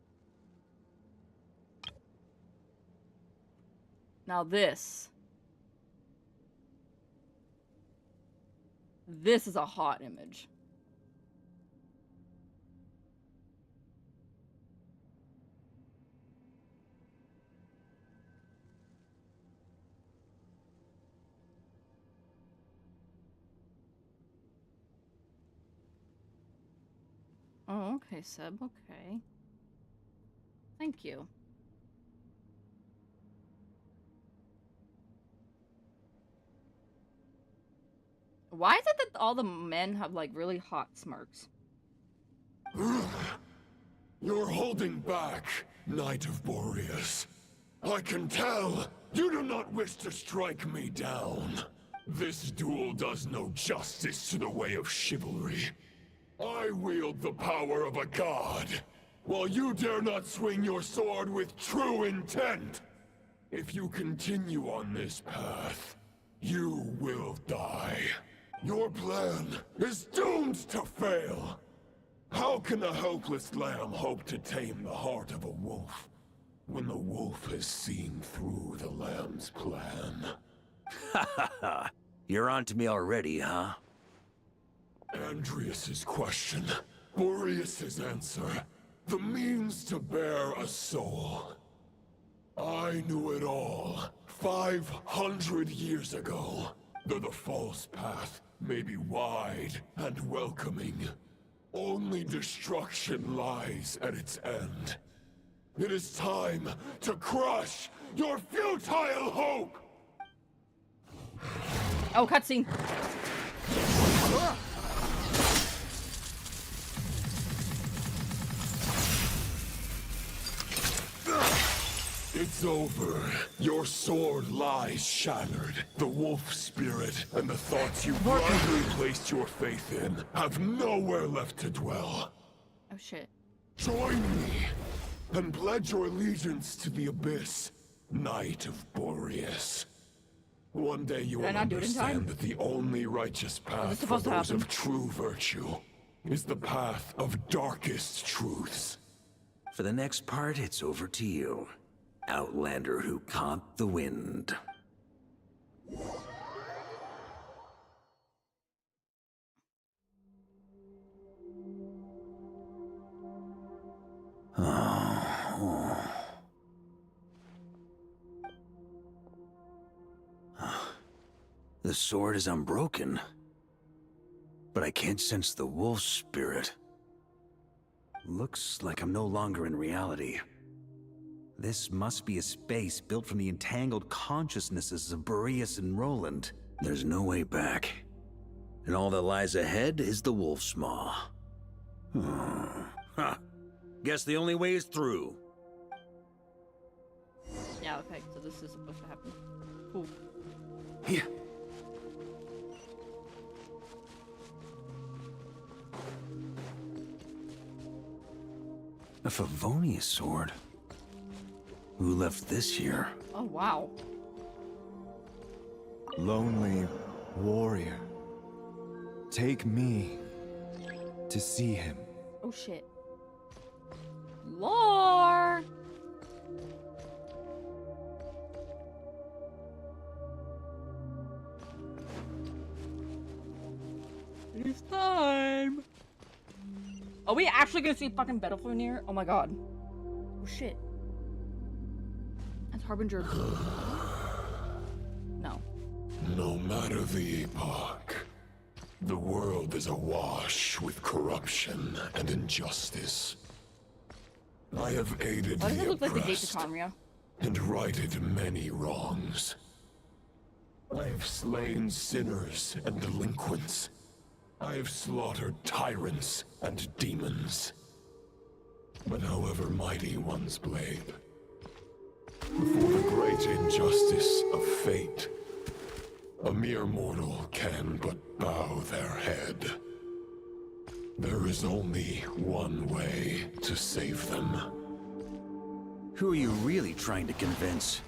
Now this. This is a hot image. Oh, okay, Seb, okay. Thank you. Why is it that all the men have, like, really hot smirks? You're holding back, Knight of Boreas. I can tell you do not wish to strike me down. This duel does no justice to the way of chivalry. I wield the power of a god, while you dare not swing your sword with true intent. If you continue on this path, you will die. Your plan is doomed to fail. How can a helpless lamb hope to tame the heart of a wolf when the wolf has seen through the lamb's plan? Ha ha ha. You're on to me already, huh? Andrias's question, Boreas's answer, the means to bear a soul. I knew it all 500 years ago. Though the false path may be wide and welcoming, only destruction lies at its end. It is time to crush your futile hope! Oh, cutscene. It's over. Your sword lies shattered. The wolf spirit and the thoughts you blindly placed your faith in have nowhere left to dwell. Oh shit. Join me and pledge your allegiance to the abyss, Knight of Boreas. One day you will understand that the only righteous path for those of true virtue is the path of darkest truths. For the next part, it's over to you. Outlander who caught the wind. The sword is unbroken, but I can't sense the wolf spirit. Looks like I'm no longer in reality. This must be a space built from the entangled consciousnesses of Boreas and Roland. There's no way back. And all that lies ahead is the wolf's maw. Huh. Guess the only way is through. Yeah, okay, so this is supposed to happen. Cool. Yeah. A Favonius sword. Who left this here? Oh, wow. Lonely warrior, take me to see him. Oh shit. Lore! It's time! Are we actually gonna see fucking Battlefield? Oh my god. Oh shit. That's Harbinger. No. No matter the epoch, the world is awash with corruption and injustice. I have aided Why does it the look like the gate to oppressed Conria? and righted many wrongs. I have slain sinners and delinquents. I have slaughtered tyrants and demons. But however mighty one's blade, before the great injustice of fate, a mere mortal can but bow their head. There is only one way to save them. Who are you really trying to convince?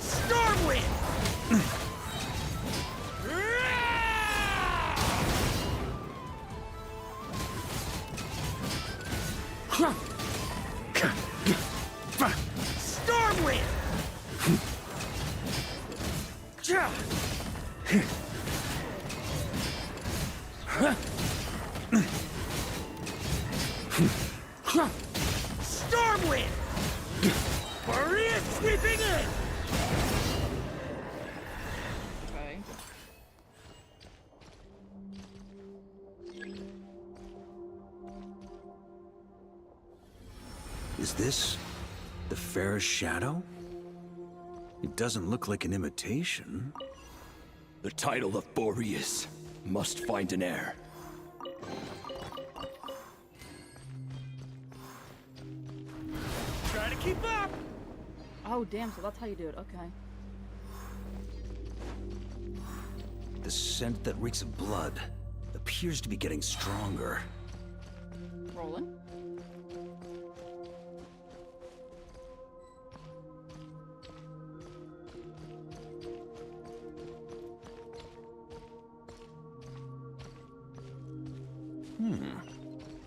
Stormwind! Stormwind! Stormwind! Boreas sweeping in! Okay. Is this the fairest shadow? It doesn't look like an imitation. The title of Boreas must find an heir. Try to keep up! Oh, damn, so that's how you do it. Okay. The scent that reeks of blood appears to be getting stronger. Rolling.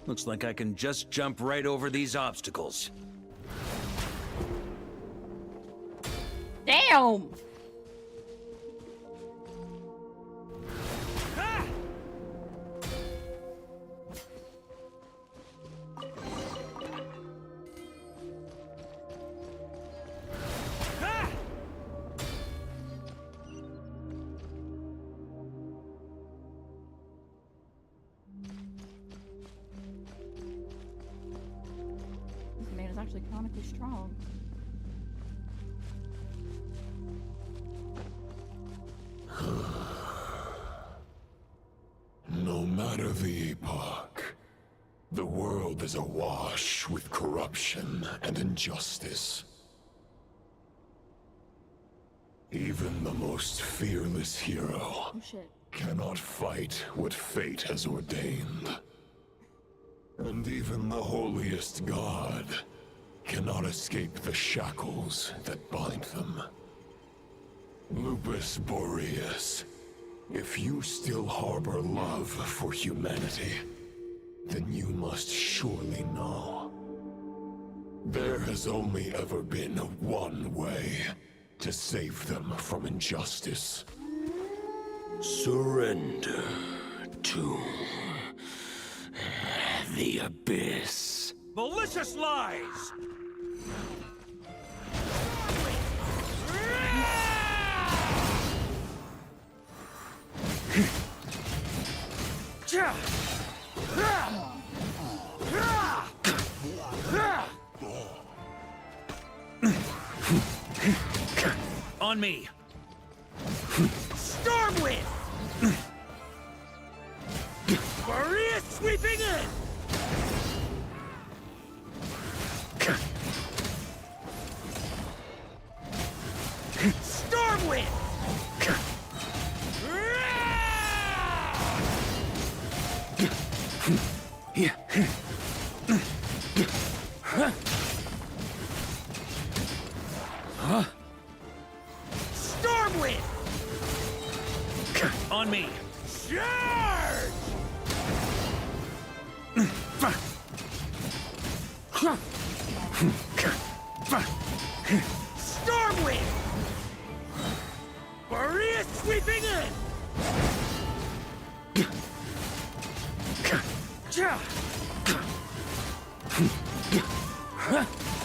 Looks like I can just jump right over these obstacles. Damn! This man is actually chronically strong. No matter the epoch, the world is awash with corruption and injustice. Even the most fearless hero cannot fight what fate has ordained. And even the holiest god cannot escape the shackles that bind them. Lupus Boreas, if you still harbor love for humanity, then you must surely know. There has only ever been one way to save them from injustice. Surrender to the abyss. Malicious lies! On me! Stormwind! Maria sweeping in! Stormwind! Stormwind! On me! Charge! Stormwind! Maria sweeping in!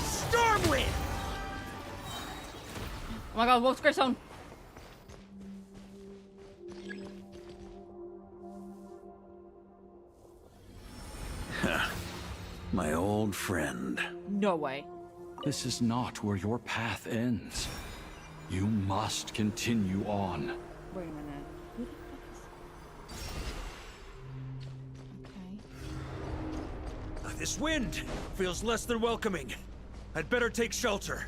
Stormwind! Oh my god, Wolf's Great Zone! My old friend. No way. This is not where your path ends. You must continue on. Wait a minute. Who the fuck is... This wind feels less than welcoming. I'd better take shelter.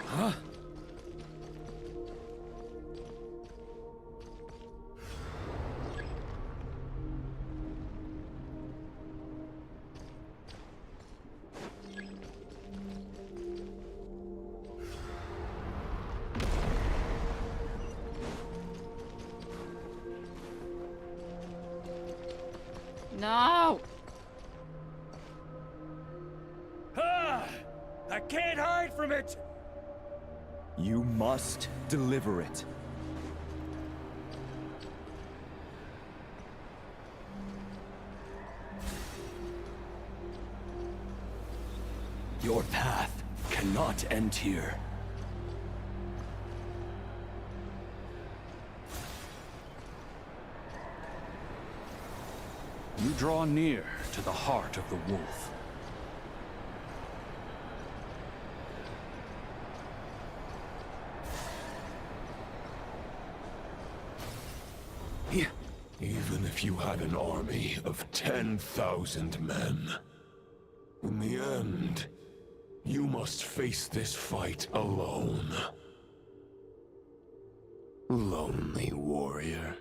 Huh? No! Ah! I can't hide from it! You must deliver it. Your path cannot end here. You draw near to the heart of the wolf. Even if you had an army of 10,000 men, in the end, you must face this fight alone. Lonely warrior.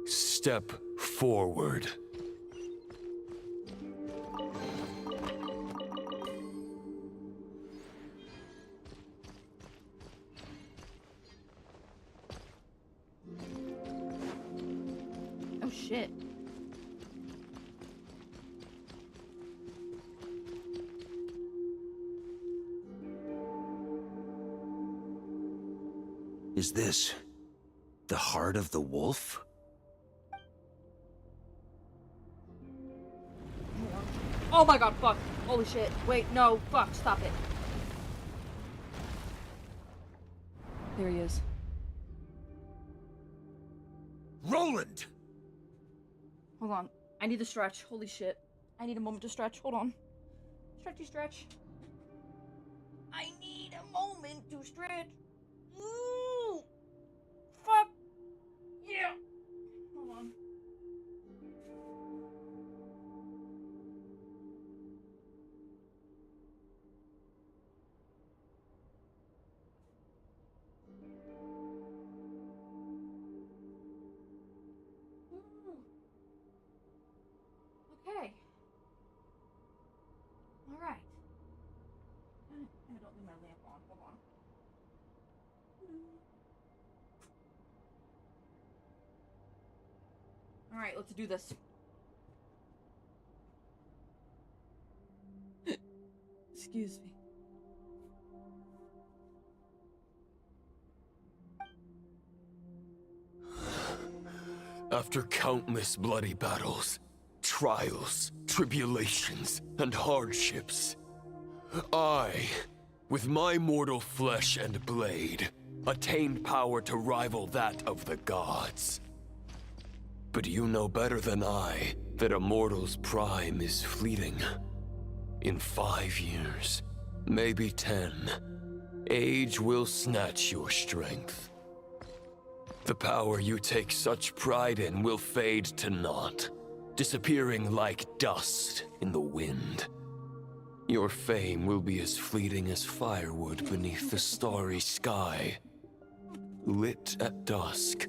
Step forward. shit. Is this the heart of the wolf? Oh my god, fuck. Holy shit. Wait, no, fuck, stop it. There he is. Roland! Hold on. I need to stretch. Holy shit. I need a moment to stretch. Hold on. Stretchy stretch. I need a moment to stretch. Ooh. Fuck. Yeah. Hold on. Okay. Alright. I don't leave my lamp on. Hold on. Alright, let's do this. Excuse me. After countless bloody battles, trials, tribulations, and hardships, I, with my mortal flesh and blade, attained power to rival that of the gods. But you know better than I that a mortal's prime is fleeting. In 5 years, maybe 10, age will snatch your strength. The power you take such pride in will fade to naught, disappearing like dust in the wind. Your fame will be as fleeting as firewood beneath the starry sky, lit at dusk,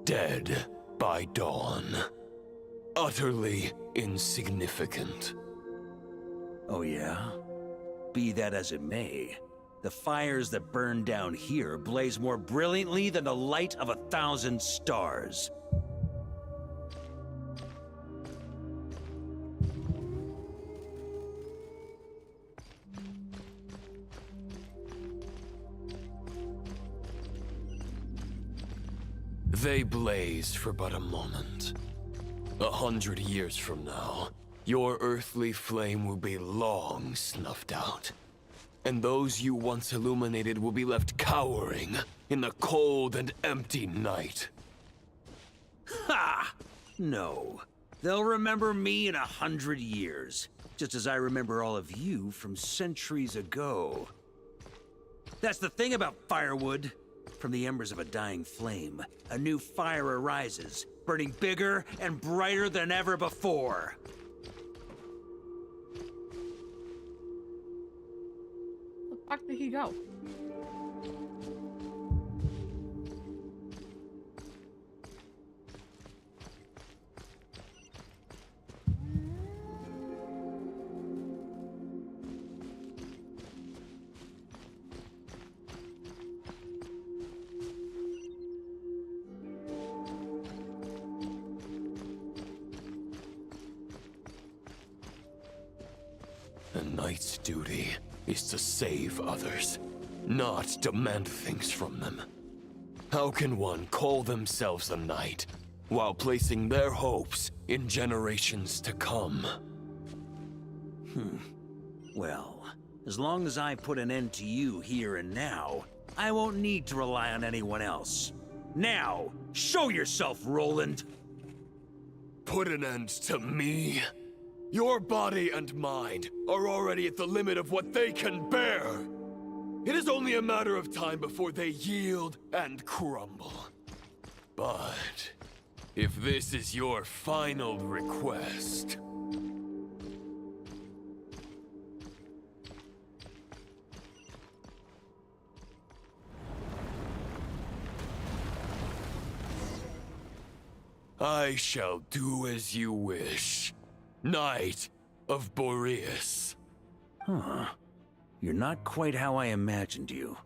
dead by dawn. Utterly insignificant. Oh yeah? Be that as it may, the fires that burn down here blaze more brilliantly than the light of 1,000 stars. They blaze for but a moment. 100 years from now, your earthly flame will be long snuffed out. And those you once illuminated will be left cowering in the cold and empty night. Ha! No. They'll remember me in 100 years, just as I remember all of you from centuries ago. That's the thing about firewood. From the embers of a dying flame, a new fire arises, burning bigger and brighter than ever before. Where the fuck did he go? A knight's duty is to save others, not demand things from them. How can one call themselves a knight while placing their hopes in generations to come? Well, as long as I put an end to you here and now, I won't need to rely on anyone else. Now, show yourself, Roland! Put an end to me? Your body and mind are already at the limit of what they can bear. It is only a matter of time before they yield and crumble. But if this is your final request... I shall do as you wish. Knight of Boreas. Huh. You're not quite how I imagined you.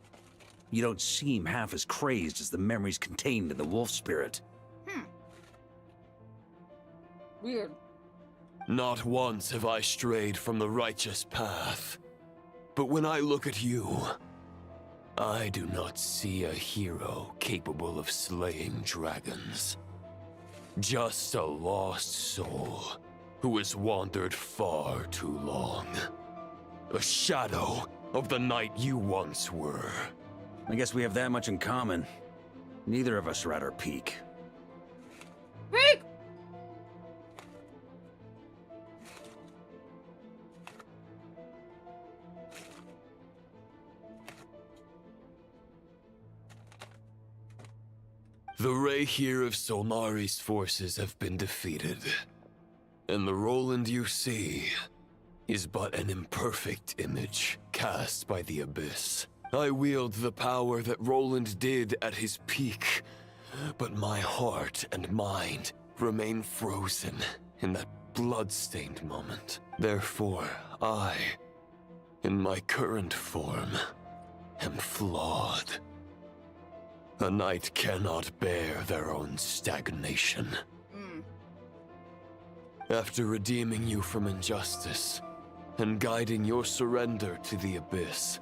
You don't seem half as crazed as the memories contained in the wolf spirit. Weird. Not once have I strayed from the righteous path. But when I look at you, I do not see a hero capable of slaying dragons. Just a lost soul who has wandered far too long. A shadow of the knight you once were. I guess we have that much in common. Neither of us are at our peak. Peak! The Rayhir of Solnari's forces have been defeated. And the Roland you see is but an imperfect image cast by the Abyss. I wield the power that Roland did at his peak, but my heart and mind remain frozen in that blood-stained moment. Therefore, I, in my current form, am flawed. A knight cannot bear their own stagnation. After redeeming you from injustice and guiding your surrender to the Abyss,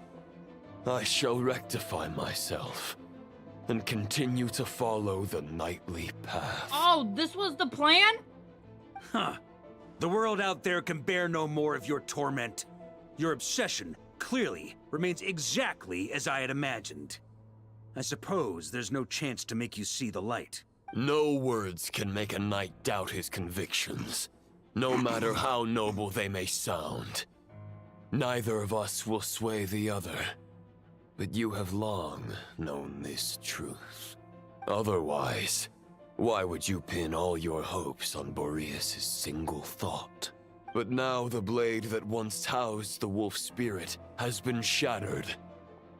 I shall rectify myself and continue to follow the knightly path. Oh, this was the plan? Huh. The world out there can bear no more of your torment. Your obsession, clearly, remains exactly as I had imagined. I suppose there's no chance to make you see the light. No words can make a knight doubt his convictions, no matter how noble they may sound. Neither of us will sway the other. But you have long known this truth. Otherwise, why would you pin all your hopes on Boreas' single thought? But now the blade that once housed the wolf spirit has been shattered,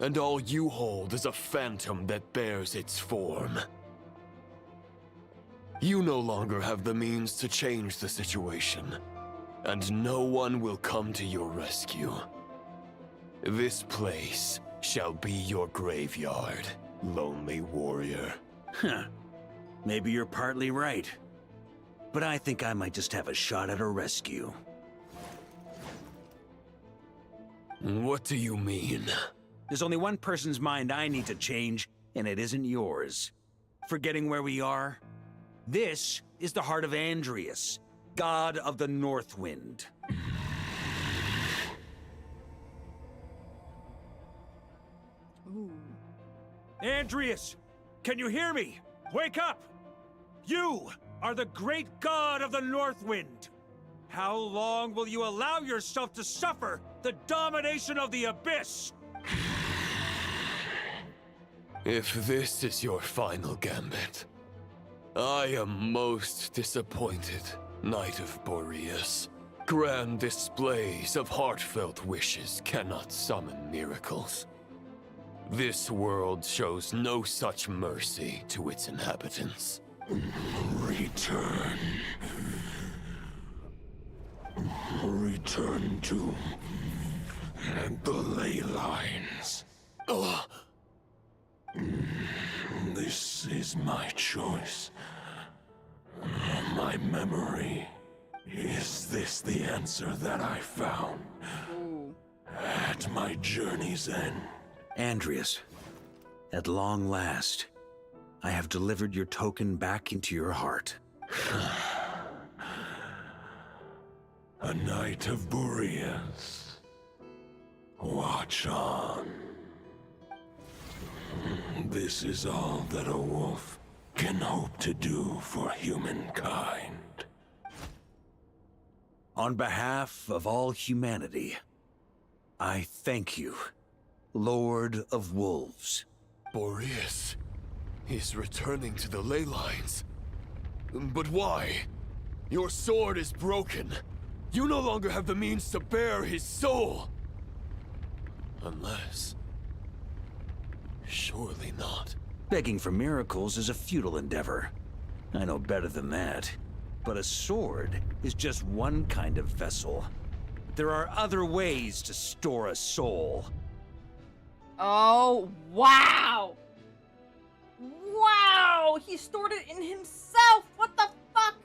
and all you hold is a phantom that bears its form. You no longer have the means to change the situation, and no one will come to your rescue. This place shall be your graveyard, lonely warrior. Huh. Maybe you're partly right. But I think I might just have a shot at a rescue. What do you mean? There's only one person's mind I need to change, and it isn't yours. Forgetting where we are? This is the heart of Andrias, god of the North Wind. Ooh. Andrias, can you hear me? Wake up! You are the great god of the North Wind. How long will you allow yourself to suffer the domination of the Abyss? If this is your final gambit, I am most disappointed, Knight of Boreas. Grand displays of heartfelt wishes cannot summon miracles. This world shows no such mercy to its inhabitants. Return. Return to the ley lines. This is my choice. My memory. Is this the answer that I found at my journey's end? Andrias, at long last, I have delivered your token back into your heart. A Knight of Boreas. Watch on. This is all that a wolf can hope to do for humankind. On behalf of all humanity, I thank you, Lord of Wolves. Boreas is returning to the ley lines. But why? Your sword is broken. You no longer have the means to bear his soul. Unless... surely not. Begging for miracles is a futile endeavor. I know better than that. But a sword is just one kind of vessel. There are other ways to store a soul. Oh, wow! Wow! He stored it in himself! What the fuck?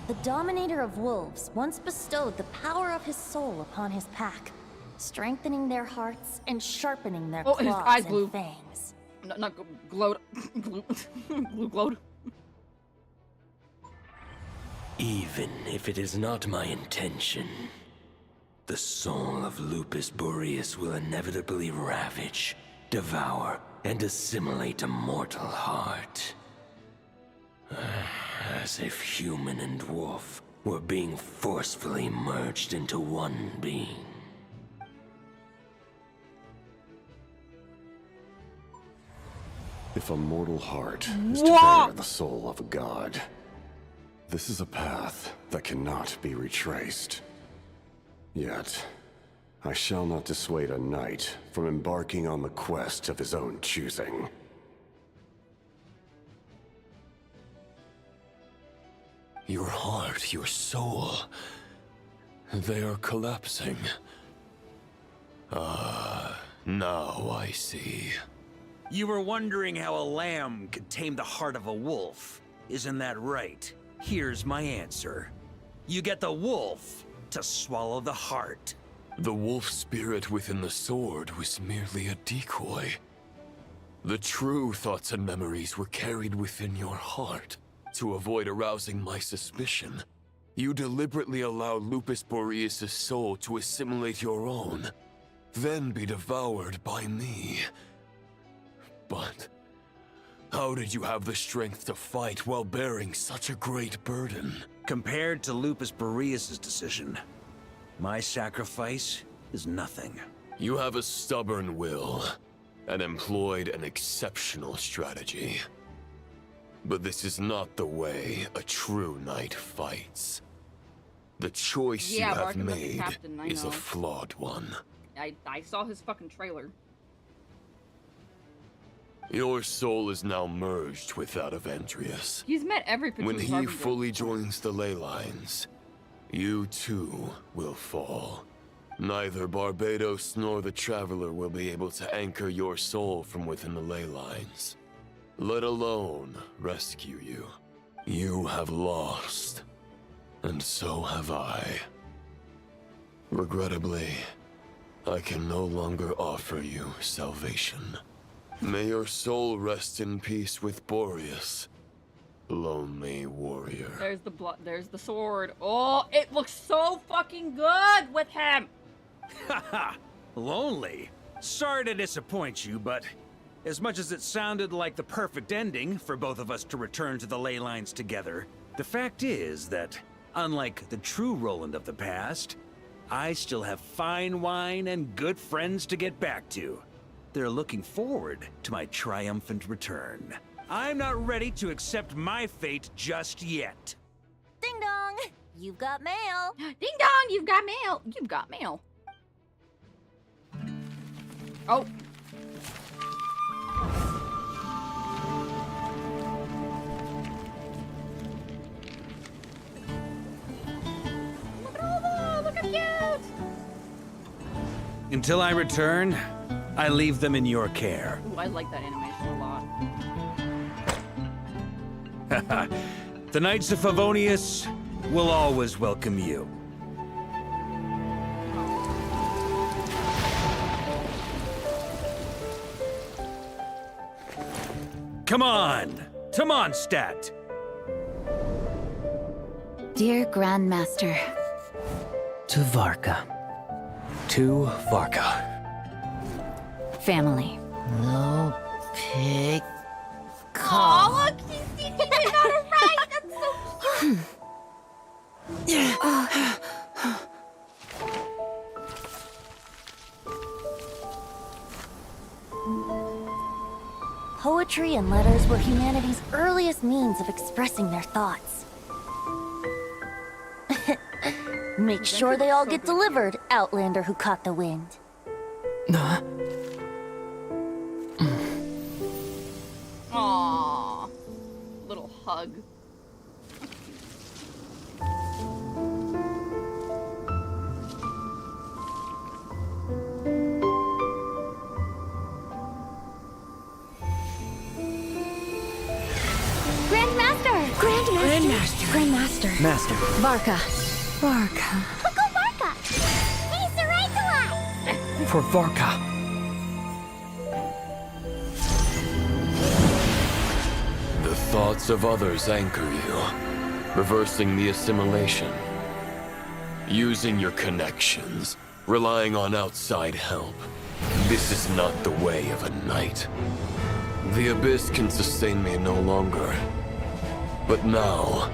The Dominator of Wolves once bestowed the power of his soul upon his pack, strengthening their hearts and sharpening their claws his eyes and glowed. fangs. Not glowed. Glowed. Even if it is not my intention, the soul of Lupus Boreas will inevitably ravage, devour, and assimilate a mortal heart. As if human and wolf were being forcefully merged into one being. If a mortal heart is to bear the soul of a god, this is a path that cannot be retraced. Yet, I shall not dissuade a knight from embarking on the quest of his own choosing. Your heart, your soul, they are collapsing. Now I see. You were wondering how a lamb could tame the heart of a wolf. Isn't that right? Here's my answer. You get the wolf to swallow the heart. The wolf spirit within the sword was merely a decoy. The true thoughts and memories were carried within your heart. To avoid arousing my suspicion, you deliberately allowed Lupus Boreas' soul to assimilate your own, then be devoured by me. But how did you have the strength to fight while bearing such a great burden? Compared to Lupus Boreas' decision, my sacrifice is nothing. You have a stubborn will, and employed an exceptional strategy. But this is not the way a true knight fights. The choice you have Varka's made the captain, I is know. a flawed one. I saw his fucking trailer. Your soul is now merged with that of Andreas. He's met every When Patu's he Harbinger. fully joins the ley lines, you too will fall. Neither Barbados nor the Traveler will be able to anchor your soul from within the ley lines, let alone rescue you. You have lost, and so have I. Regrettably, I can no longer offer you salvation. May your soul rest in peace with Boreas, lonely warrior. There's the blood. There's the sword. Oh, it looks so fucking good with him. Haha, lonely. Sorry to disappoint you, but as much as it sounded like the perfect ending for both of us to return to the ley lines together, the fact is that, unlike the true Roland of the past, I still have fine wine and good friends to get back to. They're looking forward to my triumphant return. I'm not ready to accept my fate just yet. Ding dong! You've got mail! Ding dong! You've got mail! You've got mail. Oh. Look at all those! Look how cute! Until I return, I leave them in your care. Ooh, I like that animation a lot. The Knights of Favonius will always welcome you. Come on, to Mondstadt. Dear Grandmaster. To Varka. To Varka. Family. No pig. Oh, look! He got it right! That's so Poetry and letters were humanity's earliest means of expressing their thoughts. Make sure they all get delivered, Outlander who caught the wind. Aww. Little hug. Grandmaster! Grandmaster! Master. Varka. Varka. Uncle Varka! He's the right to us! For Varka. The thoughts of others anchor you, reversing the assimilation. Using your connections, relying on outside help. This is not the way of a knight. The Abyss can sustain me no longer. But now,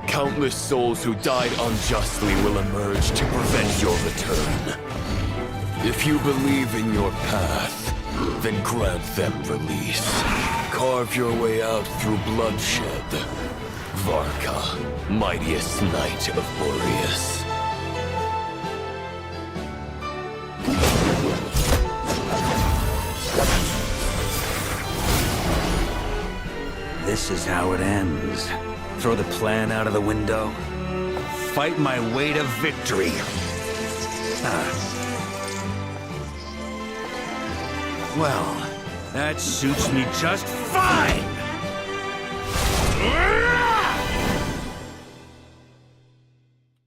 countless souls who died unjustly will emerge to prevent your return. If you believe in your path, then grant them release. Carve your way out through bloodshed. Varka, mightiest knight of Boreas. This is how it ends. Throw the plan out of the window. Fight my way to victory. Well, that suits me just fine!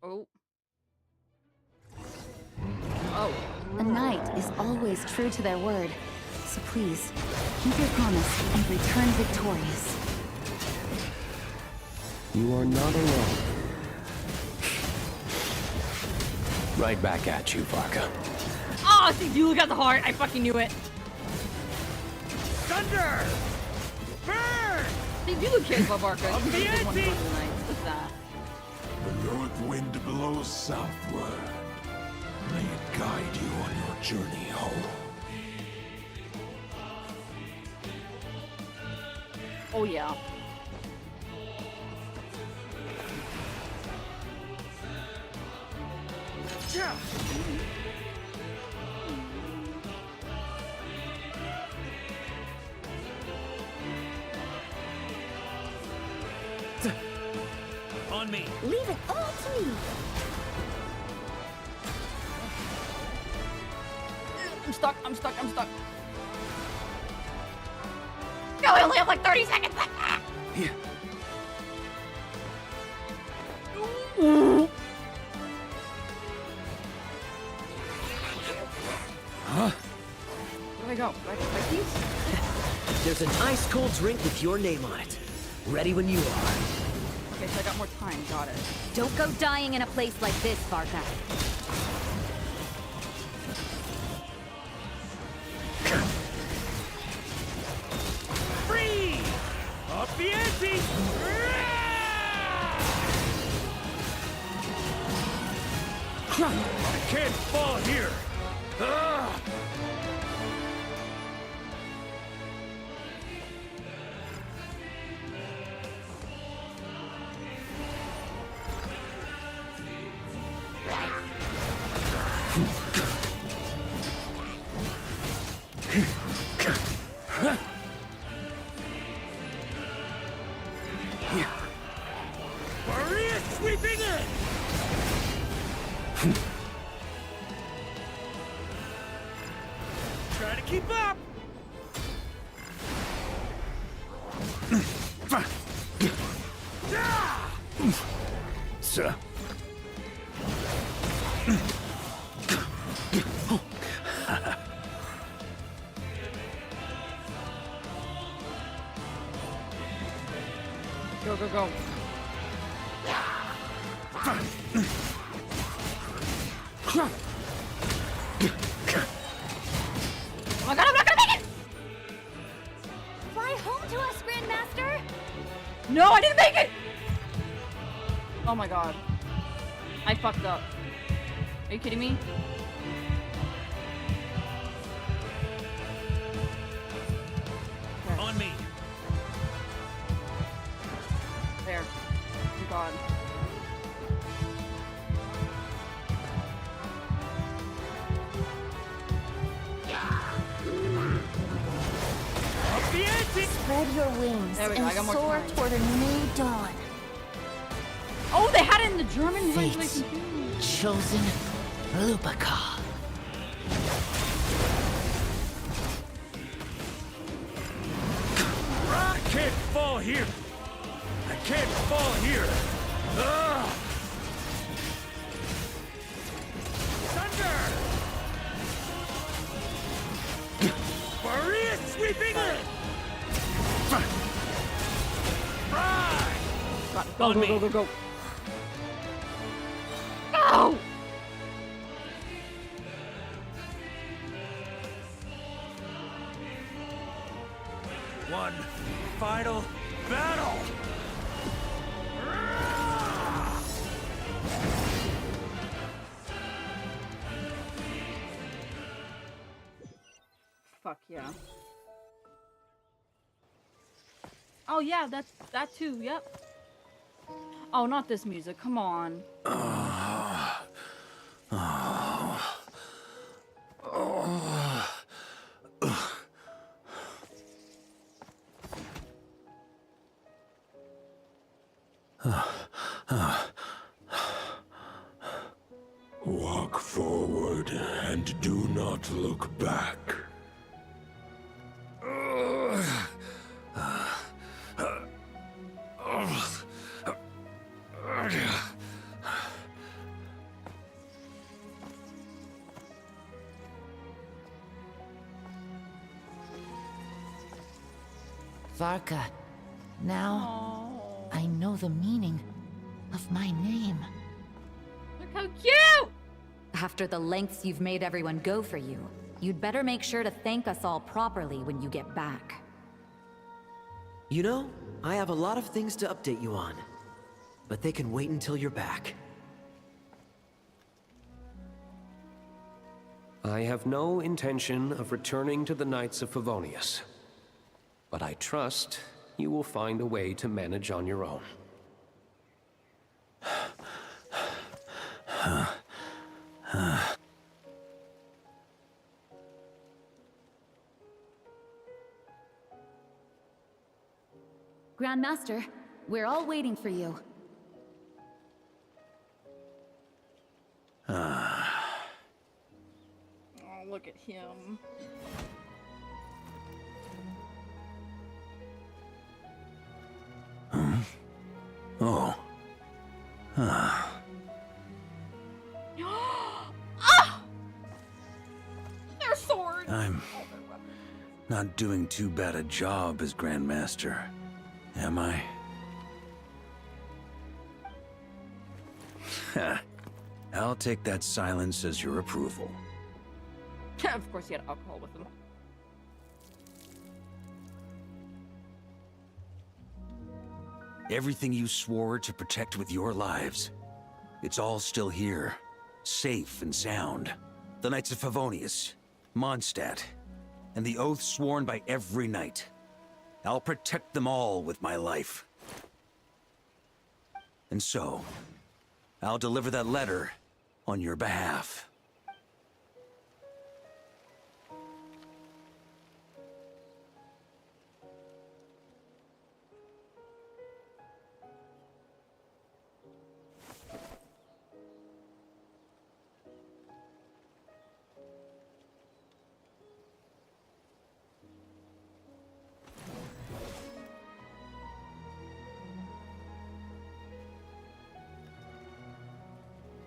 Oh. Oh. A knight is always true to their word. So please, keep your promise and return victorious. You are not alone. Right back at you, Varka. Oh, see, you got the heart. I fucking knew it. Thunder! Burn! See, you cares about Varka. He's a good one for the night. What's that? The north wind blows southward. May it guide you on your journey home. Oh, yeah. On me. Leave it all to me. I'm stuck. I'm stuck. I'm stuck. No, I only have like 30 seconds left. Here. Huh? Where do I go? Do I take these? There's an ice-cold drink with your name on it. Ready when you are. Okay, so I got more time. Got it. Don't go dying in a place like this, Varka. Free! Up the ante! I can't fall here! Ah! Maria sweeping in! Try to keep up! Sir. Go, go, go. Oh my god, I'm not gonna make it! Fly home to us, Grandmaster! No, I didn't make it! Oh my god. I fucked up. Are you kidding me? Okay. On me. There. Oh god. Up the ante! Spread your wings There we go, I got and more soar time. toward a new dawn. Oh, they had it in the German Fate. translation too. Chosen Lupaka. I can't fall here! I can't fall here! Thunder! Maria sweeping in! Right! Go, go, go, go, go. Ow! One final battle! Fuck yeah. Oh yeah, that's that too, yep. Oh, not this music, come on. Walk forward and do not look back. Varka, now I know the meaning of my name. Look how cute! After the lengths you've made everyone go for you, you'd better make sure to thank us all properly when you get back. You know, I have a lot of things to update you on, but they can wait until you're back. I have no intention of returning to the Knights of Favonius, but I trust you will find a way to manage on your own. Grandmaster, we're all waiting for you. Oh, look at him. Oh. Ah! Their swords! I'm not doing too bad a job as Grandmaster, am I? I'll take that silence as your approval. Of course he had alcohol with him. Everything you swore to protect with your lives, it's all still here, safe and sound. The Knights of Favonius, Mondstadt, and the oath sworn by every knight. I'll protect them all with my life. And so, I'll deliver that letter on your behalf.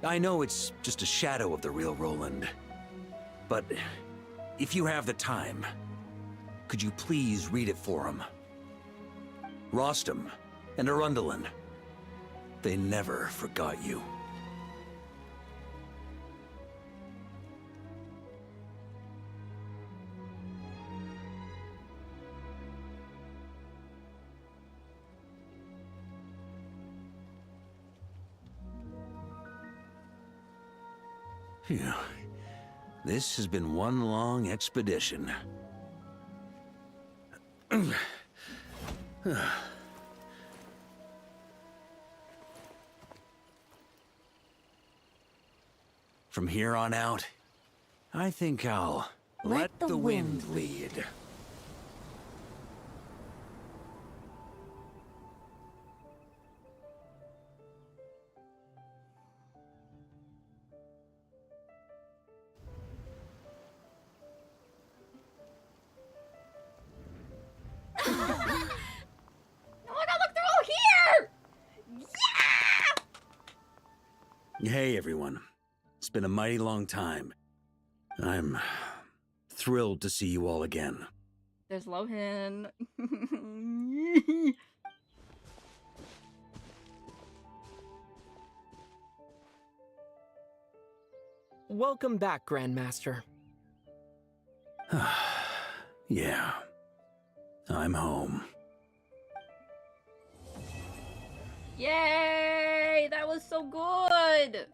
I know it's just a shadow of the real Roland, but if you have the time, could you please read it for him? Rostam and Arundelen, they never forgot you. Phew. This has been one long expedition. From here on out, I think I'll let the wind lead. Oh my god, look, they're all here! Yeah! Hey, everyone. It's been a mighty long time. I'm thrilled to see you all again. There's Lohan. Welcome back, Grandmaster. Yeah. I'm home. Yay! That was so good!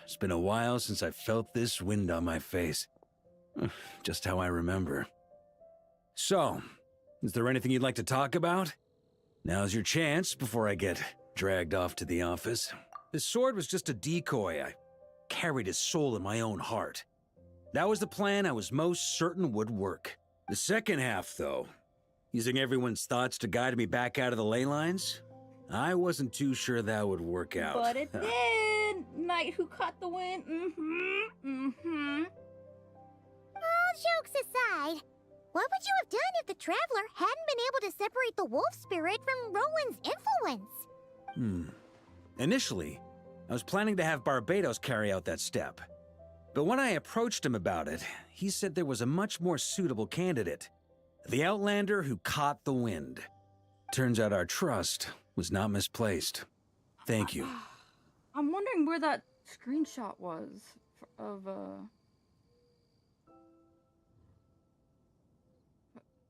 It's been a while since I felt this wind on my face. Just how I remember. So, is there anything you'd like to talk about? Now's your chance before I get dragged off to the office. His sword was just a decoy. I carried his soul in my own heart. That was the plan I was most certain would work. The second half, though, using everyone's thoughts to guide me back out of the ley lines, I wasn't too sure that would work out. But it did! Knight who caught the wind. All jokes aside, what would you have done if the Traveler hadn't been able to separate the wolf spirit from Roland's influence? Initially, I was planning to have Barbatos carry out that step. But when I approached him about it, he said there was a much more suitable candidate. The Outlander who caught the wind. Turns out our trust was not misplaced. Thank you. I'm wondering where that screenshot was of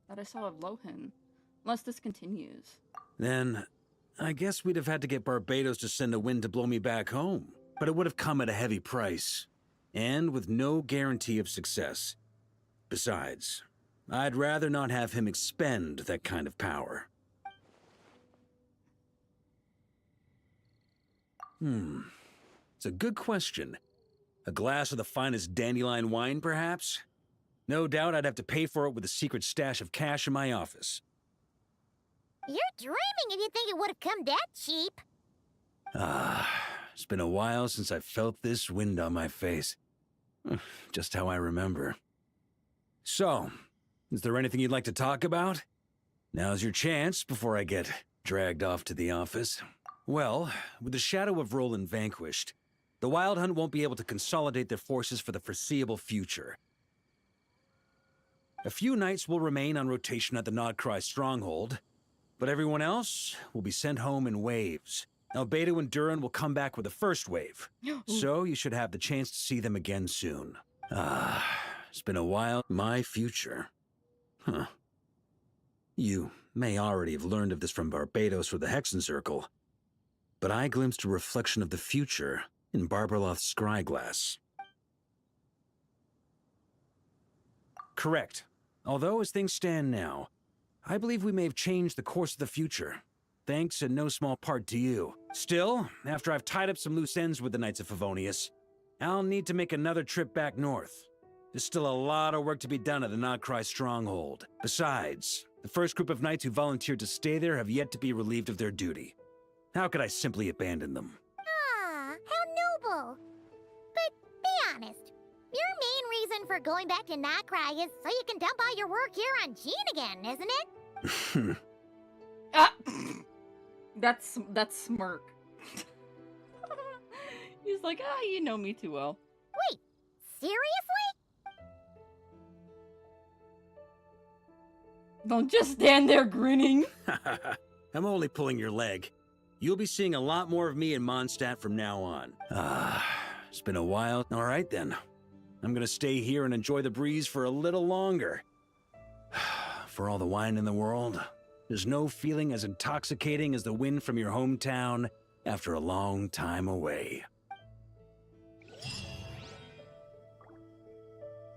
that I saw of Lohan. Unless this continues. Then, I guess we'd have had to get Barbatos to send a wind to blow me back home. But it would have come at a heavy price. And with no guarantee of success. Besides, I'd rather not have him expend that kind of power. It's a good question. A glass of the finest dandelion wine, perhaps? No doubt I'd have to pay for it with a secret stash of cash in my office. You're dreaming if you think it would have come that cheap. It's been a while since I felt this wind on my face. Just how I remember. So, is there anything you'd like to talk about? Now's your chance before I get dragged off to the office. Well, with the shadow of Roland vanquished, the Wild Hunt won't be able to consolidate their forces for the foreseeable future. A few knights will remain on rotation at the Nodcry stronghold, but everyone else will be sent home in waves. Albedo and Duran will come back with the first wave, so you should have the chance to see them again soon. It's been a while. My future. You may already have learned of this from Barbatos or the Hexen Circle, but I glimpsed a reflection of the future in Barbarloth's scryglass. Correct. Although, as things stand now, I believe we may have changed the course of the future. Thanks in no small part to you. Still, after I've tied up some loose ends with the Knights of Favonius, I'll need to make another trip back north. There's still a lot of work to be done at the Nodcry stronghold. Besides, the first group of knights who volunteered to stay there have yet to be relieved of their duty. How could I simply abandon them? How noble. But be honest, your main reason for going back to Nodcry is so you can dump all your work here on Jean again, isn't it? That's smirk. He's like, you know me too well. Wait, seriously? Don't just stand there grinning. I'm only pulling your leg. You'll be seeing a lot more of me in Mondstadt from now on. It's been a while. All right, then. I'm gonna stay here and enjoy the breeze for a little longer. For all the wine in the world, there's no feeling as intoxicating as the wind from your hometown after a long time away. Is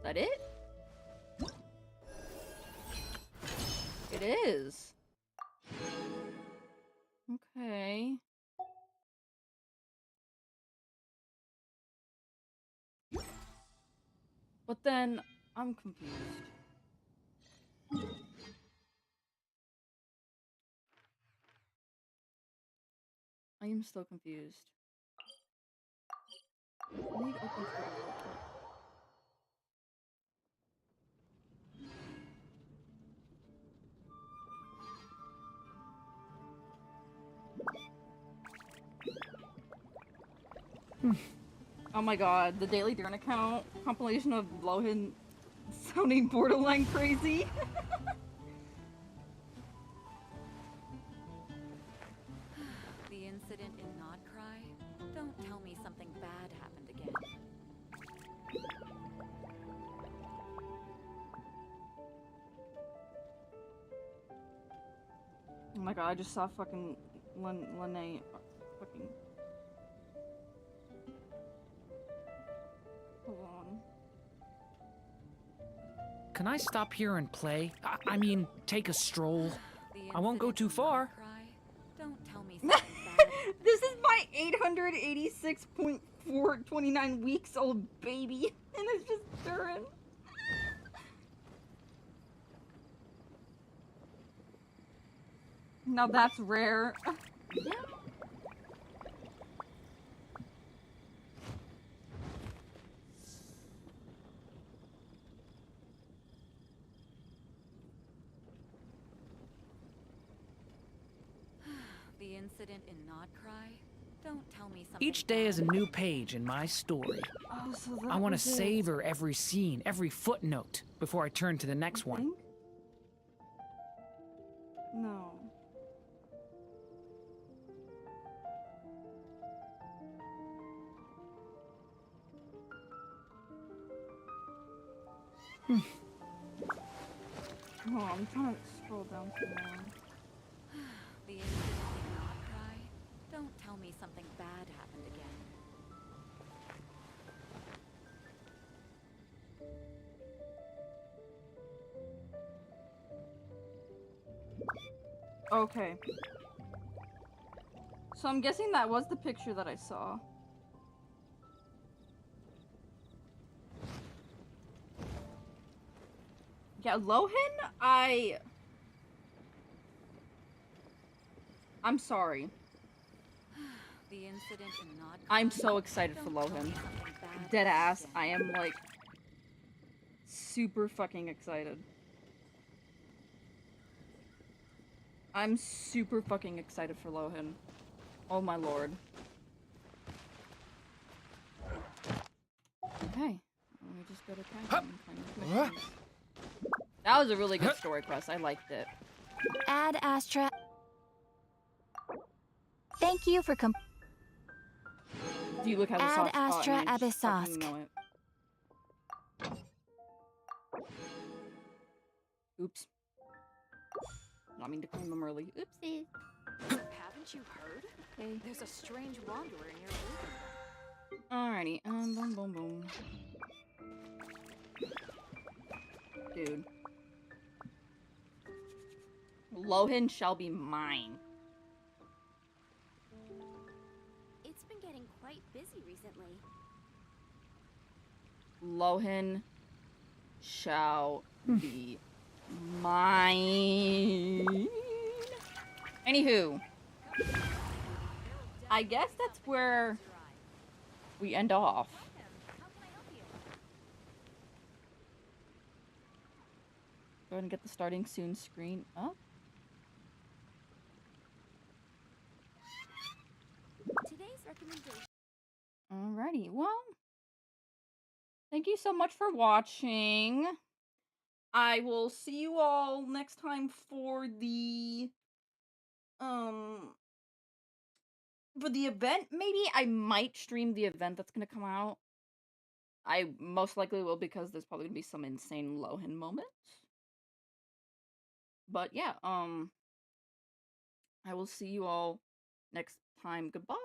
that it? It is. Okay. But then, I'm confused. I am still confused. I need to open Twitter real quick. Oh my god, the Daily Dern account compilation of Lohan sounding borderline crazy. The incident in Nodcry? Don't tell me something bad happened again. Oh my god, I just saw fucking Lene fucking... Hold on. Can I stop here and play? I mean, take a stroll. I won't go too far. Don't tell me something bad. This is my 886.429 weeks old baby, and it's just Durin. Now that's rare. The incident in Nodcry? Don't tell me something Each day is a new page in my story. Oh, so I want to was it. savor every scene, every footnote, before I turn to the next one. No. Oh, I'm trying to scroll down some more. The incident in Nodcry? Don't tell me something bad happened again. Okay. So I'm guessing that was the picture that I saw. Yeah, Lohan, I'm sorry. The incident in Nodcry? I'm so excited for Lohan. Dead ass. I am like super fucking excited. I'm super fucking excited for Lohan. Oh my lord. Okay. Let me just go to time and claim these missions. That was a really good story quest. I liked it. Ad Astra. Thank you for Do you look at the Ad sauce? Astra I just fucking Abyssosk. know it. Oops. Not mean to claim them early. Oopsie. Haven't you heard? Okay. There's a strange wanderer in your building. Alrighty. Boom, boom, boom. Dude. Lohan shall be mine. It's been getting quite busy recently. Lohan shall be mine. Anywho, I guess that's where we end off. Go ahead and get the starting soon screen up. Today's recommendation. Alrighty, well, thank you so much for watching. I will see you all next time for the event. Maybe I might stream the event that's gonna come out. I most likely will, because there's probably gonna be some insane Lohan moments. But yeah, I will see you all next time. Goodbye.